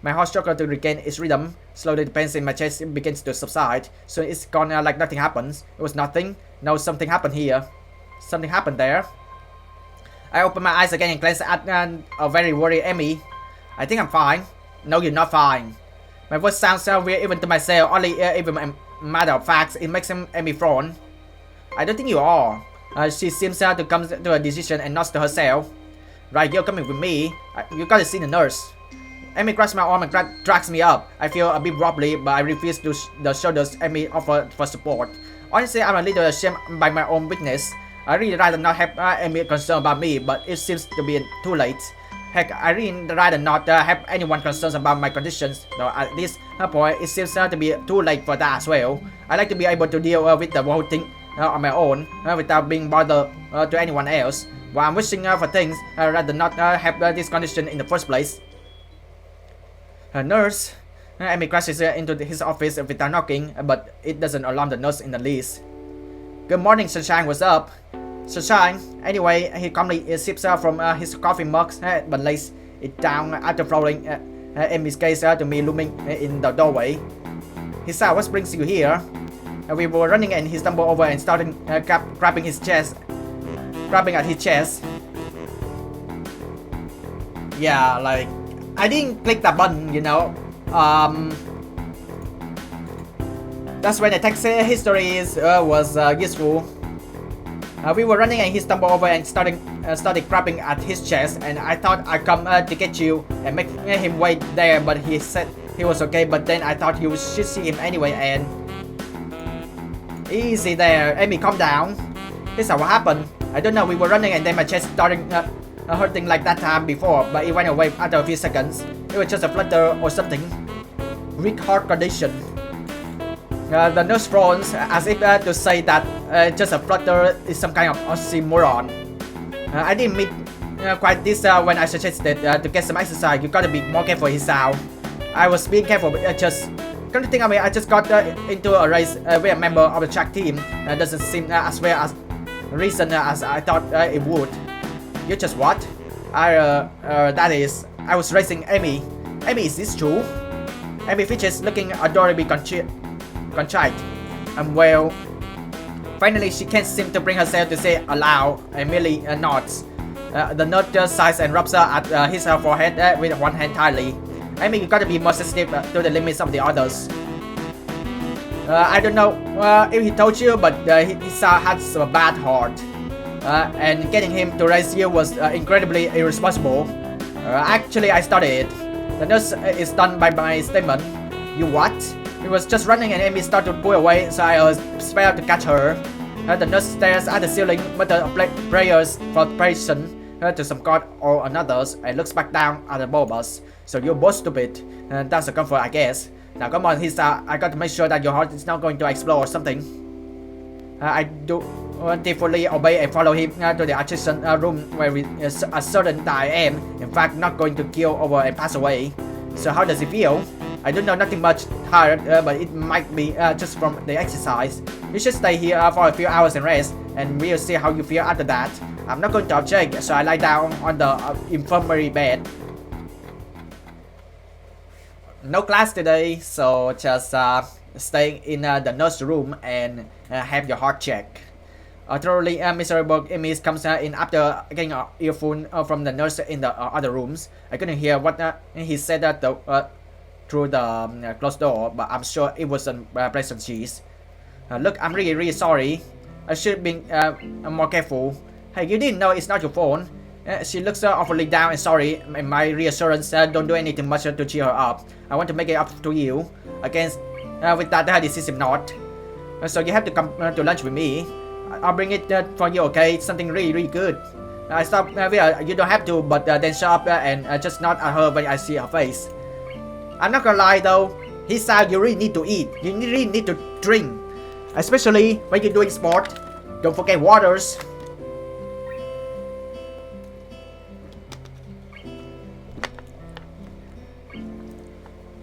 My heart struggle to regain its rhythm. Slowly the pain in my chest begins to subside, so it's gone like nothing happens. It was nothing. No, something happened here. Something happened there. I open my eyes again and glance at a very worried Emmy. I think I'm fine. No, you're not fine. My voice sounds weird even to myself, only even a matter of fact, it makes Emmy frown. I don't think you are. She seems to come to a decision and nods to herself. Right, you're coming with me. You gotta see the nurse. Emmy grabs my arm and drags me up. I feel a bit wobbly, but I refuse to the shoulders Emmy offer for support. Honestly, I'm a little ashamed by my own weakness. I really rather not have any concern about me, but it seems to be too late. Heck, I really rather not have anyone concerned about my conditions, though at this point it seems to be too late for that as well. I like to be able to deal with the whole thing on my own, without being bothered to anyone else. While I'm wishing for things, I'd rather not have this condition in the first place. Nurse. Amy crashes into his office without knocking, but it doesn't alarm the nurse in the least. Good morning, Sunshine. What's up? Sunshine. Anyway, he calmly sips from his coffee mug, but lays it down after throwing Amy's gaze to me looming in the doorway. Hisao, what brings you here? We were running and he stumbled over and started grabbing at his chest. Yeah, like I didn't click that button, you know. That's when the text history was useful. We were running and he stumbled over and started grabbing at his chest, and I thought I'd come to get you and make him wait there, but he said he was okay, but then I thought you should see him anyway, and... Easy there, Amy, calm down. This is what happened. I don't know, we were running and then my chest started hurting like that time before, but it went away after a few seconds. It was just a flutter or something. Weak heart condition. The nurse frowns as if to say that just a flutter is some kind of oxymoron. I didn't mean quite this when I suggested to get some exercise. You gotta be more careful, Hisao. I was being careful, but just... Come to think of it, I just got into a race with a member of the track team. Doesn't seem as well as recent as I thought it would. You just what? That is, I was racing Amy. Amy, is this true? Amy features looking adorably contrite. Well, finally she can't seem to bring herself to say aloud and merely nods. The nurse just sighs and rubs her at his forehead with one hand tightly. Amy, you gotta be more sensitive to the limits of the others. I don't know if he told you, but Hisao has a bad heart. And getting him to raise you was incredibly irresponsible. Actually, I started it. The nurse is stunned by my statement. You what? He was just running and Amy started to pull away, so I sped to catch her. The nurse stares at the ceiling, mutters prayers for patience. to some god or another and looks back down at the both of us. So you're both stupid. That's a comfort, I guess. Now come on, Hisao, I got to make sure that your heart is not going to explode or something. I do dutifully obey and follow him to the adjacent room where we are certain that I am, in fact, not going to kill over and pass away. So how does it feel? I don't know, nothing much tired, but it might be just from the exercise. You should stay here for a few hours and rest, and we'll see how you feel after that. I'm not going to object, so I lie down on the infirmary bed. No class today, so just staying in the nurse room and have your heart checked. A thoroughly miserable image comes in after getting an earphone from the nurse in the other rooms. I couldn't hear what he said through the closed door, but I'm sure it wasn't pleasant cheese. Look, I'm really sorry. I should have been more careful. Hey, you didn't know it's not your phone. She looks awfully down and sorry, and my reassurance don't do anything much to cheer her up. I want to make it up to you against with that decision not. So you have to come to lunch with me. I'll bring it for you, okay? It's something really good. I stop you don't have to, but then shut up and just nod at her when I see her face. I'm not gonna lie though, Hisao, you really need to eat. You really need to drink, especially when you're doing sport. Don't forget waters.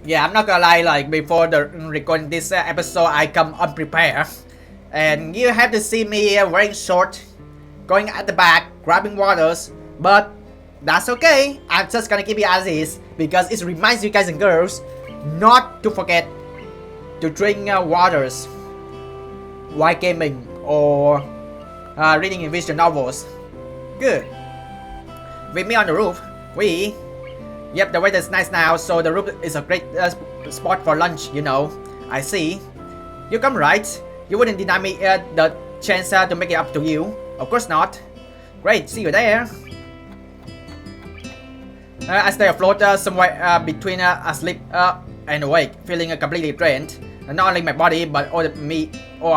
Yeah, I'm not gonna lie, like before the recording this episode, I come unprepared. And you have to see me wearing short, going at the back, grabbing waters. But that's okay, I'm just gonna keep it as is, because it reminds you guys and girls not to forget to drink waters while gaming or reading visual novels. Good. With me on the roof, Yep, the weather's nice now, so the roof is a great spot for lunch, you know. I see. You come right. You wouldn't deny me the chance to make it up to you. Of course not. Great, see you there. I stay afloat somewhere between asleep and awake, feeling completely drained. Not only my body, but all of me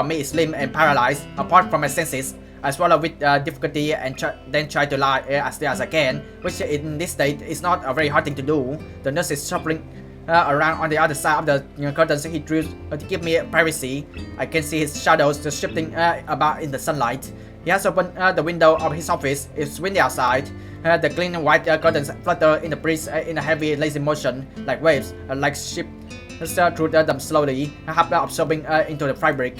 is slim and paralyzed. Apart from my senses, I swallow with difficulty and then try to lie as still as I can, which in this state is not a very hard thing to do. The nurse is shuffling around on the other side of the curtains he drew to give me privacy. I can see his shadows just shifting about in the sunlight. He has opened the window of his office. It's windy outside. The clean white curtains flutter in the breeze in a heavy lazy motion, like waves, like ships through them slowly, half absorbing into the fabric.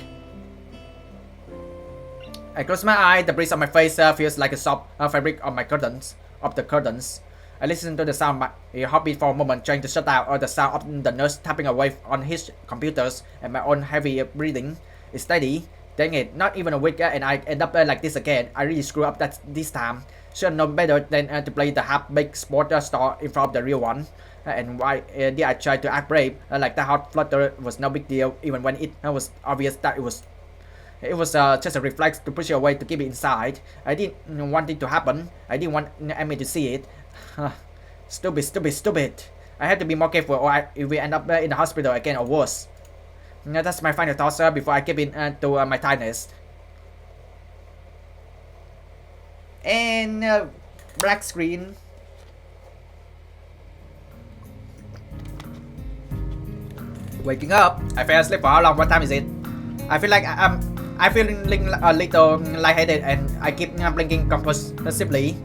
I close my eye. The breeze on my face feels like a soft fabric on my curtains. I listen to the sound of my heartbeat for a moment, trying to shut out the sound of the nurse tapping away on his computers and my own heavy breathing. It's steady. Dang it, not even a week and I end up like this again. I really screw up this time. Should know better than to play the half-baked sports star in front of the real one. And why did I try to act brave? Like the heart flutter was no big deal, even when it was obvious that it was just a reflex to push it away to keep it inside. I didn't want it to happen. I didn't want Amy to see it. Stupid. I have to be more careful or if we end up in the hospital again or worse. That's my final thoughts before I give in to my tiredness. And black screen. Waking up. I fell asleep for how long? What time is it? I feel like I'm feeling a little lightheaded and I keep blinking compulsively.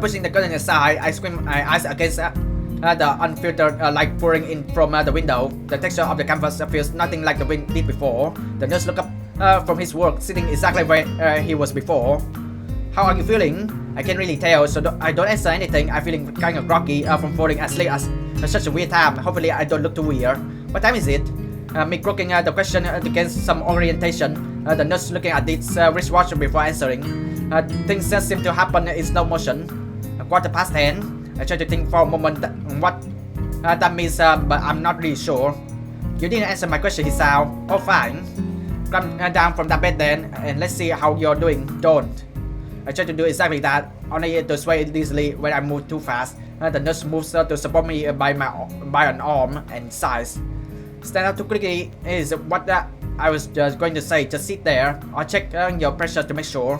Pushing the curtain aside, I squint my eyes against the unfiltered light pouring in from the window. The texture of the canvas feels nothing like the wind did before. The nurse looked up from his work, sitting exactly where he was before. How are you feeling? I can't really tell, so I don't answer anything. I'm feeling kind of groggy from falling asleep at such a weird time. Hopefully I don't look too weird. What time is it? Me croaking the question to gain some orientation. The nurse looking at its wristwatch before answering. Things seem to happen in slow motion. 10:15. I try to think for a moment what that means, but I'm not really sure. You didn't answer my question, Hisao. Oh, fine. Come down from that bed then, and let's see how you're doing. Don't. I try to do exactly that, only to sway easily when I move too fast. The nurse moves to support me by an arm and sighs. Stand up too quickly is what I was just going to say. Just sit there. I'll check your pressure to make sure.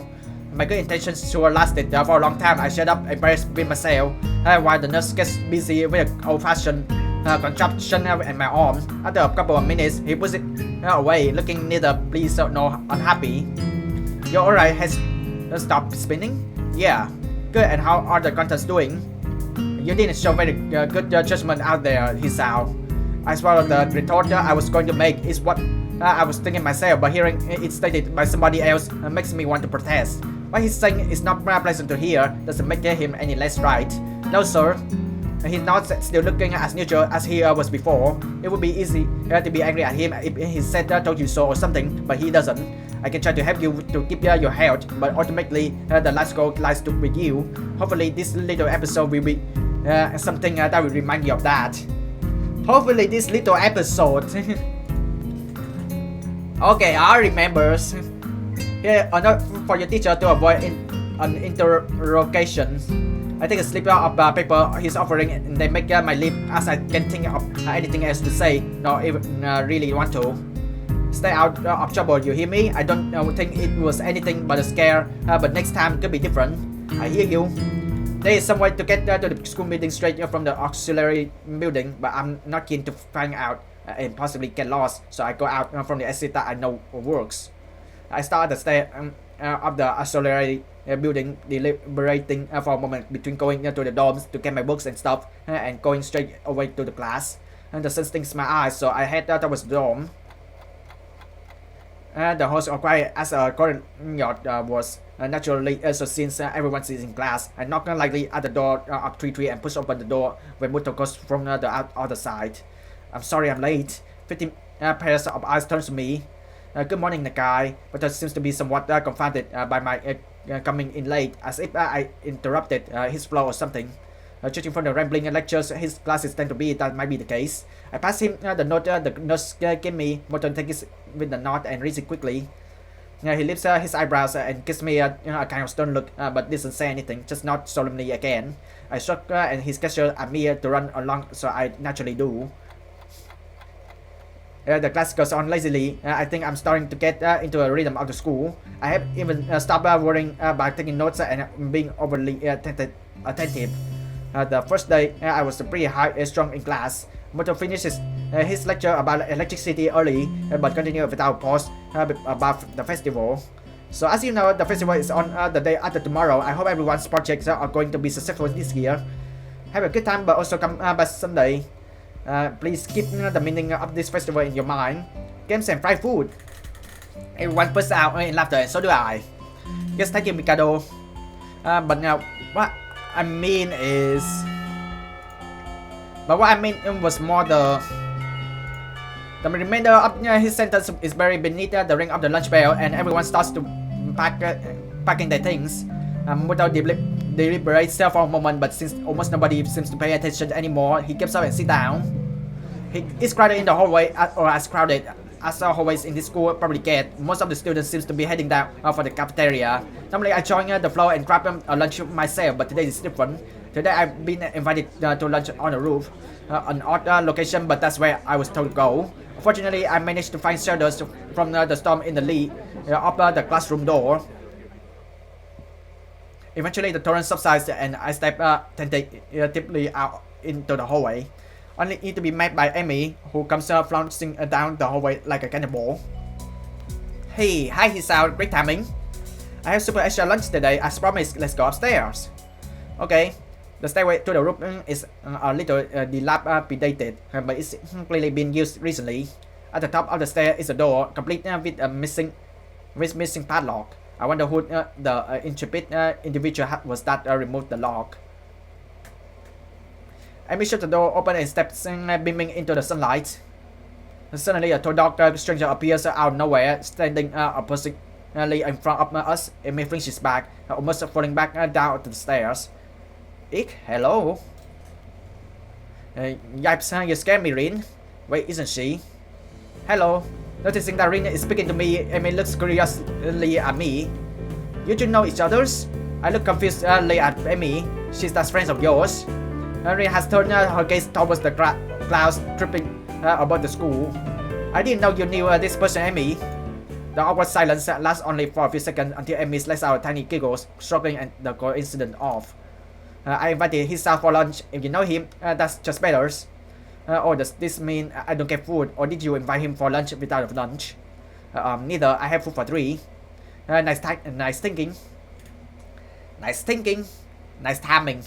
My good intentions sure lasted for a long time. I shut up, embarrassed with myself, while the nurse gets busy with an old-fashioned contraption in my arm. After a couple of minutes, he puts it away, looking neither pleased nor unhappy. You're alright, has stopped spinning? Yeah. Good, and how are the contents doing? You didn't show very good judgment out there, Hisao. I swallowed the retort I was going to make is what I was thinking myself, but hearing it stated by somebody else makes me want to protest. What he's saying is not pleasant to hear, doesn't make him any less right. No, sir. He's not still looking as neutral as he was before. It would be easy to be angry at him if he said told you so or something, but he doesn't. I can try to help you to keep your health, but ultimately the last goal lies with you. Hopefully this little episode will be something that will remind you of that. Hopefully this little episode. Okay, I remember. Here, not for your teacher to avoid an interrogation. I take a slip of paper he's offering and they make my lip as I can think of anything else to say, nor even really want to. Stay out of trouble, you hear me? I don't think it was anything but a scare, but next time could be different. I hear you. There is some way to get to the school building straight from the auxiliary building, but I'm not keen to find out and possibly get lost, so I go out from the exit that I know works. I start the stair of the auxiliary building, deliberating for a moment between going to the dorms to get my books and stuff and going straight away to the class. And the sun stings my eyes, so I head towards the dorm. The halls are quiet as a corridor was naturally, so since everyone is in class, I knock lightly at the door of 3-3 and push open the door when Muto goes from the other side. I'm sorry I'm late. 15 pairs of eyes turn to me. Good morning, Nakai, but I seems to be somewhat confounded by my coming in late, as if I interrupted his flow or something. Judging from the rambling lectures his classes tend to be, that might be the case. I pass him the note the nurse gave me. Morton takes it with the nod and reads it quickly. He lifts his eyebrows and gives me a kind of stern look, but doesn't say anything, just nod solemnly again. I shrug and he gestures at me to run along, so I naturally do. The class goes on lazily. I think I'm starting to get into a rhythm of the school. I have even stopped worrying about taking notes and being overly attentive. The first day, I was pretty high strong in class. Moto finishes his lecture about electricity early, but continued without pause about the festival. So as you know, the festival is on the day after tomorrow. I hope everyone's projects are going to be successful this year. Have a good time, but also come back someday. Please keep the meaning of this festival in your mind. Games and fried food. Everyone bursts out in laughter, and so do I. Yes, thank you, Mikado. But now, what I mean was more the remainder of his sentence is buried beneath the ring of the lunch bell, and everyone starts to packing their things. Without deliberates for a moment, but since almost nobody seems to pay attention anymore, he gets up and sits down. It's crowded in the hallway, or as crowded as the hallways in this school probably get. Most of the students seems to be heading down for the cafeteria. Normally I join the floor and grab a lunch myself, but today is different. Today I've been invited to lunch on the roof, an odd location, but that's where I was told to go. Fortunately, I managed to find shelters from the storm in the lee of the classroom door. Eventually, the torrent subsides and I step tentatively out into the hallway. Only need to be met by Amy, who comes flouncing down the hallway like a cannonball. Hey, hi Hisao, great timing. I have super extra lunch today, as promised. Let's go upstairs. Okay. The stairway to the roof is a little dilapidated, but it's clearly been used recently. At the top of the stair is a door, complete with a missing padlock. I wonder who the intrepid individual was that removed the lock. Amy shut the door open and steps beaming into the sunlight. Suddenly, a tall dark stranger appears out of nowhere, standing oppositely in front of us. Amy flinches back, almost falling back down to the stairs. Ick, hello. Yipes, you scared me, Rin. Wait, isn't she? Hello. Noticing that Rin is speaking to me, Amy looks curiously at me. You two know each other's? I look confusedly at Amy. She's that friend of yours. Rin has turned her gaze towards the clouds dripping above the school. I didn't know you knew this person, Amy. The awkward silence lasts only for a few seconds until Amy lets out tiny giggles, shrugging the coincidence off. I invited Hisao for lunch. If you know him, that's just better. Or does this mean I don't get food, or did you invite him for lunch without lunch? Neither. I have food for 3. Nice thinking. Nice thinking. Nice timing.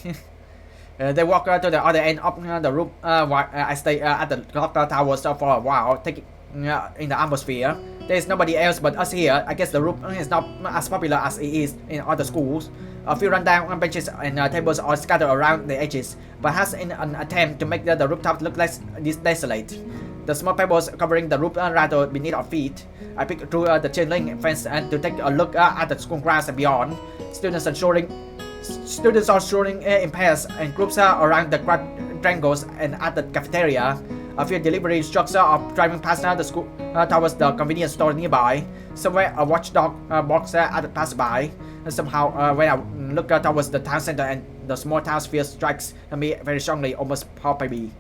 They walk to the other end of the room while I stay at the clock tower for a while, taking in the atmosphere. There is nobody else but us here. I guess the room is not as popular as it is in other schools. A few rundown benches and tables are scattered around the edges, perhaps in an attempt to make the rooftop look less desolate. The small pebbles covering the roof rattle beneath our feet. I peek through the chain link fence to take a look at the school grounds and beyond. Students are strolling in pairs and groups around the quadrangles and at the cafeteria. A few delivery trucks are driving past the school towards the convenience store nearby. Somewhere a watchdog barks at the passerby. Somehow, when I look towards the town center, and the small town feel strikes me very strongly, almost palpably.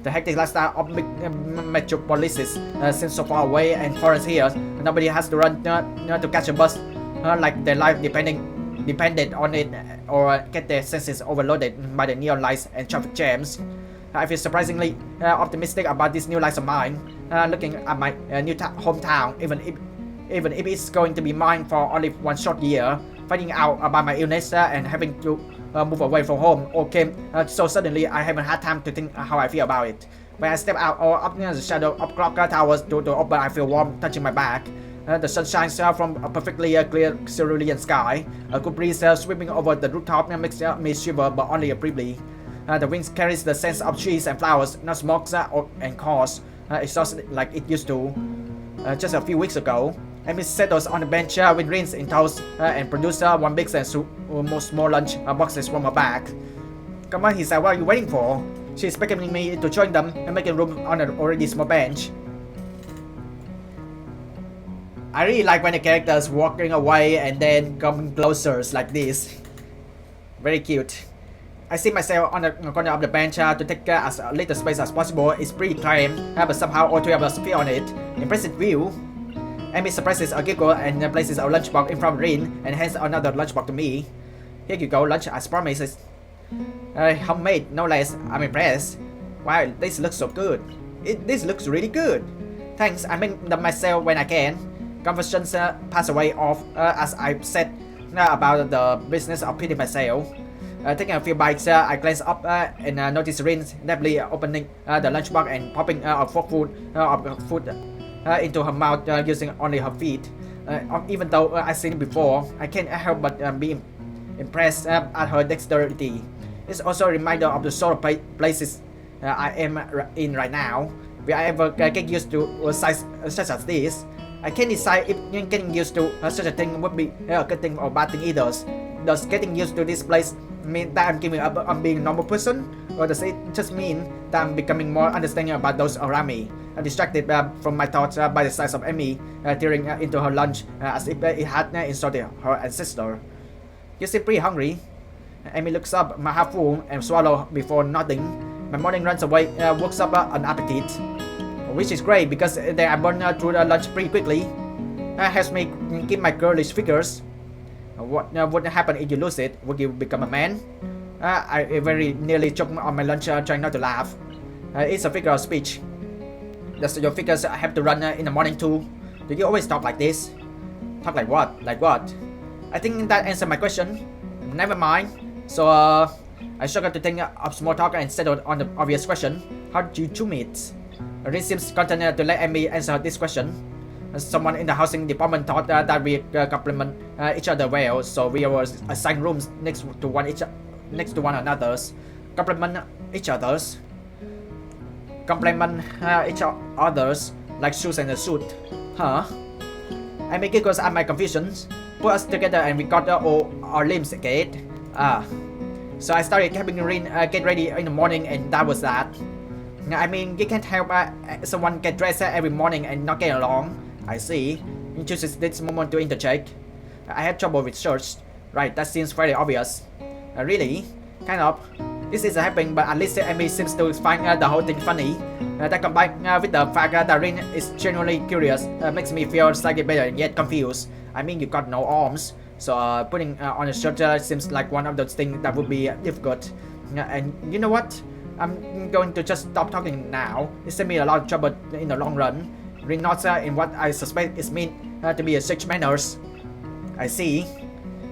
The hectic lifestyle of big metropolises seems so far away and foreign here. Nobody has to run to catch a bus like their life depended on it, or get their senses overloaded by the neon lights and traffic jams. I feel surprisingly optimistic about this new life of mine. Looking at my new hometown, even if it's going to be mine for only one short year, finding out about my illness and having to move away from home all came so suddenly I haven't had time to think how I feel about it. When I step out or up near the shadow of clock towers to open, I feel warm touching my back. The sun shines from a perfectly clear cerulean sky. A good breeze sweeping over the rooftop makes me shiver, but only briefly. The wind carries the scents of trees and flowers, not smoke and cars, exhausted like it used to just a few weeks ago. Amy settles on the bench with rings in toes and produces one big and small lunch boxes from her bag. Come on, Hisao, what are you waiting for? She's beckoning me to join them and making room on an already small bench. I really like when the characters walking away and then coming closer like this. Very cute. I see myself on the corner of the bench to take as little space as possible. It's pretty cramped, but somehow all 3 of us fit on it. Impressive view. Amy suppresses a giggle and places a lunchbox in front of Rin and hands another lunchbox to me. Here you go, lunch as promised. Homemade, no less. I'm impressed. Wow, this looks so good. This looks really good. Thanks, I make them myself when I can. Conversations pass away off as I said about the business of feeding myself. Taking a few bites, I glance up and notice Rin deftly opening the lunchbox and popping a forkful of food into her mouth using only her feet. Even though I've seen it before, I can't help but be impressed at her dexterity. It's also a reminder of the sort of places I am in right now. Will I ever get used to size such as this? I can't decide if getting used to such a thing would be a good thing or bad thing either. Does getting used to this place mean that I'm giving up on being a normal person? Or does it just mean that I'm becoming more understanding about those around me? I'm distracted from my thoughts by the sight of Amy tearing into her lunch as if it had insulted her ancestor. You seem pretty hungry. Amy looks up, my half full, and swallow before nodding. My morning runs away works up an appetite, which is great because then I burn through the lunch pretty quickly. Helps me keep my girlish figures. What would happen if you lose it? Would you become a man? I very nearly choked on my lunch trying not to laugh. It's a figure of speech. Does your figures have to run in the morning too? Do you always talk like this? Talk like what? Like what? I think that answered my question. Never mind. So I struggled to think of small talk and settled on the obvious question. How did you two meet? Rin seems content to let Amy answer this question. Someone in the housing department thought that we complement each other well, so we were assigned rooms next to one another's. Complement each other's like shoes and a suit. Huh? Amy giggles at my confusions. Put us together and we got all our limbs again. So I started helping Rin get ready in the morning, and that was that. I mean, you can't help someone get dressed every morning and not get along. I see. You chooses this moment to interject. I had trouble with shirts. Right, that seems very obvious. Really? Kind of. this is happening, but at least Amy seems to find the whole thing funny. That combined with the fact that Rin is genuinely curious makes me feel slightly better yet confused. I mean, you got no arms, so putting on a shirt seems like one of those things that would be difficult. And you know what? I'm going to just stop talking now. It saved me a lot of trouble in the long run. Rin nods in what I suspect is meant to be a six manners. I see.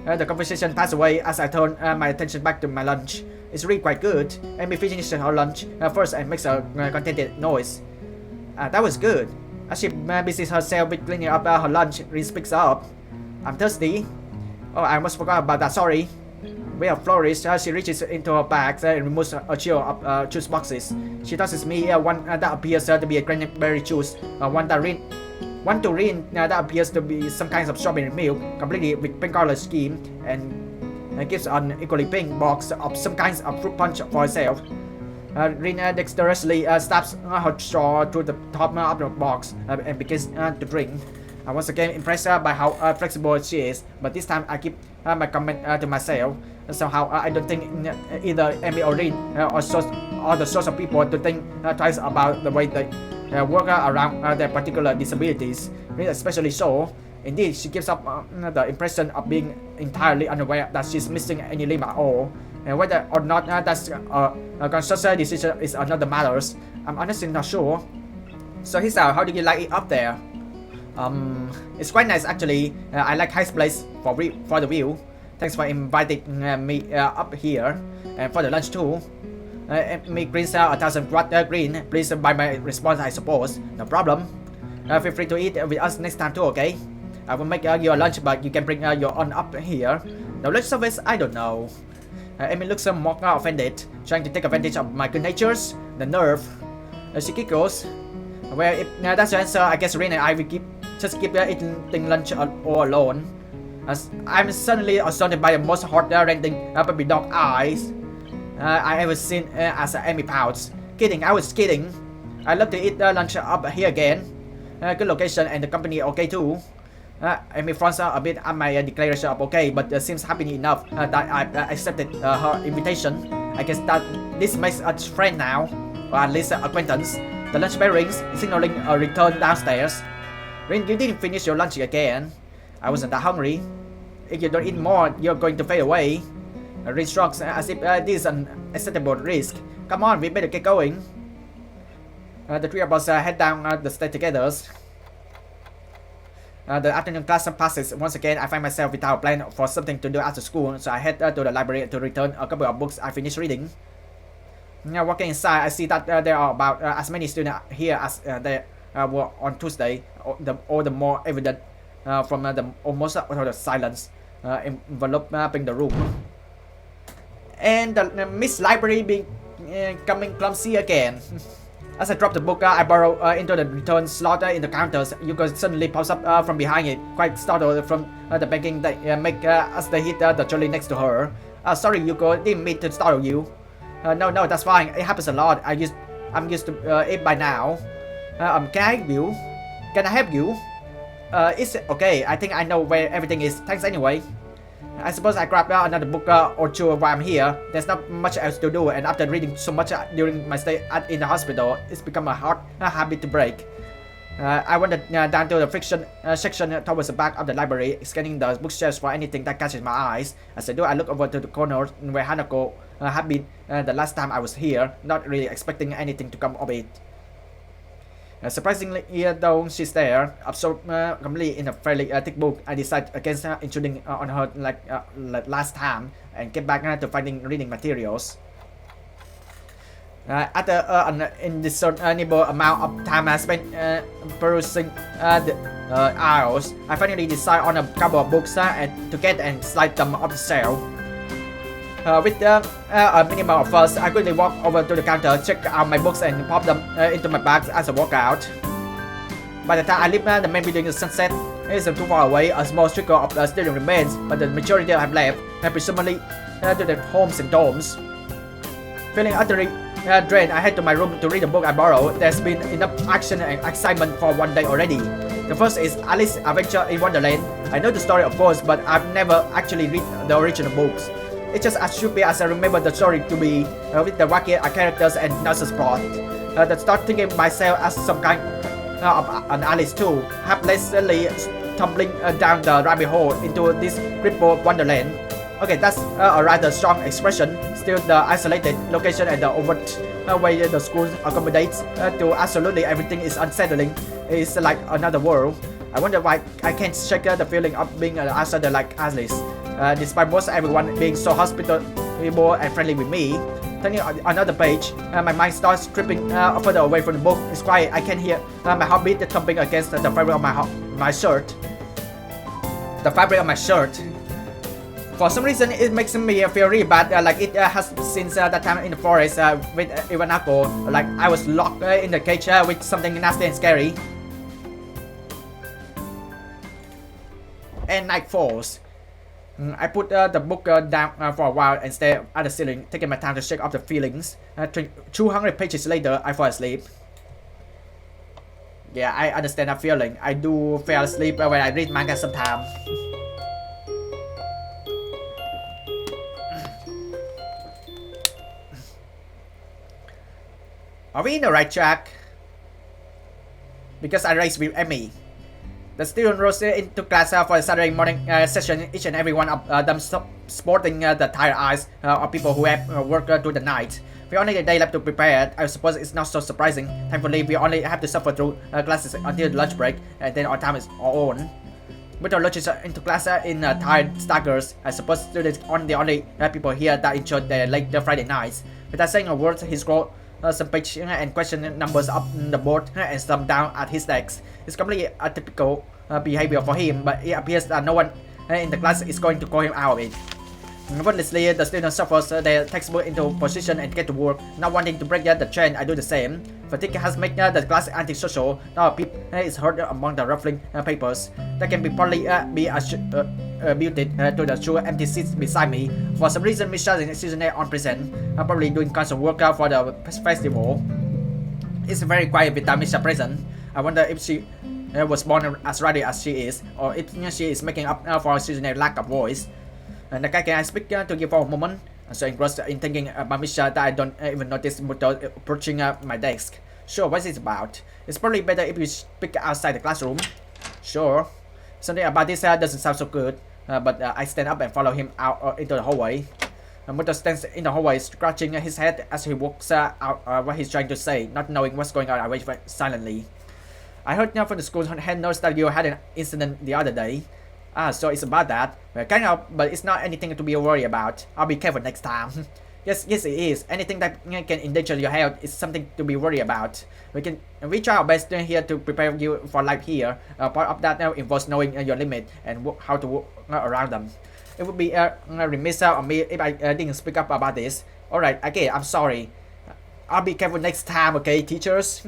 The conversation passed away as I turned my attention back to my lunch. It's really quite good. Amy finished her lunch first and makes a contented noise. That was good. As she busies herself with cleaning up her lunch, Rin speaks up. I'm thirsty. Oh, I almost forgot about that, sorry. With a flourish, she reaches into her bag and removes a trio of juice boxes. She tosses me one that appears to be a cranberry juice, one to Rin that appears to be some kind of strawberry milk, completely with pink color scheme, and gives an equally pink box of some kinds of fruit punch for herself. Rin dexterously stabs her straw to the top of the box and begins to drink. I was again impressed by how flexible she is, but this time I keep my comment to myself. Somehow I don't think either Amy or Rin or the sorts of people to think twice about the way they work around their particular disabilities. Rin especially so. Indeed, she gives up the impression of being entirely unaware that she's missing any limb at all. And whether or not that's a conscious decision is another matter. I'm honestly not sure. So Hisao, how do you like it up there? It's quite nice actually. I like high place for the view. Thanks for inviting me up here and for the lunch too. Me grins 1,000 watt green. Please buy my response, I suppose. No problem. Feel free to eat with us next time too, okay? I will make your lunch, but you can bring your own up here. Knowledge service, I don't know. Amy looks more offended, trying to take advantage of my good natures. The nerve. She giggles. Well, if that's the answer, I guess Rin and I will just keep eating lunch all alone. As I'm suddenly astounded by the most heart-rending puppy dog eyes I ever seen as Amy pouts. Kidding, I was kidding. I love to eat lunch up here again. Good location and the company okay too. Amy frowns a bit at my declaration of okay, but seems happy enough that I accepted her invitation. I guess that this makes us friends now, or at least acquaintance. The lunch bell rings, signaling a return downstairs. Rin, you didn't finish your lunch again. I wasn't that hungry. If you don't eat more, you're going to fade away. Rin shrugs as if this is an acceptable risk. Come on, we better get going. The three of us head down the stairs together. The afternoon class passes. Once again, I find myself without a plan for something to do after school, so I head to the library to return a couple of books I finished reading. Walking inside, I see that there are about as many students here as there were on Tuesday, all the more evident from the almost utter silence enveloping the room. And the Miss Library becoming clumsy again. As I drop the book I borrow into the return slot in the counters, Yuko suddenly pops up from behind it, quite startled from the banging that make as they hit the trolley next to her. Sorry Yuko, didn't mean to startle you. No, that's fine. It happens a lot. I'm used to it by now. Can I help you? Can I help you? It's okay. I think I know where everything is. Thanks anyway. I suppose I grabbed another book or two while I'm here. There's not much else to do, and after reading so much during my stay in the hospital, it's become a hard habit to break. I wandered down to the fiction section towards the back of the library, scanning the bookshelves for anything that catches my eyes. As I do, I look over to the corner where Hanako had been the last time I was here, not really expecting anything to come of it. Surprisingly, though she's there, absorbed completely in a fairly thick book, I decide against intruding on her like last time and get back to finding reading materials. After an indiscernible amount of time I spent perusing the aisles, I finally decide on a couple of books to get and slide them off the shelf. With a minimum of fuss, I quickly walk over to the counter, check out my books and pop them into my bags as I walk out. By the time I leave the main building, the sunset isn't too far away. A small trickle of student remains, but the majority have left, presumably to their homes and dorms. Feeling utterly drained, I head to my room to read the book I borrowed. There's been enough action and excitement for one day already. The first is Alice's Adventure in Wonderland. I know the story of course, but I've never actually read the original books. It's just as stupid as I remember the story to be, with the wacky characters and nonsense plot. That start thinking myself as some kind of an Alice too, helplessly tumbling down the rabbit hole into this ripple wonderland. Okay, that's a rather strong expression. Still, the isolated location and the overt way the school accommodates to absolutely everything is unsettling. It's like another world. I wonder why I can't shake the feeling of being an outsider like Alice, despite most everyone being so hospitable and friendly with me. Turning another page, my mind starts tripping further away from the book. It's quiet. I can hear my heartbeat thumping against the fabric of my shirt. The fabric of my shirt. For some reason, it makes me feel really bad, like it has since that time in the forest with Iwanako. Like I was locked in the cage with something nasty and scary. And night falls. I put the book down for a while and stare at the ceiling, taking my time to shake off the feelings. 200 pages later, I fall asleep. Yeah, I understand that feeling. I do fall asleep when I read manga sometimes. Are we in the right track? Because I raced with Emmy. The student rose into class for the Saturday morning session, each and every one of them sporting the tired eyes of people who have worked through the night. We only a day left to prepare. I suppose it's not so surprising. Thankfully, we only have to suffer through classes until the lunch break, and then our time is our own. With our lunches into class in tired staggers, I suppose students are the only people here that enjoyed their late Friday nights. Without saying a word, he scrolled some page and question numbers up on the board and some down at his desk. It's completely atypical behavior for him, but it appears that no one in the class is going to call him out of it. Wordlessly, the student shuffles their textbook into position and get to work. Not wanting to break the trend, I do the same. Fatigue has made the class antisocial. Now a peep is heard among the ruffling papers. That can be partly be attributed to the two empty seats beside me. For some reason, Miss Shazin is usually on present, probably doing constant workout for the festival. It's very quiet without Miss present. I wonder if she was born as ready as she is, or if she is making up for her seasonal lack of voice. And can I speak to you for a moment? I'm so engrossed in thinking about Misha that I don't even notice Muto approaching my desk. Sure, what's it about? It's probably better if you speak outside the classroom. Sure. Something about this doesn't sound so good, but I stand up and follow him out into the hallway. Muto stands in the hallway, scratching his head as he walks out what he's trying to say, not knowing what's going on. I wait silently. I heard now from the school head notes that you had an incident the other day. So it's about that. Well, kind of, but it's not anything to be worried about. I'll be careful next time. Yes, it is. Anything that can endanger your health is something to be worried about. We try our best here to prepare you for life here. Part of that now involves knowing your limit and how to work around them. It would be remiss of me if I didn't speak up about this. Alright, again, I'm sorry. I'll be careful next time, okay, teachers?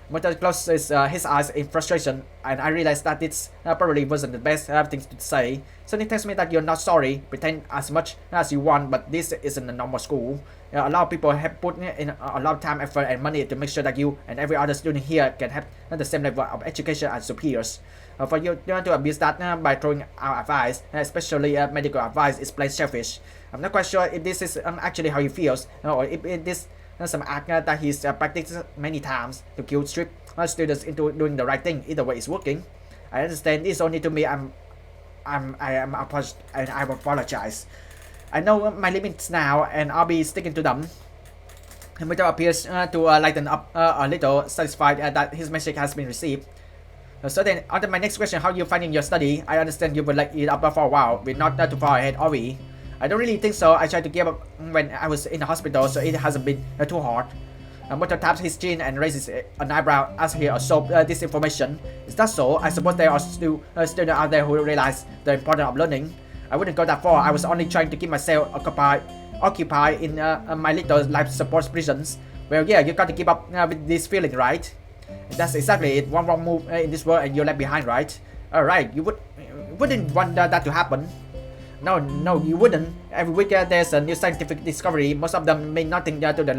Muto closes his eyes in frustration, and I realize that this probably wasn't the best thing to say. Something tells me that you're not sorry. Pretend as much as you want, but this isn't a normal school. A lot of people have put in a lot of time, effort, and money to make sure that you and every other student here can have the same level of education as superiors. For you to abuse that by throwing out advice, especially medical advice, is plain selfish. I'm not quite sure if this is actually how he feels, or if this some act that he's practiced many times to kill strip students into doing the right thing. Either way, it's working. I understand this only to me. I apologize. I know my limits now, and I'll be sticking to them. Muto appears to lighten up a little, satisfied that his message has been received. So then, after my next question, how are you finding your study? I understand you would like it up for a while. We're not too far ahead, are we? I don't really think so. I tried to give up when I was in the hospital, so it hasn't been too hard. Muto taps his chin and raises an eyebrow as he absorbs this information. Is that so? I suppose there are still students out there who realize the importance of learning. I wouldn't go that far. I was only trying to keep myself occupied in my little life support prisons. Well, yeah, you got to keep up with this feeling, right? That's exactly it. One wrong move in this world and you're left behind, right? Alright, you wouldn't want that to happen. No, you wouldn't. Every week there's a new scientific discovery. Most of them mean nothing to the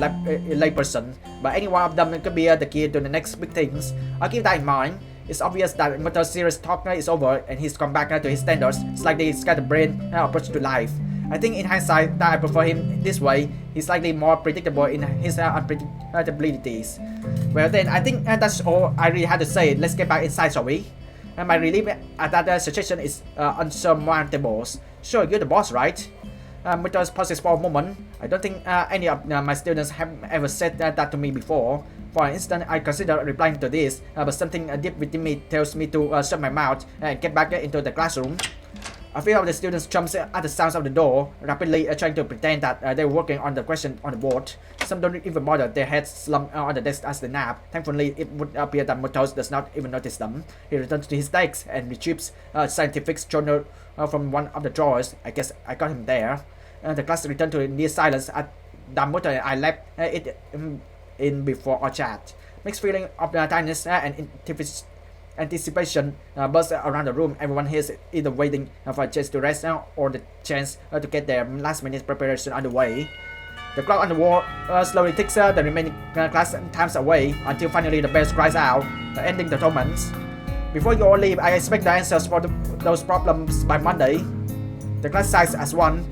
lay person, but any one of them could be the key to the next big things. I'll keep that in mind. It's obvious that Muto's serious talk is over and he's come back to his standards. It's like they scatterbrained approach to life. I think in hindsight that I prefer him this way. He's slightly more predictable in his unpredictabilities. Well then, I think that's all I really had to say. Let's get back inside, shall we? My relief at that suggestion is unsurmountable. Sure, you're the boss, right? Muto's pauses for a moment. I don't think any of my students have ever said that to me before. For an instant, I consider replying to this, but something deep within me tells me to shut my mouth and get back into the classroom. A few of the students jump at the sounds of the door, rapidly trying to pretend that they're working on the question on the board. Some don't even bother, their heads slump on the desk as they nap. Thankfully, it would appear that Muto does not even notice them. He returns to his desk and retrieves a scientific journal from one of the drawers. I guess I got him there. The class returned to near silence at Muto and I left it in before our chat. Mixed feeling of tightness and anticipation bursts around the room. Everyone here is either waiting for a chance to rest or the chance to get their last minute preparation underway. The clock on the wall slowly ticks the remaining class times away until finally the bell cries out, ending the torments. Before you all leave, I expect the answers for those problems by Monday. The class sighs as one,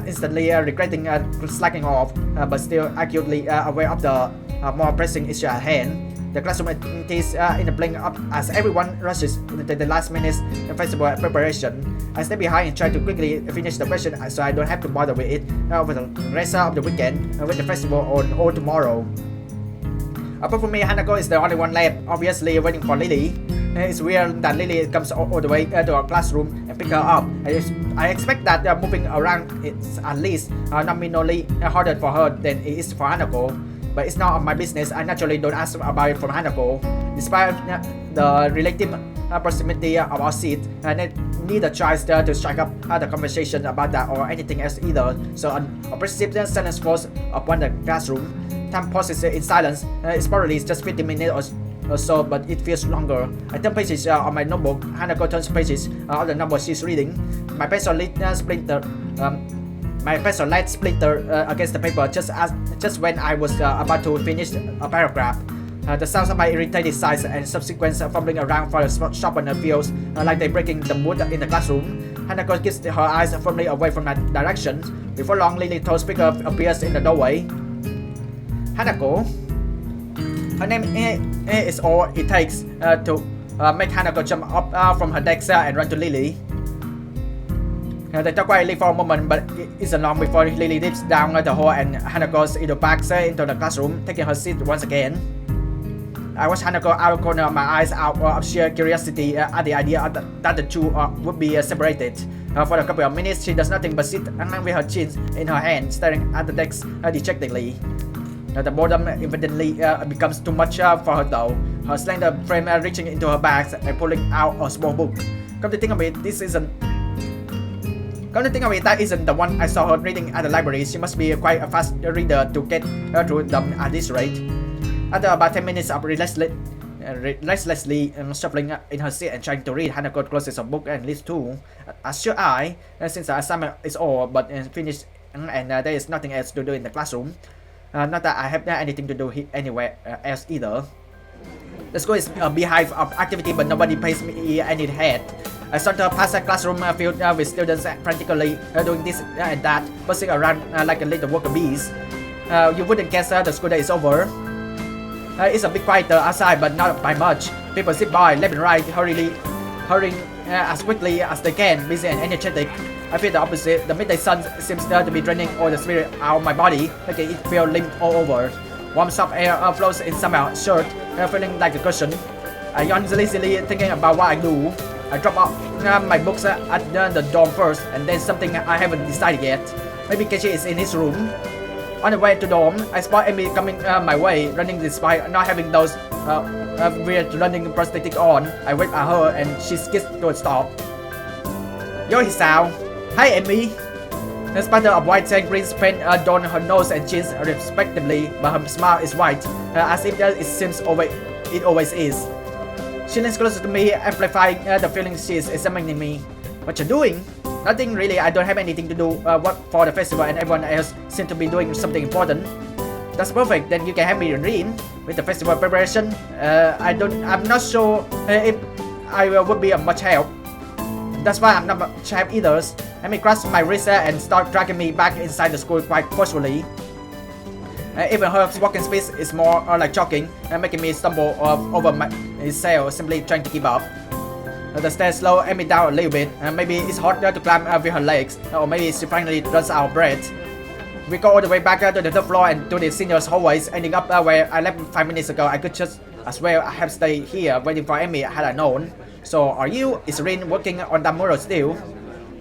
instantly regretting slacking off, but still acutely aware of the more pressing issue at hand. The classroom empties in the blink of as everyone rushes into the last minute festival preparation. I stay behind and try to quickly finish the question so I don't have to bother with it over the rest of the weekend with the festival on or tomorrow. Apart from me, Hanako is the only one left, obviously waiting for Lily. It's weird that Lily comes all the way to our classroom and pick her up. I expect that moving around is at least nominally harder for her than it is for Hanako. But it's not my business. I naturally don't ask about it from Hanako. Despite the relative proximity of our seat, neither tries to strike up the conversation about that or anything else either. So an oppressive silence falls upon the classroom. Time pauses in silence. It's probably just 15 minutes or so, but it feels longer. I turn pages on my notebook. Hanako turns pages of the number she's reading. My pencil light splinter against the paper just when I was about to finish a paragraph. The sounds of my irritated sighs and subsequent fumbling around for a sharpener feels like they're breaking the mood in the classroom. Hanako keeps her eyes firmly away from that direction. Before long, Lily's tall figure appears in the doorway. Hanako. Her name is all it takes to make Hanako jump up from her desk and run to Lily. They talk quietly for a moment, but it isn't long before Lily dips down the hall and Hanako either backs into the classroom, taking her seat once again. I watch Hanako out of the corner of my eyes out of sheer curiosity at the idea that the two would be separated. For a couple of minutes, she does nothing but sit with her chin in her hand, staring at the desk dejectedly. The boredom evidently becomes too much for her though, her slender frame reaching into her bag and pulling out a small book. Come to think of it, that isn't the one I saw her reading at the library. She must be quite a fast reader to get through them at this rate. After about 10 minutes of restlessly shuffling in her seat and trying to read, Hanako closes her book and leaves too. As should I, since the assignment is all but finished and there is nothing else to do in the classroom. Not that I have anything to do anywhere else either. The school is a beehive of activity, but nobody pays me any head. I saunter past a classroom filled with students frantically doing this and that, buzzing around like a little worker bees. You wouldn't guess the school day is over. It's a bit quieter outside, but not by much. People sit by left and right, hurrying as quickly as they can, busy and energetic. I feel the opposite. The midday sun seems to be draining all the spirit out of my body, making it feel limp all over. Warm soft air flows inside my shirt, feeling like a cushion. I yawn lazily, thinking about what I do. I drop off my books at the dorm first, and then something I haven't decided yet. Maybe Keiji is in his room. On the way to dorm, I spot Amy coming my way, running despite not having those weird running prosthetic on. I wait at her and she skids to a stop. Yo, Hisao. Hi, Amy. A spatter of white and green paint adorn her nose and chin respectively, but her smile is white, as if it seems it always is. She leans closer to me, amplifying the feeling she is examining me. What you doing? Nothing really. I don't have anything to do work for the festival and everyone else seems to be doing something important. That's perfect, then you can have me read with the festival preparation. I'm not sure if I would be of much help. That's why I'm not a champ either. Amy grabs my wrist and start dragging me back inside the school quite forcefully. Even her walking speed is more like jogging, making me stumble over my cell, simply trying to keep up. The stairs slow Amy down a little bit, maybe it's harder to climb with her legs, or maybe she finally runs out of breath. We go all the way back to the third floor and to the seniors' hallways, ending up where I left 5 minutes ago. I could just as well have stayed here waiting for Amy had I known. So are you? Is Rin working on that mural still?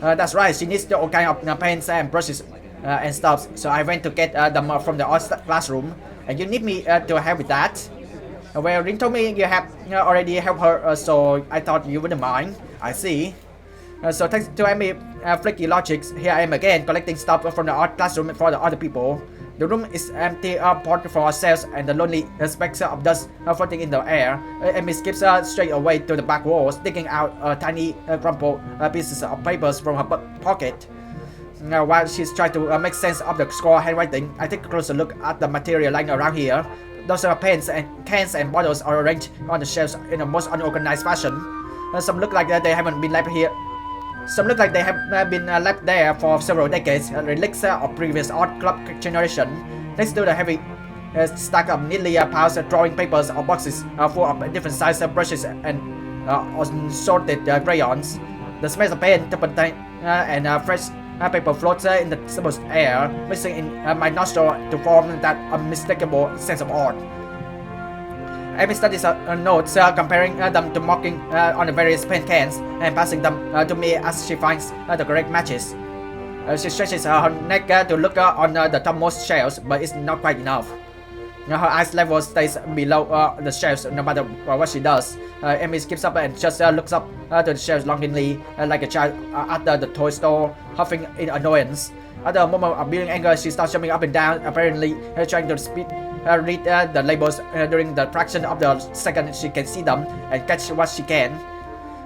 That's right, she needs all kind of pens and brushes and stuff, so I went to get them from the art classroom. And you need me to help with that? Well, Rin told me you have already helped her, so I thought you wouldn't mind. I see. So thanks to Amy flaky logics, here I am again collecting stuff from the art classroom for the other people. The room is empty apart for ourselves and the lonely spectre of dust floating in the air. Amy skips straight away to the back walls, digging out tiny crumpled pieces of papers from her pocket. While she's trying to make sense of the score handwriting, I take a closer look at the material lying around here. Those pens and cans and bottles are arranged on the shelves in the most unorganized fashion. Some look like they haven't been left here. Some look like they have been left there for several decades, relics of previous art club generation. Next to the heavy stack of neatly piled drawing papers or boxes full of different sized brushes and assorted crayons. The smell of paint, turpentine, and fresh paper floats in the summer air, mixing in my nostril to form that unmistakable sense of art. Amy studies notes, comparing them to marking on the various paint cans and passing them to me as she finds the correct matches. She stretches her neck to look on the topmost shelves, but it's not quite enough. Her eyes level stays below the shelves no matter what she does. Amy skips up and just looks up to the shelves longingly, like a child at the toy store, huffing in annoyance. At the moment of building anger, she starts jumping up and down, apparently trying to read the labels during the fraction of the second she can see them and catch what she can.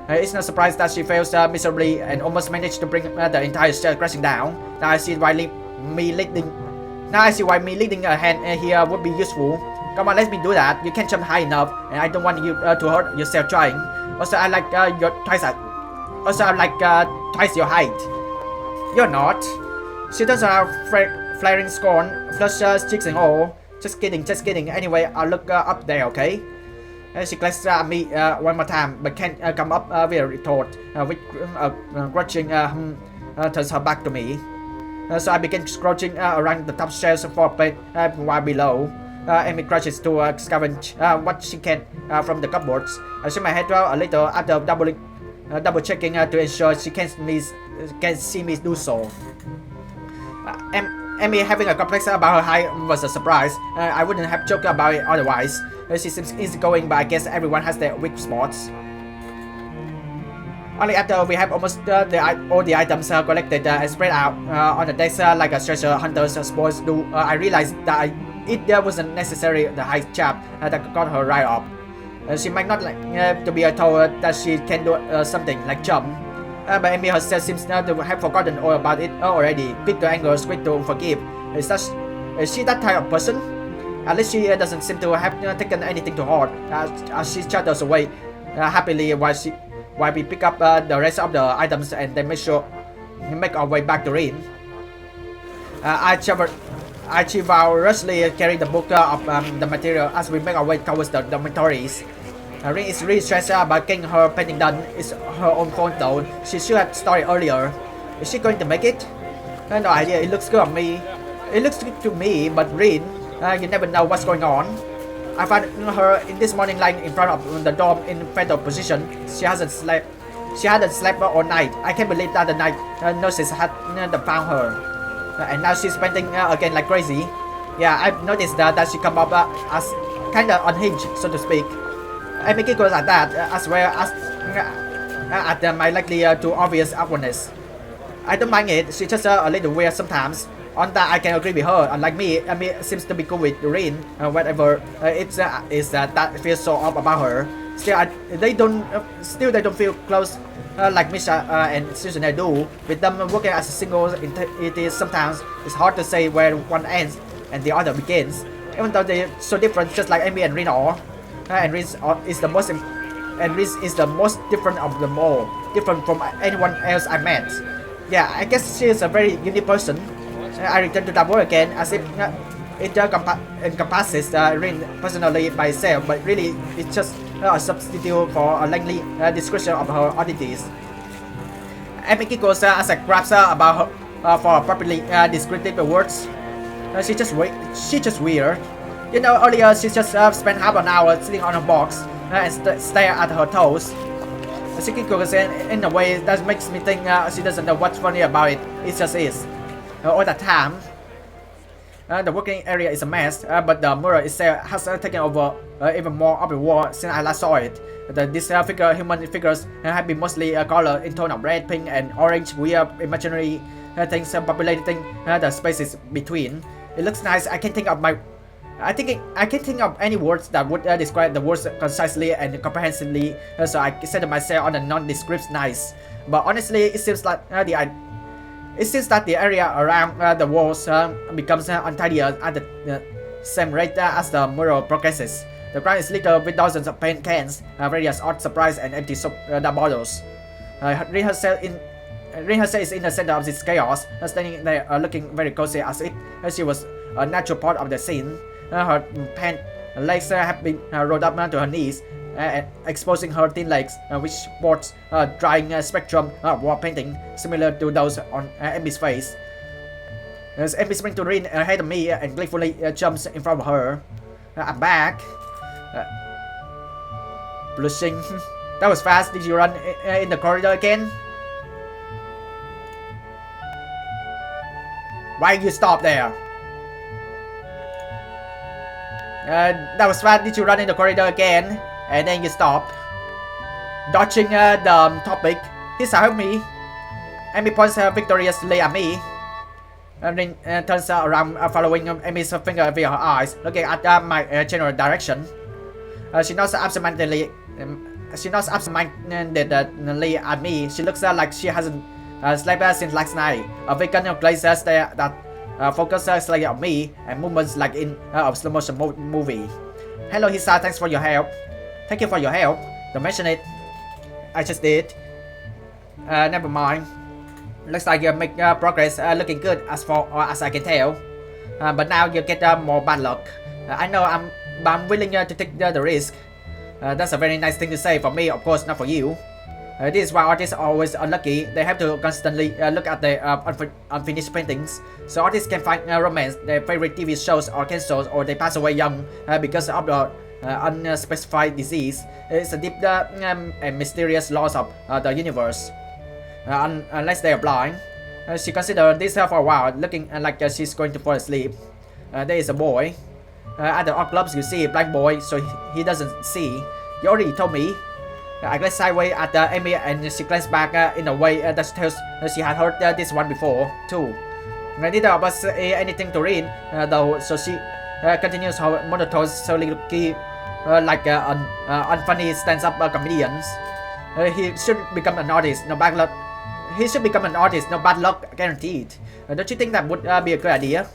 It's no surprise that she fails miserably and almost managed to bring the entire shelf crashing down. Now I see why me leading a hand here would be useful. Come on, let me do that. You can't jump high enough, and I don't want you to hurt yourself trying. Also, I like twice your height. You're not. She does her flaring scorn, flushes cheeks and all. Just kidding. Anyway, I'll look up there, okay? She glances at me one more time, but can't come up with a retort, which grudging turns her back to me. So I begin scrounging around the top shelves for paint while below. Amy crouches to scavenge what she can from the cupboards. I shake my head a little after double checking to ensure she can see me do so. Amy having a complex about her height was a surprise. I wouldn't have joked about it otherwise. She seems easygoing, but I guess everyone has their weak spots. Only after we have almost all the items collected and spread out on the desk like a treasure hunter's spoils do, I realized that it wasn't necessarily the high chap that got her right up. She might not like to be told that she can do something like jump. But Amy herself seems to have forgotten all about it already, quick to anger, quick to forgive. Is she that type of person? At least she doesn't seem to have taken anything to heart, as she chatters away happily while we pick up the rest of the items and then make our way back to Rin. I chivalrously carry the book of the material as we make our way towards the dormitories. Rin is really stressed about getting her painting done. It's her own fault though. She should have started earlier. Is she going to make it? No idea. It looks good on me. It looks good to me, but Rin, you never know what's going on. I found her in this morning lying in front of the dorm in fetal position. She hadn't slept all night. I can't believe that the night nurses had found her. And now she's painting again like crazy. Yeah, I've noticed that she come up as kinda unhinged, so to speak. I make it goes at that, as well as at my likely too obvious awkwardness. I don't mind it, she's just a little weird sometimes. On that I can agree with her. Unlike me, Amy seems to be cool with Rin, whatever it is that feels so off about her. Still, they don't feel close like Misha and Susan do. With them working as a single entity, sometimes it's hard to say where one ends and the other begins. Even though they're so different, just like Amy and Rin are. And Rin is the most and Riz is the most different of them all, different from anyone else I met. Yeah, I guess she is a very unique person. I return to that word again as if it encompasses Rin personally by itself, but really it's just a substitute for a lengthy description of her oddities. Amy giggles as I grabs her about her for properly descriptive words. She's just weird. You know, earlier she just spent half an hour sitting on her box and stare at her toes. She giggles in a way that makes me think she doesn't know what's funny about it. It just is. All the time. The working area is a mess, but the mirror itself has taken over even more of the wall since I last saw it. These human figures have been mostly colored in tone of red, pink, and orange, weird imaginary things populating the spaces between. It looks nice. I can think of any words that would describe the words concisely and comprehensively. So I set myself on a non-descript nice. But honestly, it seems that the area around the walls becomes untidier at the same rate as the mural progresses. The ground is littered with dozens of paint cans, various odd supplies, and empty soap bottles. Rin herself is in the center of this chaos, standing there looking very cozy as if she was a natural part of the scene. Her pant legs have been rolled up to her knees, exposing her thin legs, which sports a drying spectrum of wall painting similar to those on Emmy's face. As Emmy springs to Rin ahead of me and gleefully jumps in front of her. I'm back. Blushing. That was fast. Did you run in the corridor again? Why did you stop there? That was fast. Did you run in the corridor again? And then you stop. Dodging the topic. Hisao, help me. Amy points victoriously at me. And then turns around, following Amy's finger via her eyes, looking at my general direction. She nods absentmindedly at me. She looks like she hasn't slept since last night. A vacant glaze stare that focuses slightly on me and movements like in a slow motion movie. Hello Hisao, thanks for your help. Thank you for your help. Don't mention it. I just did. Never mind. Looks like you make progress, looking good as I can tell. But now you get more bad luck. I know but I'm willing to take the risk. That's a very nice thing to say for me, of course, not for you. This is why artists are always unlucky. They have to constantly look at their unfinished paintings. So artists can find romance, their favorite TV shows are cancelled, or they pass away young because of the unspecified disease. It's a deep and mysterious laws of the universe. Unless they are blind. She considered this for a while, looking like she's going to fall asleep. There is a boy. At the art clubs you see a blind boy, so he doesn't see. You already told me. I glanced sideways at Amy and she glanced back in a way that tells she had heard this one before too. Neither of us say anything to Rin, though, so she continues her monotone soliloquy like an unfunny stand-up comedian. He should become an artist, no bad luck. He should become an artist, no bad luck guaranteed. Don't you think that would be a good idea?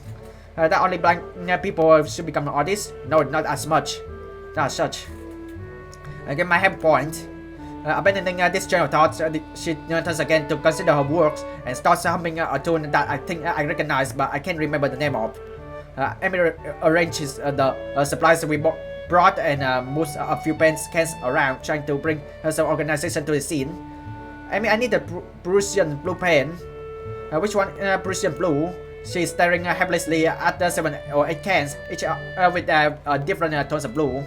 That only blind people should become an artist? No, not as much. Not as such. Again, my head point. Abandoning this train of thought, she turns again to consider her works and starts humming a tune that I think I recognize, but I can't remember the name of. Amy arranges the supplies we brought and moves a few paint cans around, trying to bring some organization to the scene. Amy, I need a Prussian blue pen. Which one? Prussian blue. She's staring helplessly at the 7 or 8 cans, each with different tones of blue.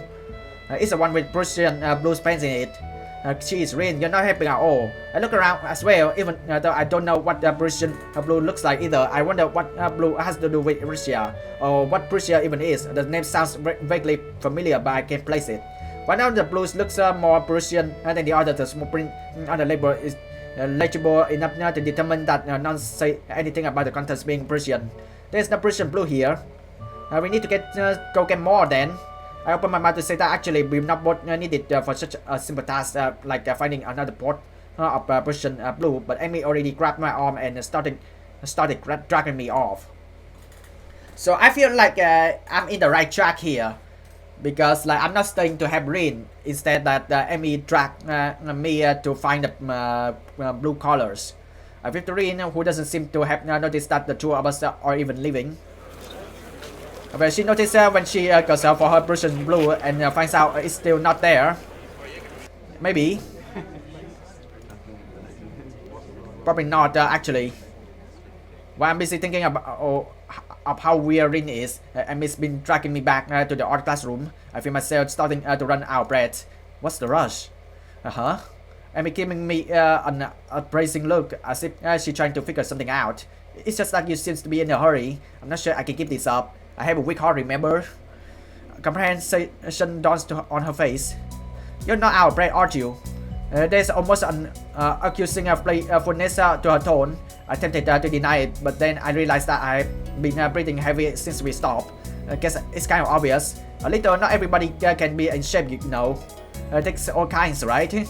It's the one with Prussian blue pens in it. She's Rin, you're not helping at all. I look around as well, even though I don't know what Prussian blue looks like either. I wonder what blue has to do with Russia, or what Prussia even is. The name sounds vaguely familiar, but I can't place it. One of the blues looks more Prussian than the other. The small print on the label is legible enough to determine that none say anything about the contents being Prussian. There's no Prussian blue here. We need to go get more then. I open my mouth to say that actually we're not both needed for such a simple task like finding another pot of Prussian blue, but Amy already grabbed my arm and started dragging me off. So I feel like I'm in the right track here, because like I'm not staying to help Rin. instead that Amy dragged me to find the blue collars. Victorine, who doesn't seem to have noticed that the two of us are even leaving. But she noticed when she goes for her Prussian blue and finds out it's still not there. Maybe. Probably not, actually. While I'm busy thinking of how weird Rin is, Amy's been dragging me back to the art classroom. I feel myself starting to run out of breath. What's the rush? Amy giving me an appraising look as if she's trying to figure something out. It's just that you seem to be in a hurry. I'm not sure I can keep this up. I have a weak heart, remember? Comprehension dawns on her face. You're not out of breath, aren't you? There's almost an accusing playfulness to her tone. I attempted to deny it, but then I realized that I've been breathing heavy since we stopped. I guess it's kind of obvious. A little, not everybody can be in shape, you know. Takes all kinds, right?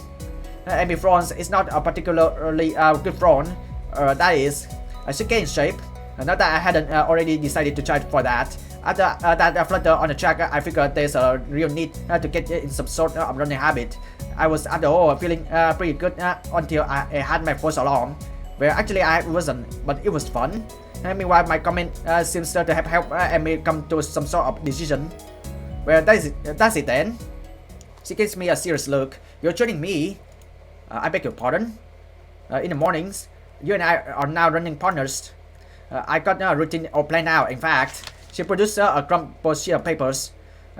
Amy frowns. It's not a particularly good frown. That is. I should get in shape. Not that I hadn't already decided to try for that. After that flutter on the track, I figured there's a real need to get in some sort of running habit. I was after all feeling pretty good until I had my first alarm. Well, actually I wasn't, but it was fun. Meanwhile, my comment seems to have helped Amy come to some sort of decision. Well, that's it then. She gives me a serious look. You're joining me? I beg your pardon? In the mornings, you and I are now running partners. I got a routine all planned out. In fact, she produced a crumpled sheet of papers.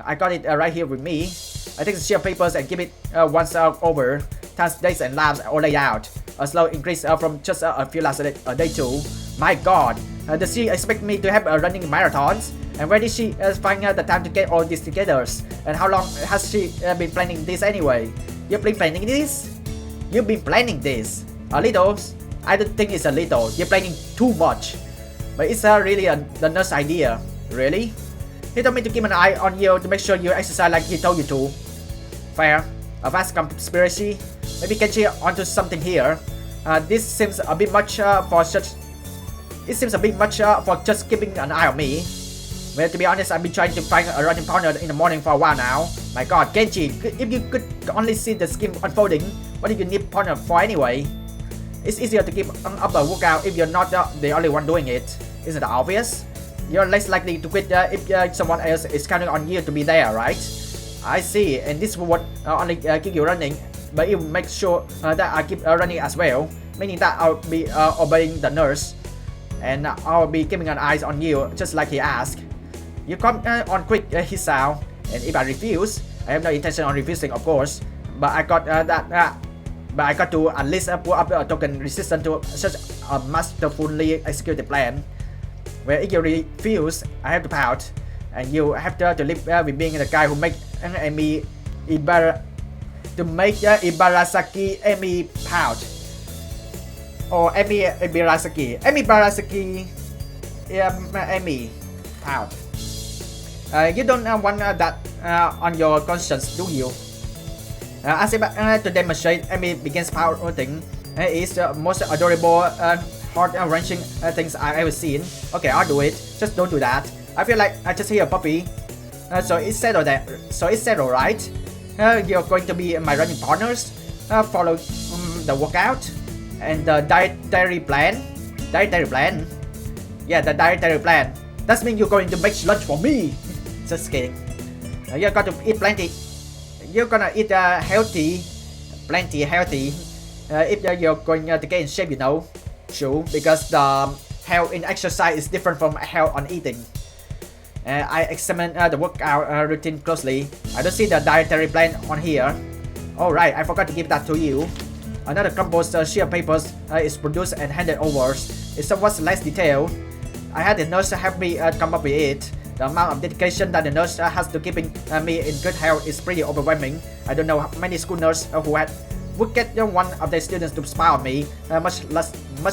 I got it right here with me. I take the sheet of papers and give it once over. Times, days, and labs all laid out. A slow increase from just a few last a day too. My God, does she expect me to have running marathons? And where did she find the time to get all this together? And how long has she been planning this anyway? You've been planning this? You've been planning this? A little? I don't think it's a little. You're planning too much. But it's really the nurse idea. Really? He told me to keep an eye on you to make sure you exercise like he told you to. Fair. A vast conspiracy. Maybe can cheer onto something here. This seems a bit much for such. It seems a bit much for just keeping an eye on me. Well, to be honest, I've been trying to find a running partner in the morning for a while now. My God, Genji, if you could only see the scheme unfolding, what do you need partner for anyway? It's easier to keep up a workout if you're not the only one doing it. Isn't that obvious? You're less likely to quit if someone else is counting on you to be there, right? I see, and this would only keep you running, but it will make sure that I keep running as well, meaning that I'll be obeying the nurse, and I'll be keeping an eye on you, just like he asked. You come on quick, Hisao, and if I refuse, I have no intention on refusing, of course, but I got but I got to at least put up a token resistant to such a masterfully executed plan. Well, if you refuse, I have to pout, and you have to live with being the guy who makes Amy Ibarasaki Amy pout. Or Amy Ibarasaki. Amy Ibarasaki Amy pout. You don't want that on your conscience, do you? As if to demonstrate, Amy begins pouting. It's the most adorable, heart-wrenching things I've ever seen. Okay, I'll do it. Just don't do that. I feel like I just hear a puppy. So it's settled that. So it's settled, right? You're going to be my running partners. Follow the workout and the dietary plan. Dietary plan. Yeah, the dietary plan. That means you're going to make lunch for me. Just kidding. You're going to eat plenty. You're gonna eat healthy, plenty healthy. If you're going to get in shape, you know. True, because the health in exercise is different from health on eating. I examined the workout routine closely. I don't see the dietary plan on here. Alright, I forgot to give that to you. Another crumpled sheet of papers is produced and handed over. It's somewhat less detailed. I had the nurse help me come up with it. The amount of dedication that the nurse has to keeping me in good health is pretty overwhelming. I don't know how many school nurses would get one of their students to spy on me, much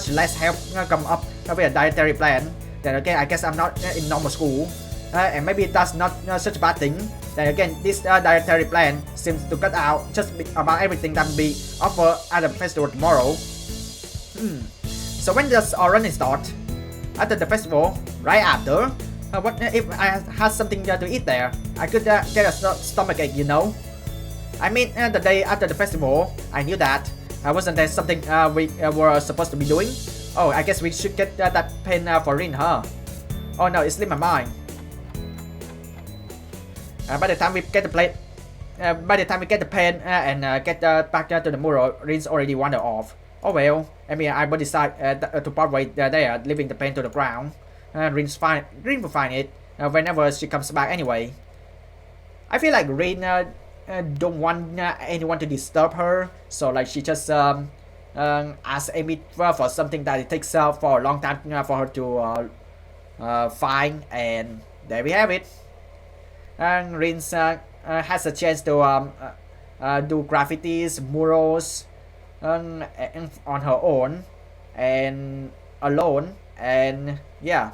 less help come up with a dietary plan. Then again, I guess I'm not in normal school, and maybe that's not such a bad thing. Then again, this dietary plan seems to cut out just about everything that will be offered at the festival tomorrow. So when does our running start? After the festival? Right after? What if I had something to eat there? I could get a stomachache, you know. I mean, the day after the festival, I knew that. Wasn't there something we were supposed to be doing? Oh, I guess we should get that pen for Rin, huh? Oh no, it slipped my mind. By the time we get the plate, by the time we get the pen and get back to the mural, Rin's already wandered off. Oh well, I mean, I will decide to part way there, leaving the pen to the ground. Rin will find it whenever she comes back anyway. I feel like Rin don't want anyone to disturb her, so like she just asks Amy for something that it takes for a long time for her to find, and there we have it. And Rin has a chance to do graffitis, murals on her own and alone, and yeah,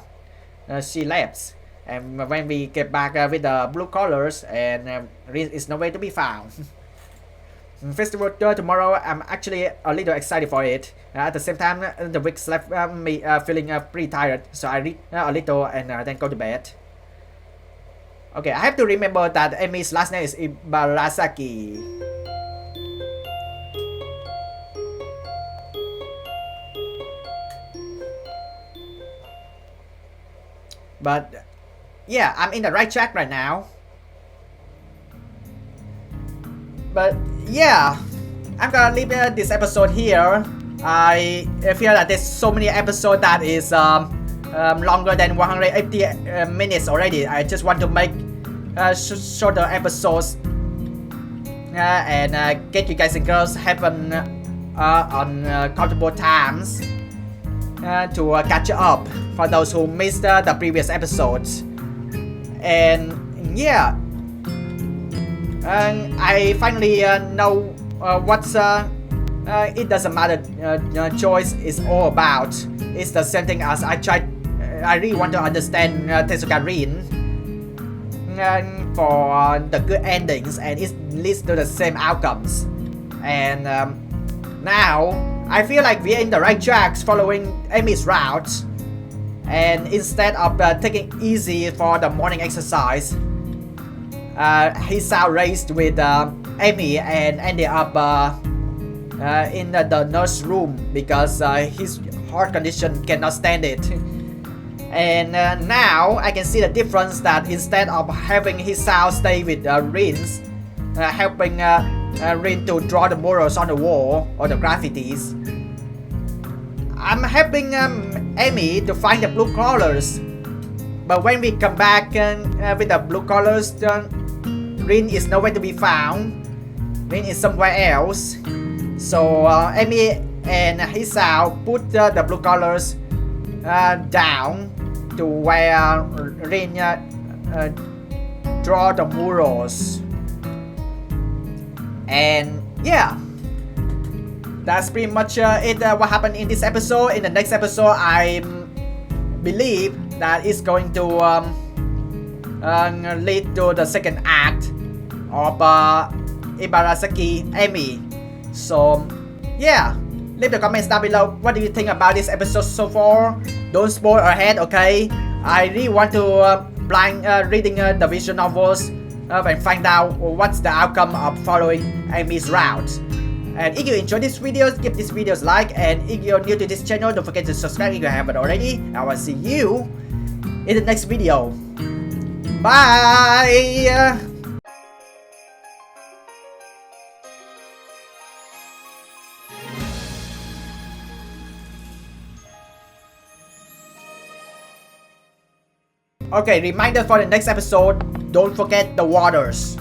she left. And when we get back with the blue colors, and Rin is nowhere to be found. Festival tomorrow, I'm actually a little excited for it. At the same time, the weeks left me feeling pretty tired, so I read a little and then go to bed. Okay, I have to remember that Amy's last name is Ibarasaki. But yeah, I'm in the right track right now. But yeah, I'm gonna leave this episode here. I feel that there's so many episodes that is longer than 180 minutes already. I just want to make shorter episodes and get you guys and girls happen on comfortable times to catch up for those who missed the previous episodes. And yeah, I finally know what's it doesn't matter choice is all about. It's the same thing as I really want to understand Tezuka Rin for the good endings, and it leads to the same outcomes. And now I feel like we're in the right tracks following Amy's route. And instead of taking easy for the morning exercise, Hisao raced with Amy and ended up in the nurse room because his heart condition cannot stand it. And now I can see the difference that instead of having Hisao stay with Rin's, helping Rin to draw the murals on the wall or the graffitis, I'm helping Amy to find the blue colors. But when we come back with the blue colors, Rin is nowhere to be found. Rin is somewhere else. So Amy and Hisao put the blue colors down to where Rin draw the murals. And yeah, that's pretty much it. What happened in this episode. In the next episode, I believe that it's going to lead to the second act of Ibarasaki Amy. So yeah, leave the comments down below. What do you think about this episode so far? Don't spoil ahead, okay? I really want to blind reading the visual novels and find out what's the outcome of following Amy's route. And if you enjoyed this video, give this video a like, and if you're new to this channel, don't forget to subscribe if you haven't already. I will see you in the next video. Bye! Okay, reminder for the next episode, don't forget the waters.